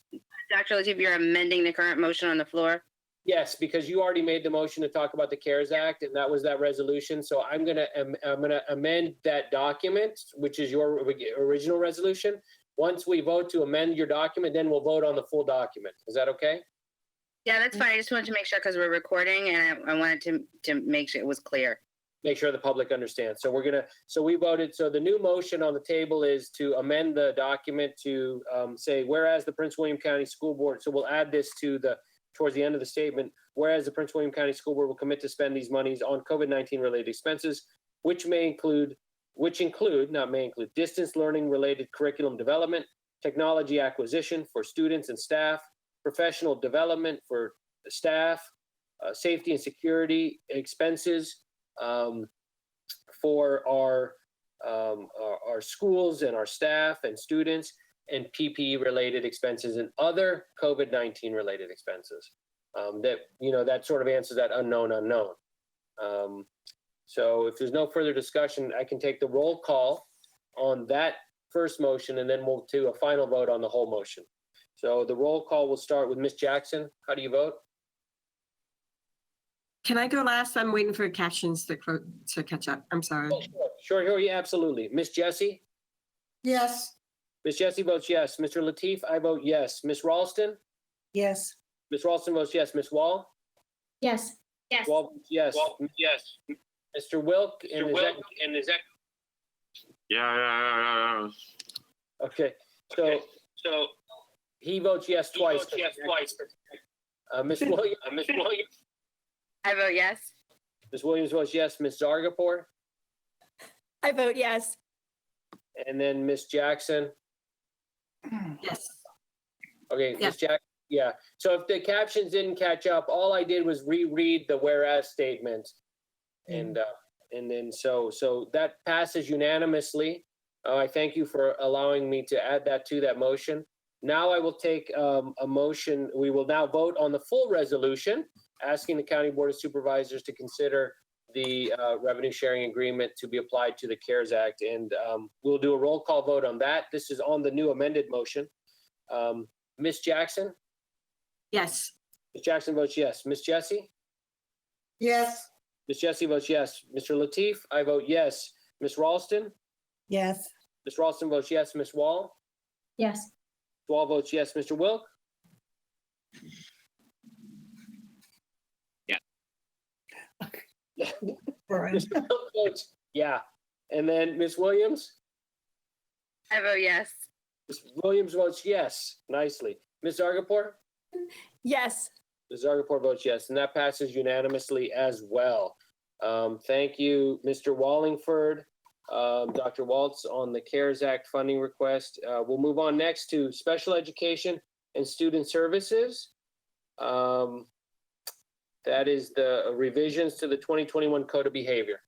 Dr. Lateef, you're amending the current motion on the floor? Yes, because you already made the motion to talk about the CARES Act, and that was that resolution. So I'm gonna amend that document, which is your original resolution. Once we vote to amend your document, then we'll vote on the full document. Is that okay? Yeah, that's fine. I just wanted to make sure because we're recording and I wanted to make sure it was clear. Make sure the public understands. So we voted. So the new motion on the table is to amend the document to say, whereas the Prince William County School Board, so we'll add this towards the end of the statement, whereas the Prince William County School Board will commit to spend these monies on COVID-19 related expenses, which include, distance learning related curriculum development, technology acquisition for students and staff, professional development for staff, safety and security expenses for our schools and our staff and students, and PPE related expenses and other COVID-19 related expenses. That sort of answers that unknown. So if there's no further discussion, I can take the roll call on that first motion, and then we'll do a final vote on the whole motion. So the roll call will start with Ms. Jackson. How do you vote? Can I go last? I'm waiting for captions to catch up. I'm sorry. Oh, sure, yeah, absolutely. Ms. Jessie? Yes. Ms. Jessie votes yes. Mr. Lateef, I vote yes. Ms. Ralston? Yes. Ms. Ralston votes yes. Ms. Wall? Yes. Yes. Wall votes yes. Yes. Mr. Wilk? Yeah. Okay, so he votes yes twice. Ms. Williams? I vote yes. Ms. Williams votes yes. Ms. Zargarpur? I vote yes. And then Ms. Jackson? Yes. Okay, Yeah. Ms. Jackson, yeah. So if the captions didn't catch up, all I did was reread the whereas statement. And then so that passes unanimously. I thank you for allowing me to add that to that motion. Now I will take a motion. We will now vote on the full resolution, asking the County Board of Supervisors to consider the revenue sharing agreement to be applied to the CARES Act. And we'll do a roll call vote on that. This is on the new amended motion. Ms. Jackson? Yes. Ms. Jackson votes yes. Ms. Jessie? Yes. Ms. Jessie votes yes. Mr. Lateef? I vote yes. Ms. Ralston? Yes. Ms. Ralston votes yes. Ms. Wall? Yes. Ms. Wall votes yes. Mr. Wilk? Mr. Wilk votes yeah. And then Ms. Williams? I vote yes. Ms. Williams votes yes. Nicely. Ms. Zargarpur? Yes. Ms. Zargarpur votes yes, and that passes unanimously as well. Thank you, Mr. Wallingford, Dr. Waltz on the CARES Act funding request. We'll move on next to special education and Student Services. That is the revisions to the 2021 Code of Behavior.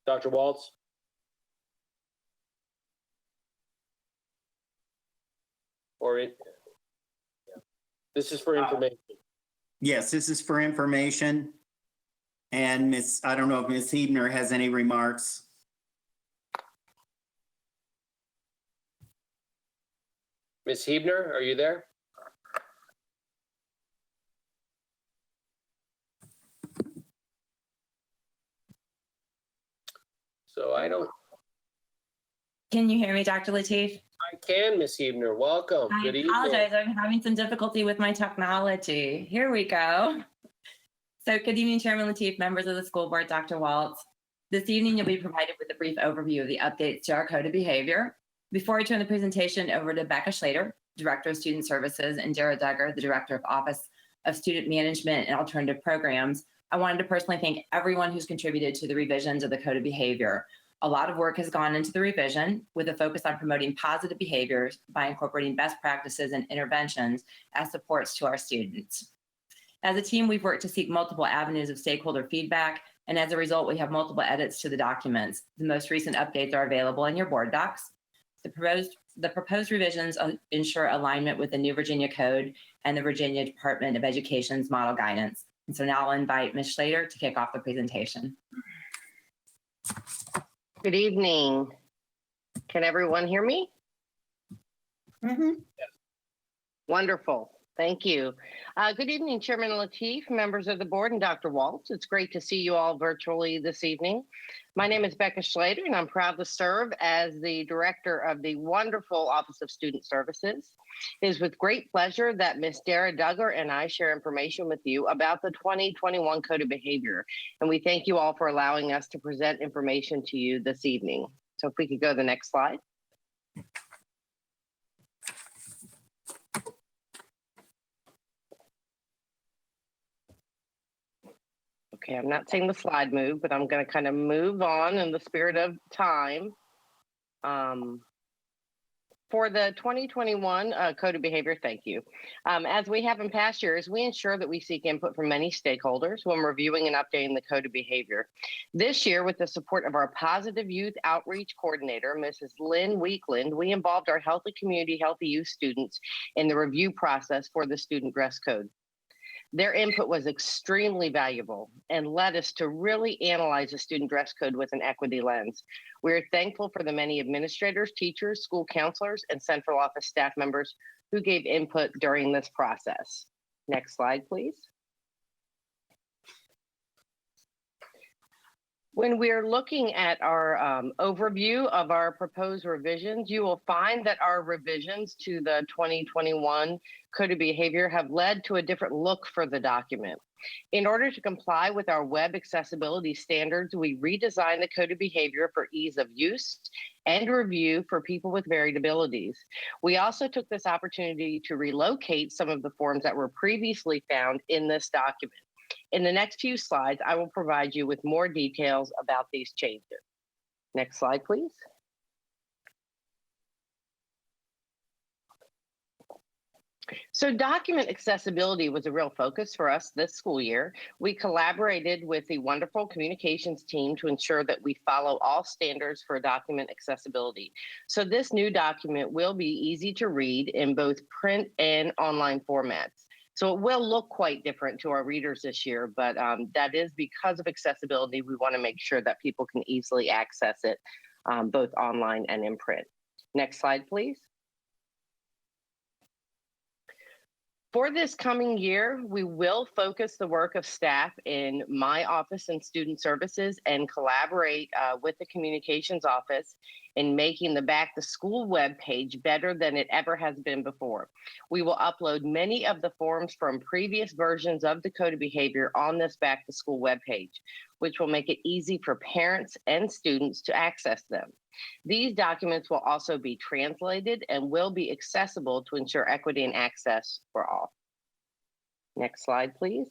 Dr. Waltz? This is for information. Yes, this is for information. And I don't know if Ms. Hebner has any remarks. Ms. Hebner, are you there? So I don't. Can you hear me, Dr. Lateef? I can, Ms. Hebner. Welcome. I Good evening. apologize. I'm having some difficulty with my technology. Here we go. So good evening, Chairman Lateef, members of the school board, Dr. Waltz. This evening, you'll be provided with a brief overview of the updates to our Code of Behavior. Before I turn the presentation over to Becca Schlater, Director of Student Services, and Dara Duggar, the Director of Office of Student Management and Alternative Programs, I wanted to personally thank everyone who's contributed to the revisions of the Code of Behavior. A lot of work has gone into the revision with a focus on promoting positive behaviors by incorporating best practices and interventions as supports to our students. As a team, we've worked to seek multiple avenues of stakeholder feedback, and as a result, we have multiple edits to the documents. The most recent updates are available in your board docs. The proposed revisions ensure alignment with the new Virginia Code and the Virginia Department of Education's model guidance. And so now I'll invite Ms. Schlater to kick off the presentation. Good evening. Can everyone hear me? Mhm. Wonderful. Thank you. Good evening, Chairman Lateef, members of the board, and Dr. Waltz. It's great to see you all virtually this evening. My name is Becca Schlater, and I'm proud to serve as the director of the wonderful Office of Student Services. It is with great pleasure that Ms. Dara Duggar and I share information with you about the 2021 Code of Behavior. And we thank you all for allowing us to present information to you this evening. So if we could go to the next slide. Okay, I'm not saying the slide move, but I'm going to kind of move on in the spirit of time. For the 2021 Code of Behavior, thank you. As we have in past years, we ensure that we seek input from many stakeholders when reviewing and updating the Code of Behavior. This year, with the support of our Positive Youth Outreach Coordinator, Mrs. Lynn Weekland, we involved our Healthy Community, Healthy Youth students in the review process for the student dress code. Their input was extremely valuable and led us to really analyze the student dress code with an equity lens. We're thankful for the many administrators, teachers, school counselors, and central office staff members who gave input during this process. Next slide, please. When we're looking at our overview of our proposed revisions, you will find that our revisions to the 2021 Code of Behavior have led to a different look for the document. In order to comply with our web accessibility standards, we redesigned the Code of Behavior for ease of use and review for people with varied abilities. We also took this opportunity to relocate some of the forms that were previously found in this document. In the next few slides, I will provide you with more details about these changes. Next slide, please. So document accessibility was a real focus for us this school year. We collaborated with the wonderful communications team to ensure that we follow all standards for document accessibility. So this new document will be easy to read in both print and online formats. So it will look quite different to our readers this year, but that is because of accessibility. We want to make sure that people can easily access it both online and in print. Next slide, please. For this coming year, we will focus the work of staff in my office and student services and collaborate with the communications office in making the Back to School webpage better than it ever has been before. We will upload many of the forms from previous versions of the Code of Behavior on this Back to School webpage, which will make it easy for parents and students to access them. These documents will also be translated and will be accessible to ensure equity and access for all. Next slide, please.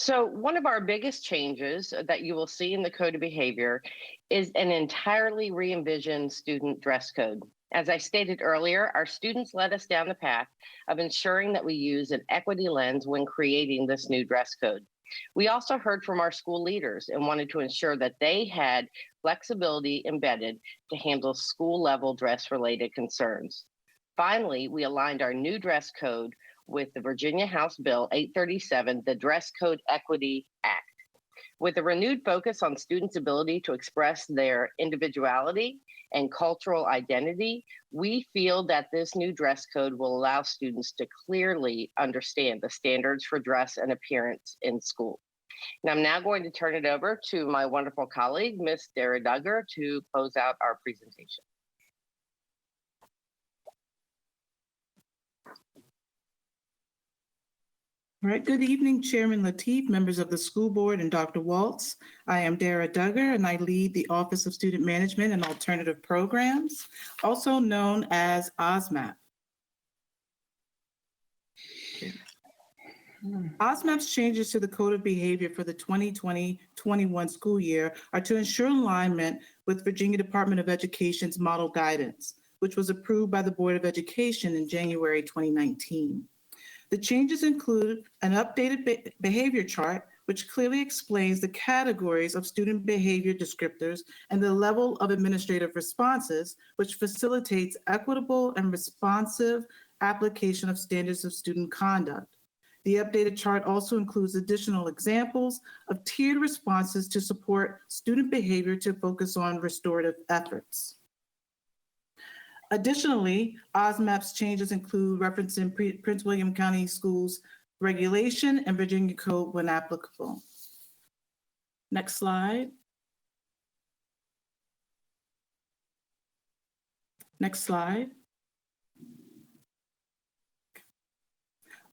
So one of our biggest changes that you will see in the Code of Behavior is an entirely re-envisioned student dress code. As I stated earlier, our students led us down the path of ensuring that we use an equity lens when creating this new dress code. We also heard from our school leaders and wanted to ensure that they had flexibility embedded to handle school-level dress-related concerns. Finally, we aligned our new dress code with the Virginia House Bill 837, the Dress Code Equity Act. With a renewed focus on students' ability to express their individuality and cultural identity, we feel that this new dress code will allow students to clearly understand the standards for dress and appearance in school. And I'm now going to turn it over to my wonderful colleague, Ms. Dara Duggar, to close out our presentation. All right, good evening, Chairman Lateef, members of the school board, and Dr. Waltz. I am Dara Duggar, and I lead the Office of Student Management and Alternative Programs, also known as OSMAP. OSMAP's changes to the Code of Behavior for the 2020-21 school year are to ensure alignment with Virginia Department of Education's model guidance, which was approved by the Board of Education in January 2019. The changes include an updated behavior chart, which clearly explains the categories of student behavior descriptors and the level of administrative responses, which facilitates equitable and responsive application of standards of student conduct. The updated chart also includes additional examples of tiered responses to support student behavior to focus on restorative efforts. Additionally, OSMAP's changes include referencing Prince William County Schools regulation and Virginia Code when applicable. Next slide. Next slide.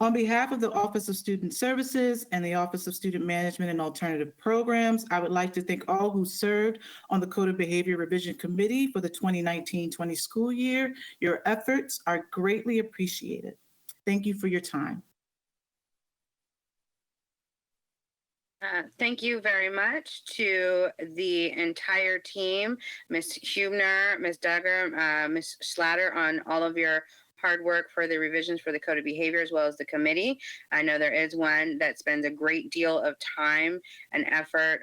On behalf of the Office of Student Services and the Office of Student Management and Alternative Programs, I would like to thank all who served on the Code of Behavior Revision Committee for the 2019-20 school year. Your efforts are greatly appreciated. Thank you for your time. Thank you very much to the entire team, Ms. Hubner, Ms. Duggar, Ms. Schlatter, on all of your hard work for the revisions for the Code of Behavior, as well as the committee. I know there is one that spends a great deal of time and effort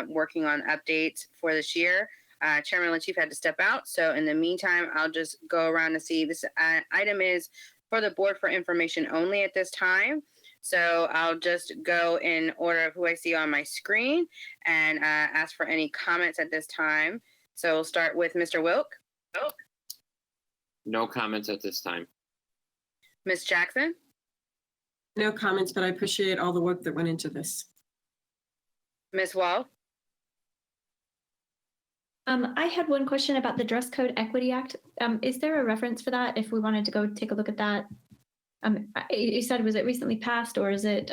working on updates for this year. Chairman Lateef had to step out, so in the meantime, I'll just go around to see. This item is for the board for information only at this time. So I'll just go in order of who I see on my screen and ask for any comments at this time. So we'll start with Mr. Wilk. No comments at this time. Ms. Jackson? No comments, but I appreciate all the work that went into this. Ms. Wall? I had one question about the Dress Code Equity Act. Is there a reference for that if we wanted to go take a look at that? You said, was it recently passed, or is it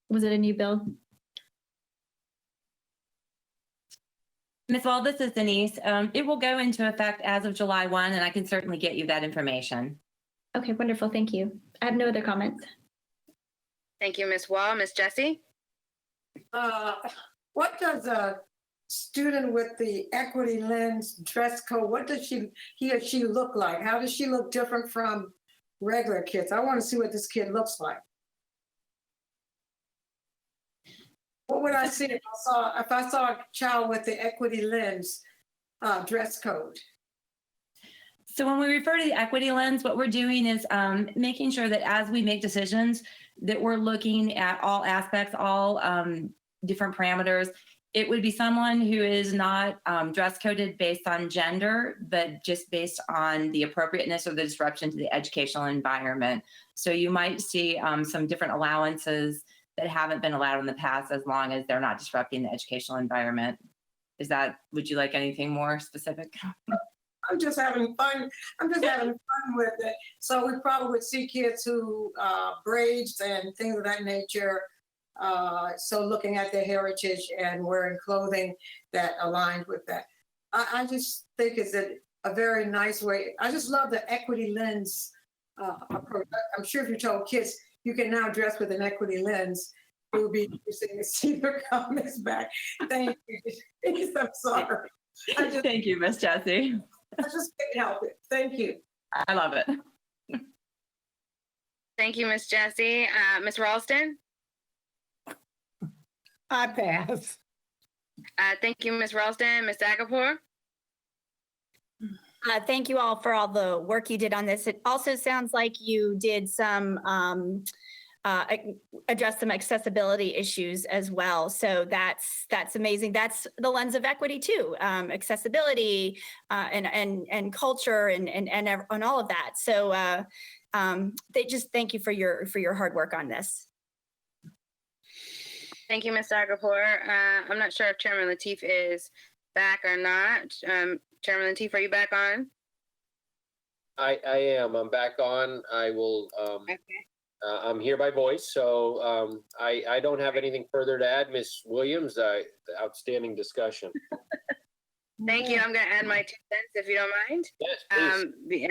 was it a new bill? Ms. Wall, this is Denise. It will go into effect as of July 1, and I can certainly get you that information. Okay, wonderful. Thank you. I have no other comments. Thank you, Ms. Wall. Ms. Jessie? What does a student with the equity lens dress code, what does he or she look like? How does she look different from regular kids? I want to see what this kid looks like. What would I see if I saw a child with the equity lens dress code? So when we refer to the equity lens, what we're doing is making sure that as we make decisions, that we're looking at all aspects, all different parameters. It would be someone who is not dress coded based on gender, but just based on the appropriateness or the disruption to the educational environment. So you might see some different allowances that haven't been allowed in the past, as long as they're not disrupting the educational environment. Would you like anything more specific? I'm just having fun. I'm just having fun with it. So we probably would see kids who braids and things of that nature. So looking at their heritage and wearing clothing that aligned with that. I just think it's a very nice way. I just love the equity lens approach. I'm sure if you told kids you can now dress with an equity lens, It'll be interesting to see your comments back. Thank you. I'm sorry. Thank you, Miss Jessie. I just couldn't help it. Thank you. I love it. Thank you, Miss Jessie. Ms. Ralston? I pass. Thank you, Ms. Ralston. Ms. Agapour? Thank you all for all the work you did on this. It also sounds like you did some address some accessibility issues as well. So that's amazing. That's the lens of equity too, accessibility and culture and all of that. So they just thank you for your hard work on this. Thank you, Ms. Agapour. I'm not sure if Chairman Lateef is back or not. Chairman Lateef, are you back on? I am. I'm back on. I will. Okay. I'm here by voice, so I don't have anything further to add. Ms. Williams, outstanding discussion. Thank you. I'm going to add my 2 cents if you don't mind. Yes, please.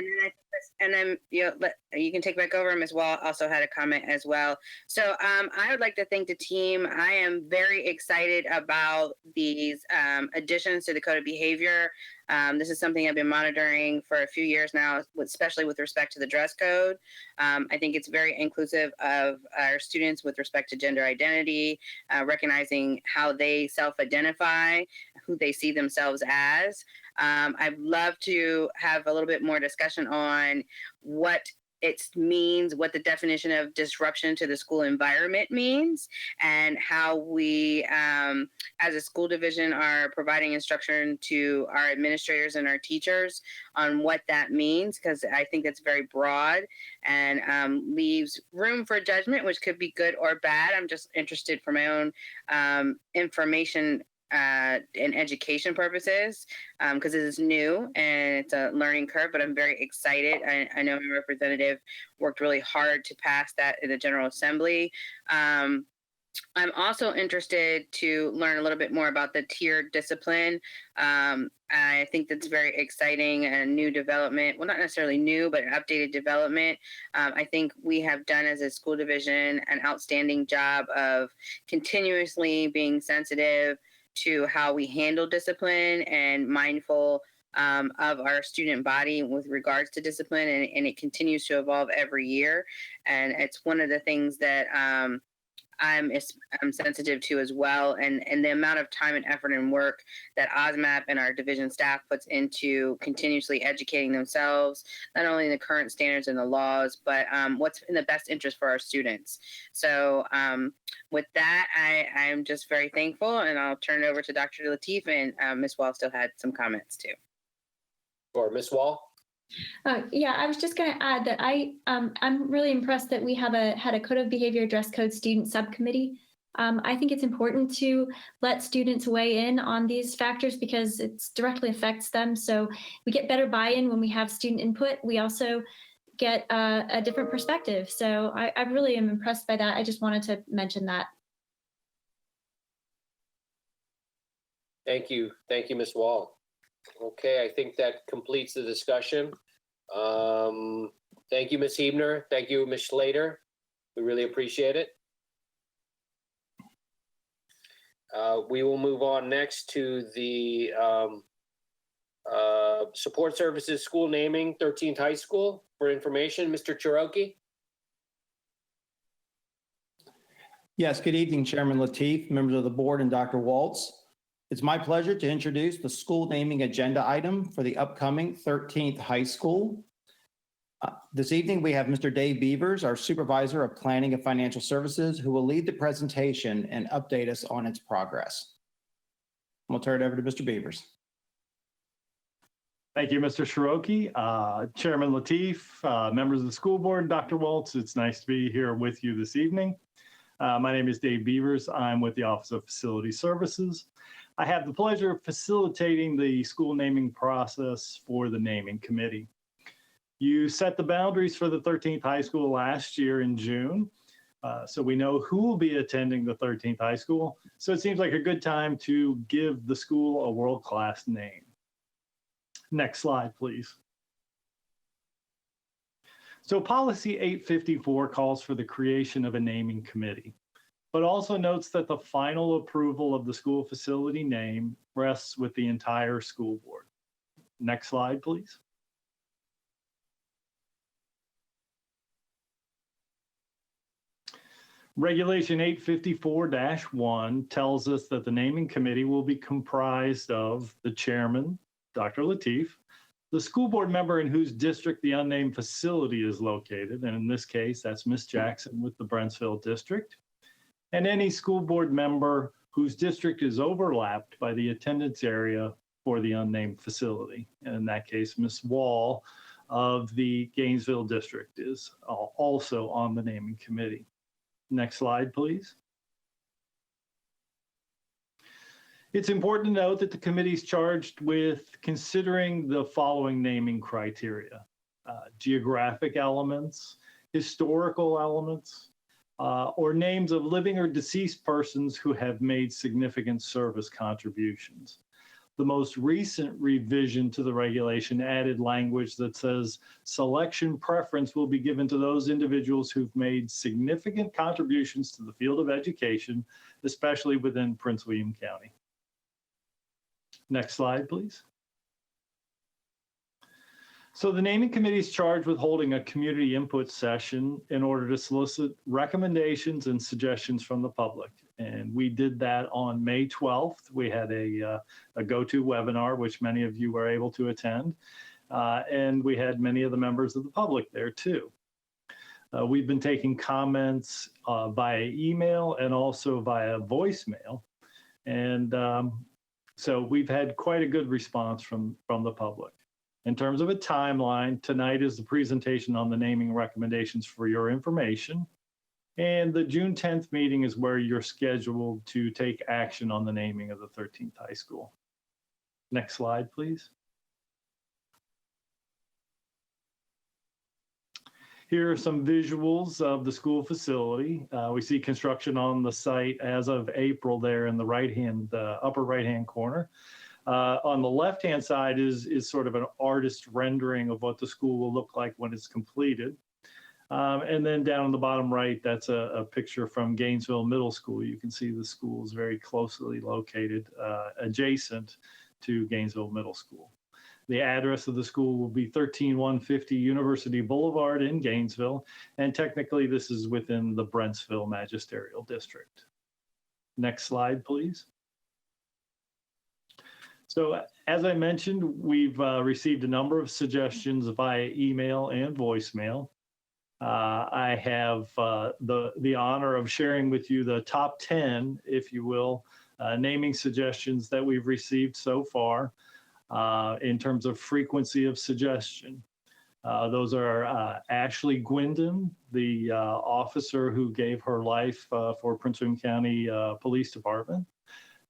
And then you can take back over. Ms. Wall also had a comment as well. So I would like to thank the team. I am very excited about these additions to the code of behavior. This is something I've been monitoring for a few years now, especially with respect to the dress code. I think it's very inclusive of our students with respect to gender identity, recognizing how they self-identify, who they see themselves as. I'd love to have a little bit more discussion on what it means, what the definition of disruption to the school environment means, and how we, as a school division, are providing instruction to our administrators and our teachers on what that means, because I think that's very broad and leaves room for judgment, which could be good or bad. I'm just interested for my own information and education purposes, because it is new and it's a learning curve, but I'm very excited. I know my representative worked really hard to pass that in the General Assembly. I'm also interested to learn a little bit more about the tiered discipline. I think that's very exciting and new development. Well, not necessarily new, but an updated development. I think we have done as a school division an outstanding job of continuously being sensitive to how we handle discipline and mindful of our student body with regards to discipline, and it continues to evolve every year. And it's one of the things that I'm sensitive to as well, and the amount of time and effort and work that OSMAP and our division staff puts into continuously educating themselves, not only in the current standards and the laws, but what's in the best interest for our students. So with that, I'm just very thankful, and I'll turn it over to Dr. Lateef, and Ms. Wall still had some comments too. Or Ms. Wall? Yeah, I was just going to add that I'm really impressed that we have had a code of behavior dress code student subcommittee. I think it's important to let students weigh in on these factors because it directly affects them. So we get better buy-in when we have student input. We also get a different perspective. So I really am impressed by that. I just wanted to mention that. Thank you. Thank you, Ms. Wall. Okay, I think that completes the discussion. Thank you, Ms. Hebner. Thank you, Ms. Schlater. We really appreciate it. We will move on next to the support services school naming, 13th High School. For information, Mr. Cherokee. Yes, good evening, Chairman Lateef, members of the board, and Dr. Waltz. It's my pleasure to introduce the school naming agenda item for the upcoming 13th High School. This evening, we have Mr. Dave Beavers, our Supervisor of Planning and Financial Services, who will lead the presentation and update us on its progress. We'll turn it over to Mr. Beavers. Thank you, Mr. Cherokee. Chairman Lateef, members of the school board, Dr. Waltz, it's nice to be here with you this evening. My name is Dave Beavers. I'm with the Office of Facility Services. I have the pleasure of facilitating the school naming process for the naming committee. You set the boundaries for the 13th High School last year in June, so we know who will be attending the 13th High School. So it seems like a good time to give the school a world-class name. Next slide, please. So policy 854 calls for the creation of a naming committee. but also notes that the final approval of the school facility name rests with the entire school board. Next slide, please. Regulation 854-1 tells us that the naming committee will be comprised of the chairman, Dr. Lateef, the school board member in whose district the unnamed facility is located, and in this case, that's Ms. Jackson with the Brentsville district, and any school board member whose district is overlapped by the attendance area for the unnamed facility. And in that case, Ms. Wall of the Gainesville district is also on the naming committee. Next slide, please. It's important to note that the committee is charged with considering the following naming criteria: geographic elements, historical elements, or names of living or deceased persons who have made significant service contributions. The most recent revision to the regulation added language that says selection preference will be given to those individuals who've made significant contributions to the field of education, especially within Prince William County. Next slide, please. So the naming committee is charged with holding a community input session in order to solicit recommendations and suggestions from the public. And we did that on May 12th. We had a go-to webinar, which many of you were able to attend. And we had many of the members of the public there too. We've been taking comments via email and also via voicemail. And so we've had quite a good response from the public. In terms of a timeline, tonight is the presentation on the naming recommendations for your information. And the June 10th meeting is where you're scheduled to take action on the naming of the 13th high school. Next slide, please. Here are some visuals of the school facility. We see construction on the site as of April there in the upper right-hand corner. On the left-hand side is sort of an artist rendering of what the school will look like when it's completed. And then down on the bottom right, that's a picture from Gainesville Middle School. You can see the school is very closely located adjacent to Gainesville Middle School. The address of the school will be 13150 University Boulevard in Gainesville. And technically, this is within the Brentsville Magisterial District. Next slide, please. So as I mentioned, we've received a number of suggestions via email and voicemail. I have the honor of sharing with you the top 10, if you will, naming suggestions that we've received so far in terms of frequency of suggestion. Those are Ashley Gwindon, the officer who gave her life for Prince William County Police Department,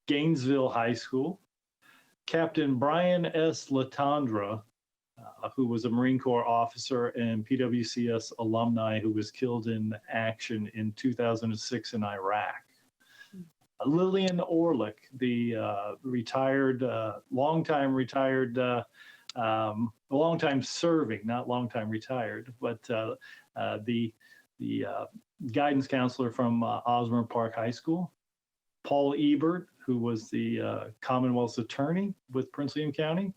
Gainesville High School, Captain Brian S. Latondra, who was a Marine Corps officer and PWCS alumni who was killed in action in 2006 in Iraq. Lillian Orlick, the longtime serving, not longtime retired, but the guidance counselor from Osborne Park High School. Paul Ebert, who was the Commonwealth's attorney with Prince William County.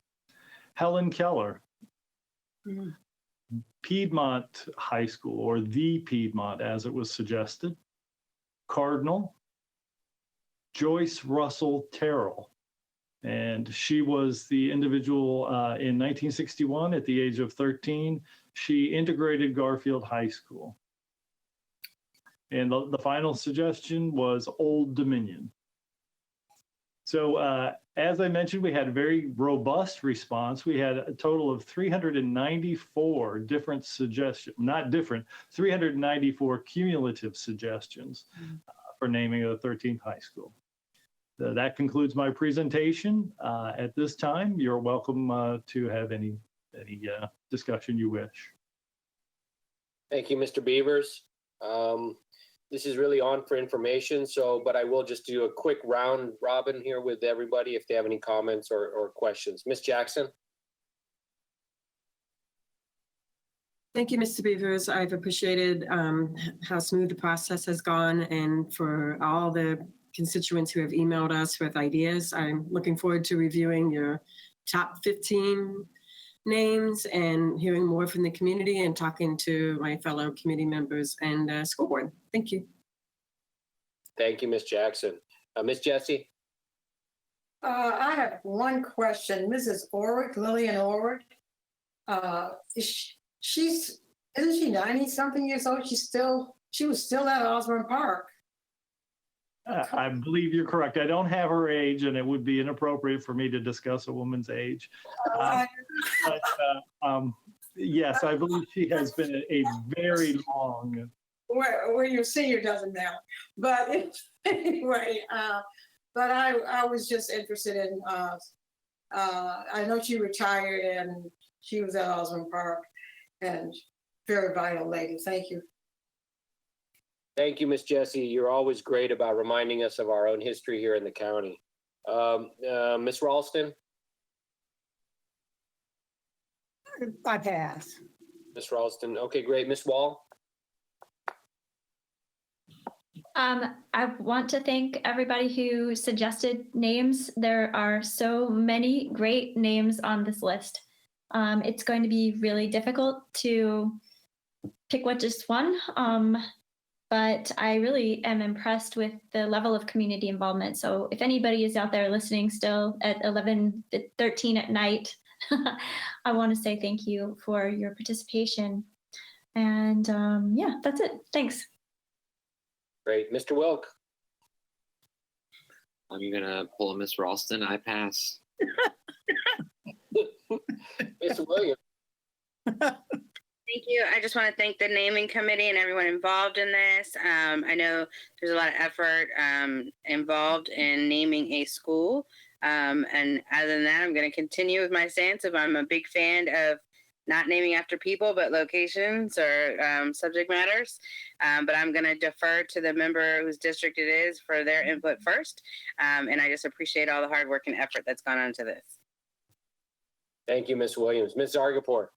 Helen Keller, Piedmont High School, or the Piedmont as it was suggested. Cardinal. Joyce Russell Terrell, and she was the individual in 1961 at the age of 13. She integrated Garfield High School. And the final suggestion was Old Dominion. So as I mentioned, we had a very robust response. We had a total of 394 different suggestions, 394 cumulative suggestions for naming of the 13th high school. That concludes my presentation. At this time, you're welcome to have any discussion you wish. Thank you, Mr. Beavers. This is really on for information, but I will just do a quick round robin here with everybody if they have any comments or questions. Ms. Jackson? Thank you, Mr. Beavers. I've appreciated how smooth the process has gone and for all the constituents who have emailed us with ideas. I'm looking forward to reviewing your top 15 names and hearing more from the community and talking to my fellow committee members and school board. Thank you. Thank you, Ms. Jackson. Ms. Jessie? I have one question. Mrs. Orwick, Lillian Orwick, isn't she 90-something years old? She was still at Osborne Park. I believe you're correct. I don't have her age, and it would be inappropriate for me to discuss a woman's age. Yes, I believe she has been a very long. Where you're senior doesn't matter. But anyway, but I was just interested in, I know she retired and she was at Osborne Park, and very vital lady. Thank you. Thank you, Ms. Jessie. You're always great about reminding us of our own history here in the county. Ms. Ralston? I pass. Ms. Ralston. Okay, great. Ms. Wall? I want to thank everybody who suggested names. There are so many great names on this list. It's going to be really difficult to pick just one, but I really am impressed with the level of community involvement. So if anybody is out there listening still at 11:13 at night, I want to say thank you for your participation. And yeah, that's it. Thanks. Great. Mr. Wilk? I'm going to pull a Ms. Ralston. I pass. Mr. Williams? Thank you. I just want to thank the naming committee and everyone involved in this. I know there's a lot of effort involved in naming a school. And other than that, I'm going to continue with my stance of I'm a big fan of not naming after people, but locations or subject matters. But I'm going to defer to the member whose district it is for their input first. And I just appreciate all the hard work and effort that's gone into this. Thank you, Ms. Williams. Ms. Zargapur?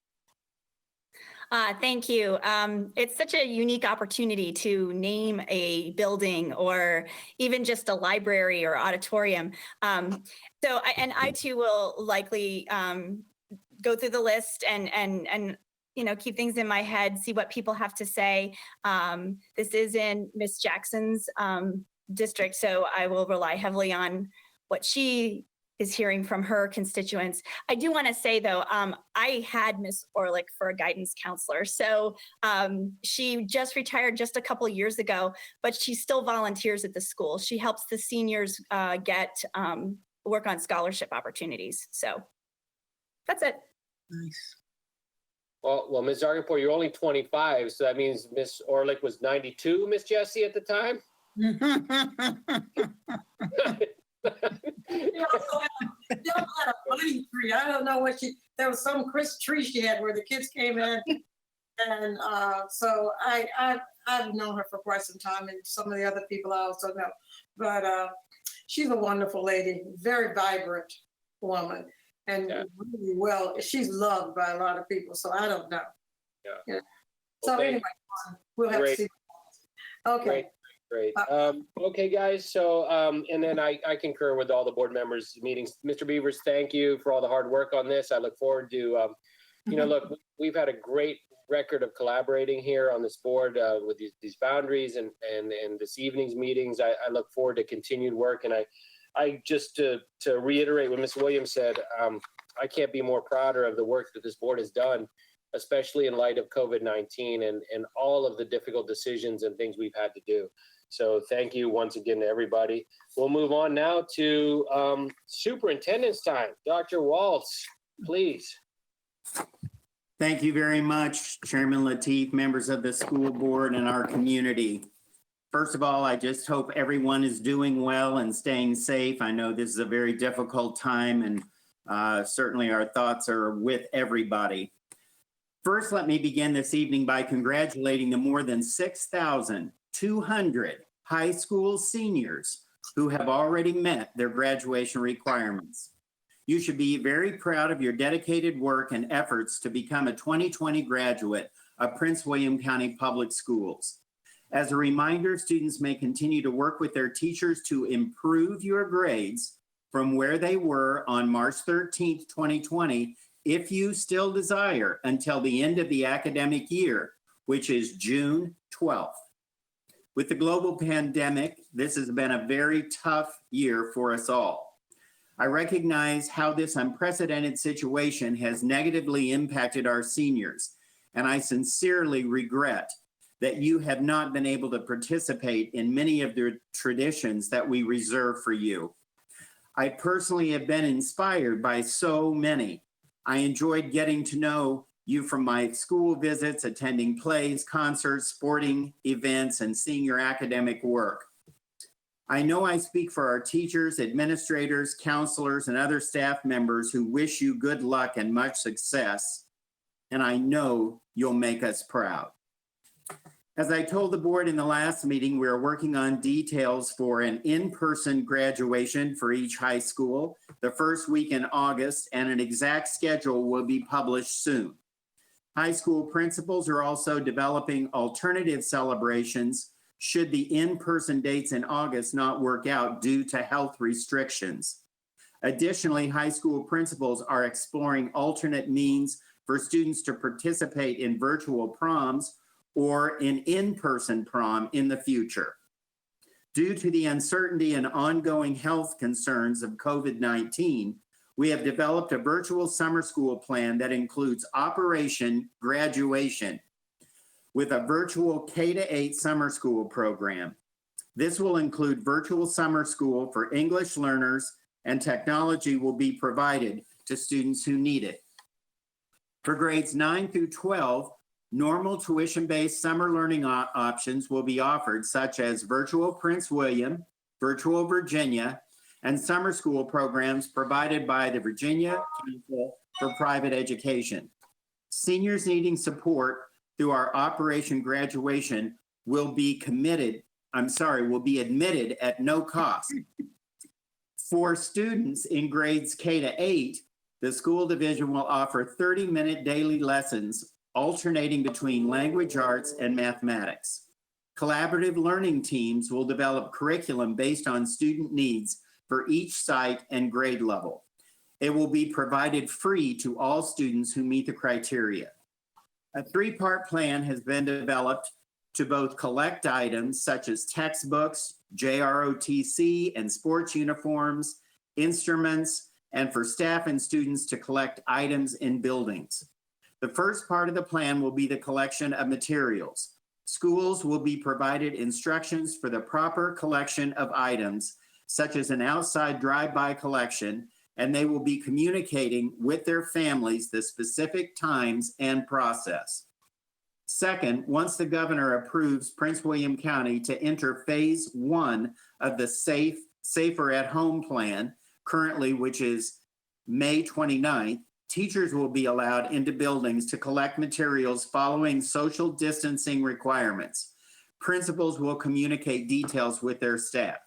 Thank you. It's such a unique opportunity to name a building or even just a library or auditorium. I too will likely go through the list and keep things in my head, see what people have to say. This is in Ms. Jackson's district, so I will rely heavily on what she is hearing from her constituents. I do want to say though, I had Ms. Orlick for a guidance counselor. So she just retired just a couple of years ago, but she still volunteers at the school. She helps the seniors get work on scholarship opportunities. So that's it. Nice. Well, Ms. Zargapur, you're only 25, so that means Ms. Orlick was 92, Ms. Jessie, at the time? They also had a bunny tree. I don't know there was some tree she had where the kids came in. And so I've known her for quite some time, and some of the other people I also know. But she's a wonderful lady, very vibrant woman, and really well. She's loved by a lot of people, so I don't know. Yeah. So anyway, we'll have to see. Okay. Great. Okay, guys. So, and then I concur with all the board members' meetings. Mr. Beavers, thank you for all the hard work on this. I look forward to, look, we've had a great record of collaborating here on this board with these boundaries and this evening's meetings. I look forward to continued work. And I just to reiterate what Ms. Williams said, I can't be more prouder of the work that this board has done, especially in light of COVID-19 and all of the difficult decisions and things we've had to do. So thank you once again to everybody. We'll move on now to superintendent's time. Dr. Waltz, please. Thank you very much, Chairman Lateef, members of the school board and our community. First of all, I just hope everyone is doing well and staying safe. I know this is a very difficult time, and certainly our thoughts are with everybody. First, let me begin this evening by congratulating the more than 6,200 high school seniors who have already met their graduation requirements. You should be very proud of your dedicated work and efforts to become a 2020 graduate of Prince William County Public Schools. As a reminder, students may continue to work with their teachers to improve your grades from where they were on March 13th, 2020, if you still desire, until the end of the academic year, which is June 12th. With the global pandemic, this has been a very tough year for us all. I recognize how this unprecedented situation has negatively impacted our seniors, and I sincerely regret that you have not been able to participate in many of the traditions that we reserve for you. I personally have been inspired by so many. I enjoyed getting to know you from my school visits, attending plays, concerts, sporting events, and seeing your academic work. I know I speak for our teachers, administrators, counselors, and other staff members who wish you good luck and much success, and I know you'll make us proud. As I told the board in the last meeting, we are working on details for an in-person graduation for each high school the first week in August, and an exact schedule will be published soon. High school principals are also developing alternative celebrations should the in-person dates in August not work out due to health restrictions. Additionally, high school principals are exploring alternate means for students to participate in virtual proms or an in-person prom in the future. Due to the uncertainty and ongoing health concerns of COVID-19, we have developed a virtual summer school plan that includes Operation Graduation with a virtual K-8 summer school program. This will include virtual summer school for English learners, and technology will be provided to students who need it. For grades 9 through 12, normal tuition-based summer learning options will be offered, such as virtual Prince William, virtual Virginia, and summer school programs provided by the Virginia Council for Private Education. Seniors needing support through our Operation Graduation will be admitted at no cost. For students in grades K-8, the school division will offer 30-minute daily lessons alternating between language arts and mathematics. Collaborative learning teams will develop curriculum based on student needs for each site and grade level. It will be provided free to all students who meet the criteria. A three-part plan has been developed to both collect items such as textbooks, JROTC, and sports uniforms, instruments, and for staff and students to collect items in buildings. The first part of the plan will be the collection of materials. Schools will be provided instructions for the proper collection of items, such as an outside drive-by collection, and they will be communicating with their families the specific times and process. Second, once the governor approves Prince William County to enter phase 1 of the Safer at Home plan, currently, which is May 29th, teachers will be allowed into buildings to collect materials following social distancing requirements. Principals will communicate details with their staff.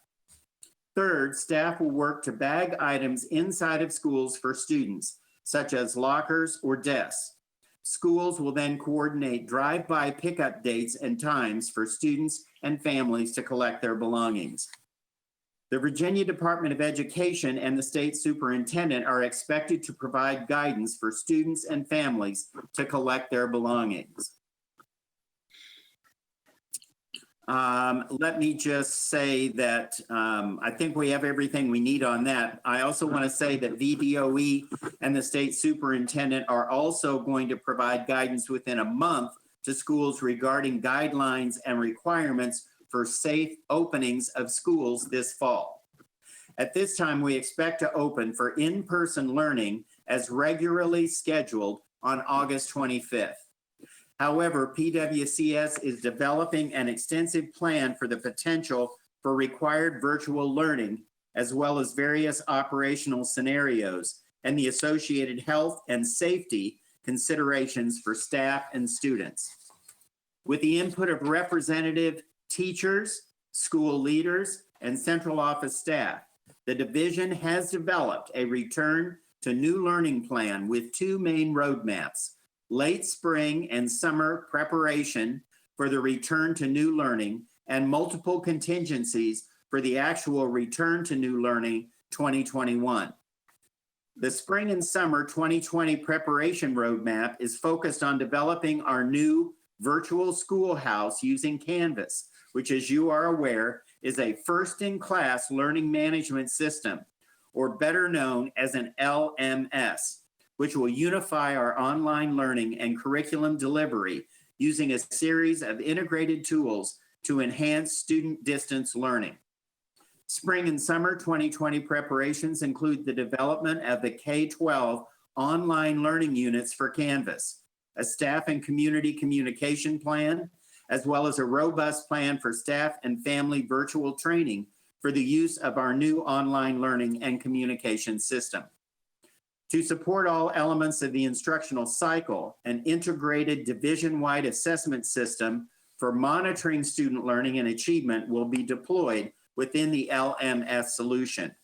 Third, staff will work to bag items inside of schools for students, such as lockers or desks. Schools will then coordinate drive-by pickup dates and times for students and families to collect their belongings. The Virginia Department of Education and the state superintendent are expected to provide guidance for students and families to collect their belongings. Let me just say that I think we have everything we need on that. I also want to say that VDOE and the state superintendent are also going to provide guidance within a month to schools regarding guidelines and requirements for safe openings of schools this fall. At this time, we expect to open for in-person learning as regularly scheduled on August 25th. However, PWCS is developing an extensive plan for the potential for required virtual learning, as well as various operational scenarios and the associated health and safety considerations for staff and students. With the input of representative teachers, school leaders, and central office staff, the division has developed a return to new learning plan with two main roadmaps. late spring and summer preparation for the return to new learning, and multiple contingencies for the actual return to new learning 2021. The spring and summer 2020 preparation roadmap is focused on developing our new virtual schoolhouse using Canvas, which, as you are aware, is a first-in-class learning management system, or better known as an LMS, which will unify our online learning and curriculum delivery using a series of integrated tools to enhance student distance learning. Spring and summer 2020 preparations include the development of the K-12 online learning units for Canvas, a staff and community communication plan, as well as a robust plan for staff and family virtual training for the use of our new online learning and communication system. To support all elements of the instructional cycle, an integrated division-wide assessment system for monitoring student learning and achievement will be deployed within the LMS solution.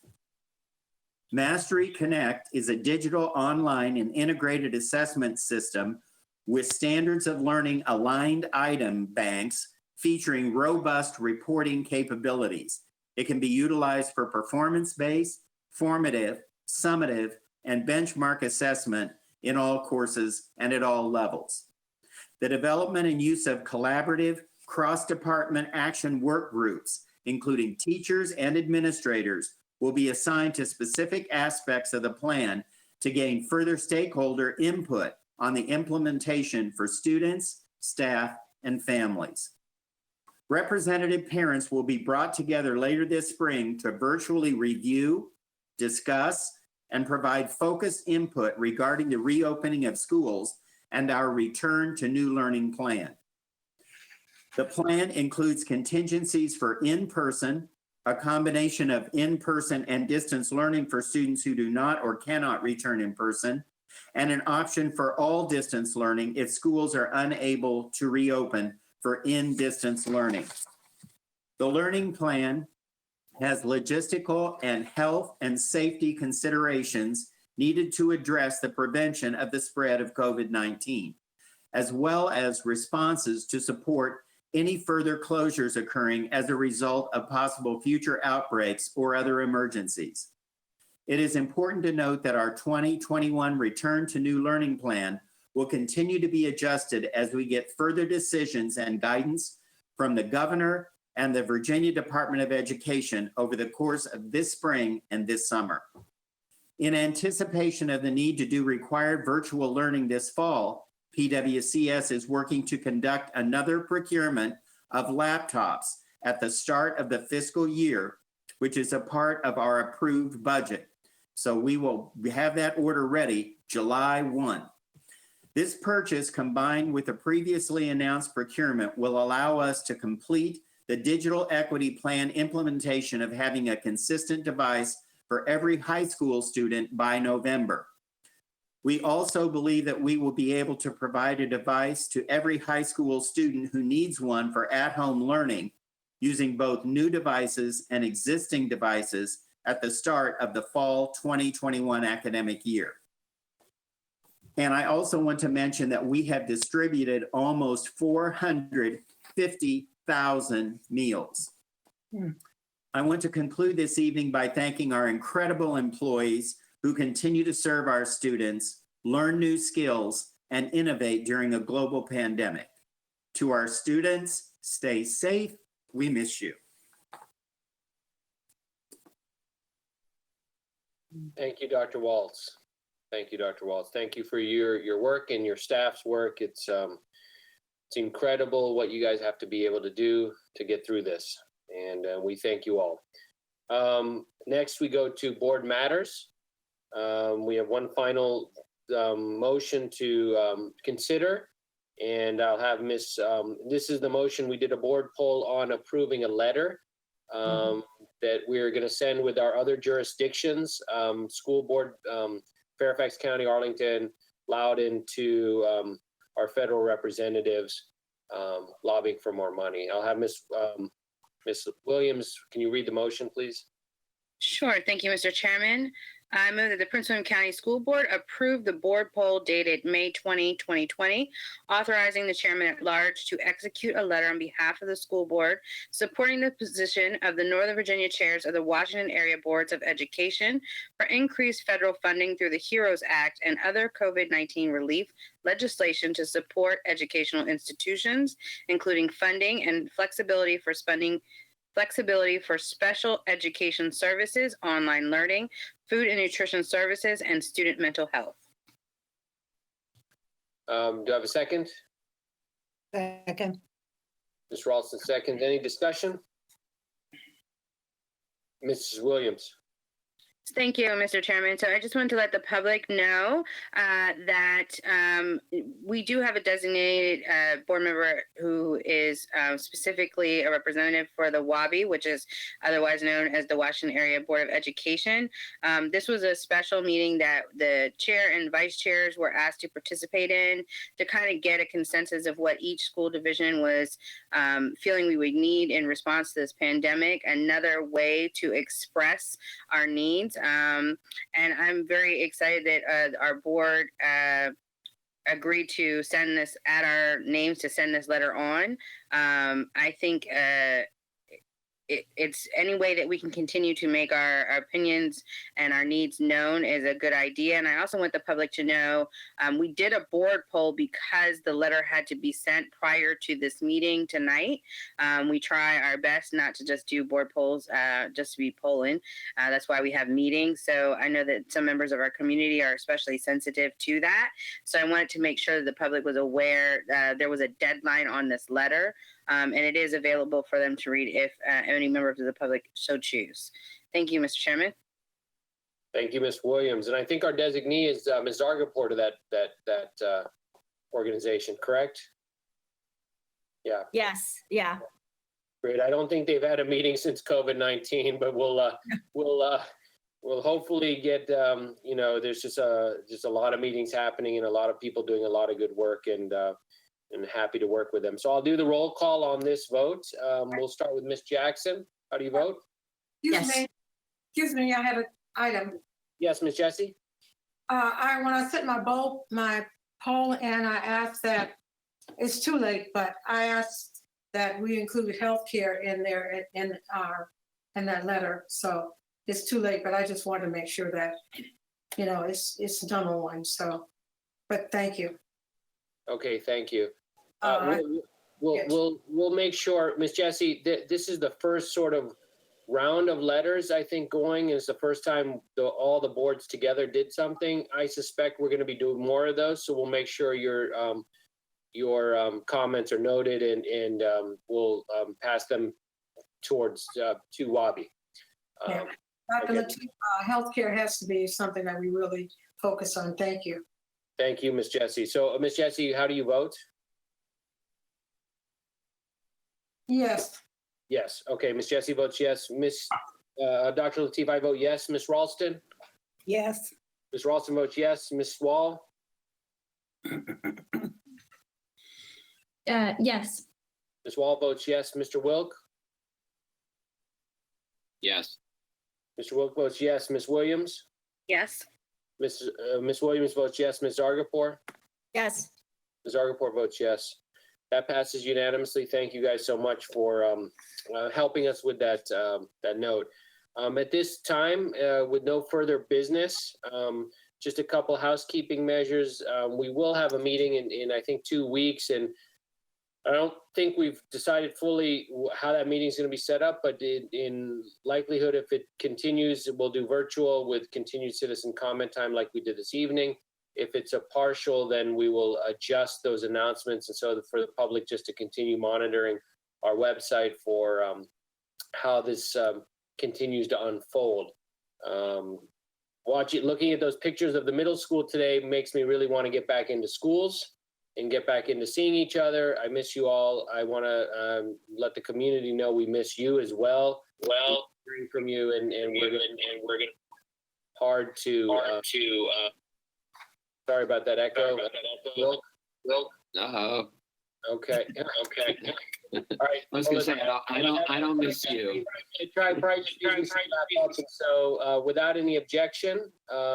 Mastery Connect is a digital, online, and integrated assessment system with standards of learning aligned item banks featuring robust reporting capabilities. It can be utilized for performance-based, formative, summative, and benchmark assessment in all courses and at all levels. The development and use of collaborative cross-department action work groups, including teachers and administrators, will be assigned to specific aspects of the plan to gain further stakeholder input on the implementation for students, staff, and families. Representative parents will be brought together later this spring to virtually review, discuss, and provide focused input regarding the reopening of schools and our return to new learning plan. The plan includes contingencies for in-person, a combination of in-person and distance learning for students who do not or cannot return in person, and an option for all distance learning if schools are unable to reopen for in-distance learning. The learning plan has logistical and health and safety considerations needed to address the prevention of the spread of COVID-19, as well as responses to support any further closures occurring as a result of possible future outbreaks or other emergencies. It is important to note that our 2021 Return to New Learning Plan will continue to be adjusted as we get further decisions and guidance from the governor and the Virginia Department of Education over the course of this spring and this summer. In anticipation of the need to do required virtual learning this fall, PWCS is working to conduct another procurement of laptops at the start of the fiscal year, which is a part of our approved budget. So we will have that order ready July 1. This purchase, combined with the previously announced procurement, will allow us to complete the digital equity plan implementation of having a consistent device for every high school student by November. We also believe that we will be able to provide a device to every high school student who needs one for at-home learning using both new devices and existing devices at the start of the fall 2021 academic year. And I also want to mention that we have distributed almost 450,000 meals. I want to conclude this evening by thanking our incredible employees who continue to serve our students, learn new skills, and innovate during a global pandemic. To our students, stay safe. We miss you. Thank you, Dr. Waltz. Thank you, Dr. Waltz. Thank you for your work and your staff's work. It's incredible what you guys have to be able to do to get through this. And we thank you all. Next, we go to board matters. We have one final motion to consider, and I'll have Miss, this is the motion. We did a board poll on approving a letter that we're going to send with our other jurisdictions, school board, Fairfax County, Arlington, Loudoun, to our federal representatives lobbying for more money. I'll have Miss Williams, can you read the motion, please? Sure. Thank you, Mr. Chairman. I move that the Prince William County School Board approve the board poll dated May 20, 2020, authorizing the chairman at large to execute a letter on behalf of the school board supporting the position of the Northern Virginia chairs of the Washington Area Boards of Education for increased federal funding through the HEROES Act and other COVID-19 relief legislation to support educational institutions, including funding and flexibility for special education services, online learning, food and nutrition services, and student mental health. Do I have a second? Second. Ms. Ralston, second. Any discussion? Mrs. Williams. Thank you, Mr. Chairman. So I just wanted to let the public know that we do have a designated board member who is specifically a representative for the WABE, which is otherwise known as the Washington Area Board of Education. This was a special meeting that the chair and vice chairs were asked to participate in to kind of get a consensus of what each school division was feeling we would need in response to this pandemic, another way to express our needs. And I'm very excited that our board agreed to send this, add our names to send this letter on. I think it's any way that we can continue to make our opinions and our needs known is a good idea. And I also want the public to know we did a board poll because the letter had to be sent prior to this meeting tonight. We try our best not to just do board polls just to be polling. That's why we have meetings. So I know that some members of our community are especially sensitive to that. So I wanted to make sure that the public was aware there was a deadline on this letter. And it is available for them to read if any members of the public so choose. Thank you, Mr. Chairman. Thank you, Ms. Williams. And I think our designee is Ms. Zargapur to that organization, correct? Yeah. Yes, yeah. Great. I don't think they've had a meeting since COVID-19, but we'll hopefully get, there's just a lot of meetings happening and a lot of people doing a lot of good work, and happy to work with them. So I'll do the roll call on this vote. We'll start with Ms. Jackson. How do you vote? Excuse me, I have an item. Yes, Ms. Jessie? When I set my poll and I asked that, it's too late, but I asked that we included healthcare in there in that letter. So it's too late, but I just wanted to make sure that, it's done on. So, but thank you. Okay, thank you. We'll make sure, Ms. Jessie, this is the first sort of round of letters, I think, going. It's the first time all the boards together did something. I suspect we're going to be doing more of those, so we'll make sure your comments are noted, and we'll pass them towards to WABE. Yeah. Dr. Lateef, healthcare has to be something that we really focus on. Thank you. Thank you, Ms. Jessie. So, Ms. Jessie, how do you vote? Yes. Yes. Okay, Ms. Jessie votes yes. Dr. Lateef, I vote yes. Ms. Ralston? Yes. Ms. Ralston votes yes. Ms. Swall? Yes. Ms. Wall votes yes. Mr. Wilk? Yes. Mr. Wilk votes yes. Ms. Williams? Yes. Ms. Williams votes yes. Ms. Zargapur? Yes. Ms. Zargapur votes yes. That passes unanimously. Thank you guys so much for helping us with that note. At this time, with no further business, just a couple housekeeping measures. We will have a meeting in I think 2 weeks, and I don't think we've decided fully how that meeting is going to be set up, but in likelihood, if it continues, we'll do virtual with continued citizen comment time like we did this evening. If it's a partial, then we will adjust those announcements. And so for the public just to continue monitoring our website for how this continues to unfold. Looking at those pictures of the middle school today makes me really want to get back into schools and get back into seeing each other. I miss you all. I want to let the community know we miss you as well. Hearing from you, and we're going hard to. Sorry about that echo. Will? No. Okay. All right. I was gonna say, I don't miss you. So without any objection,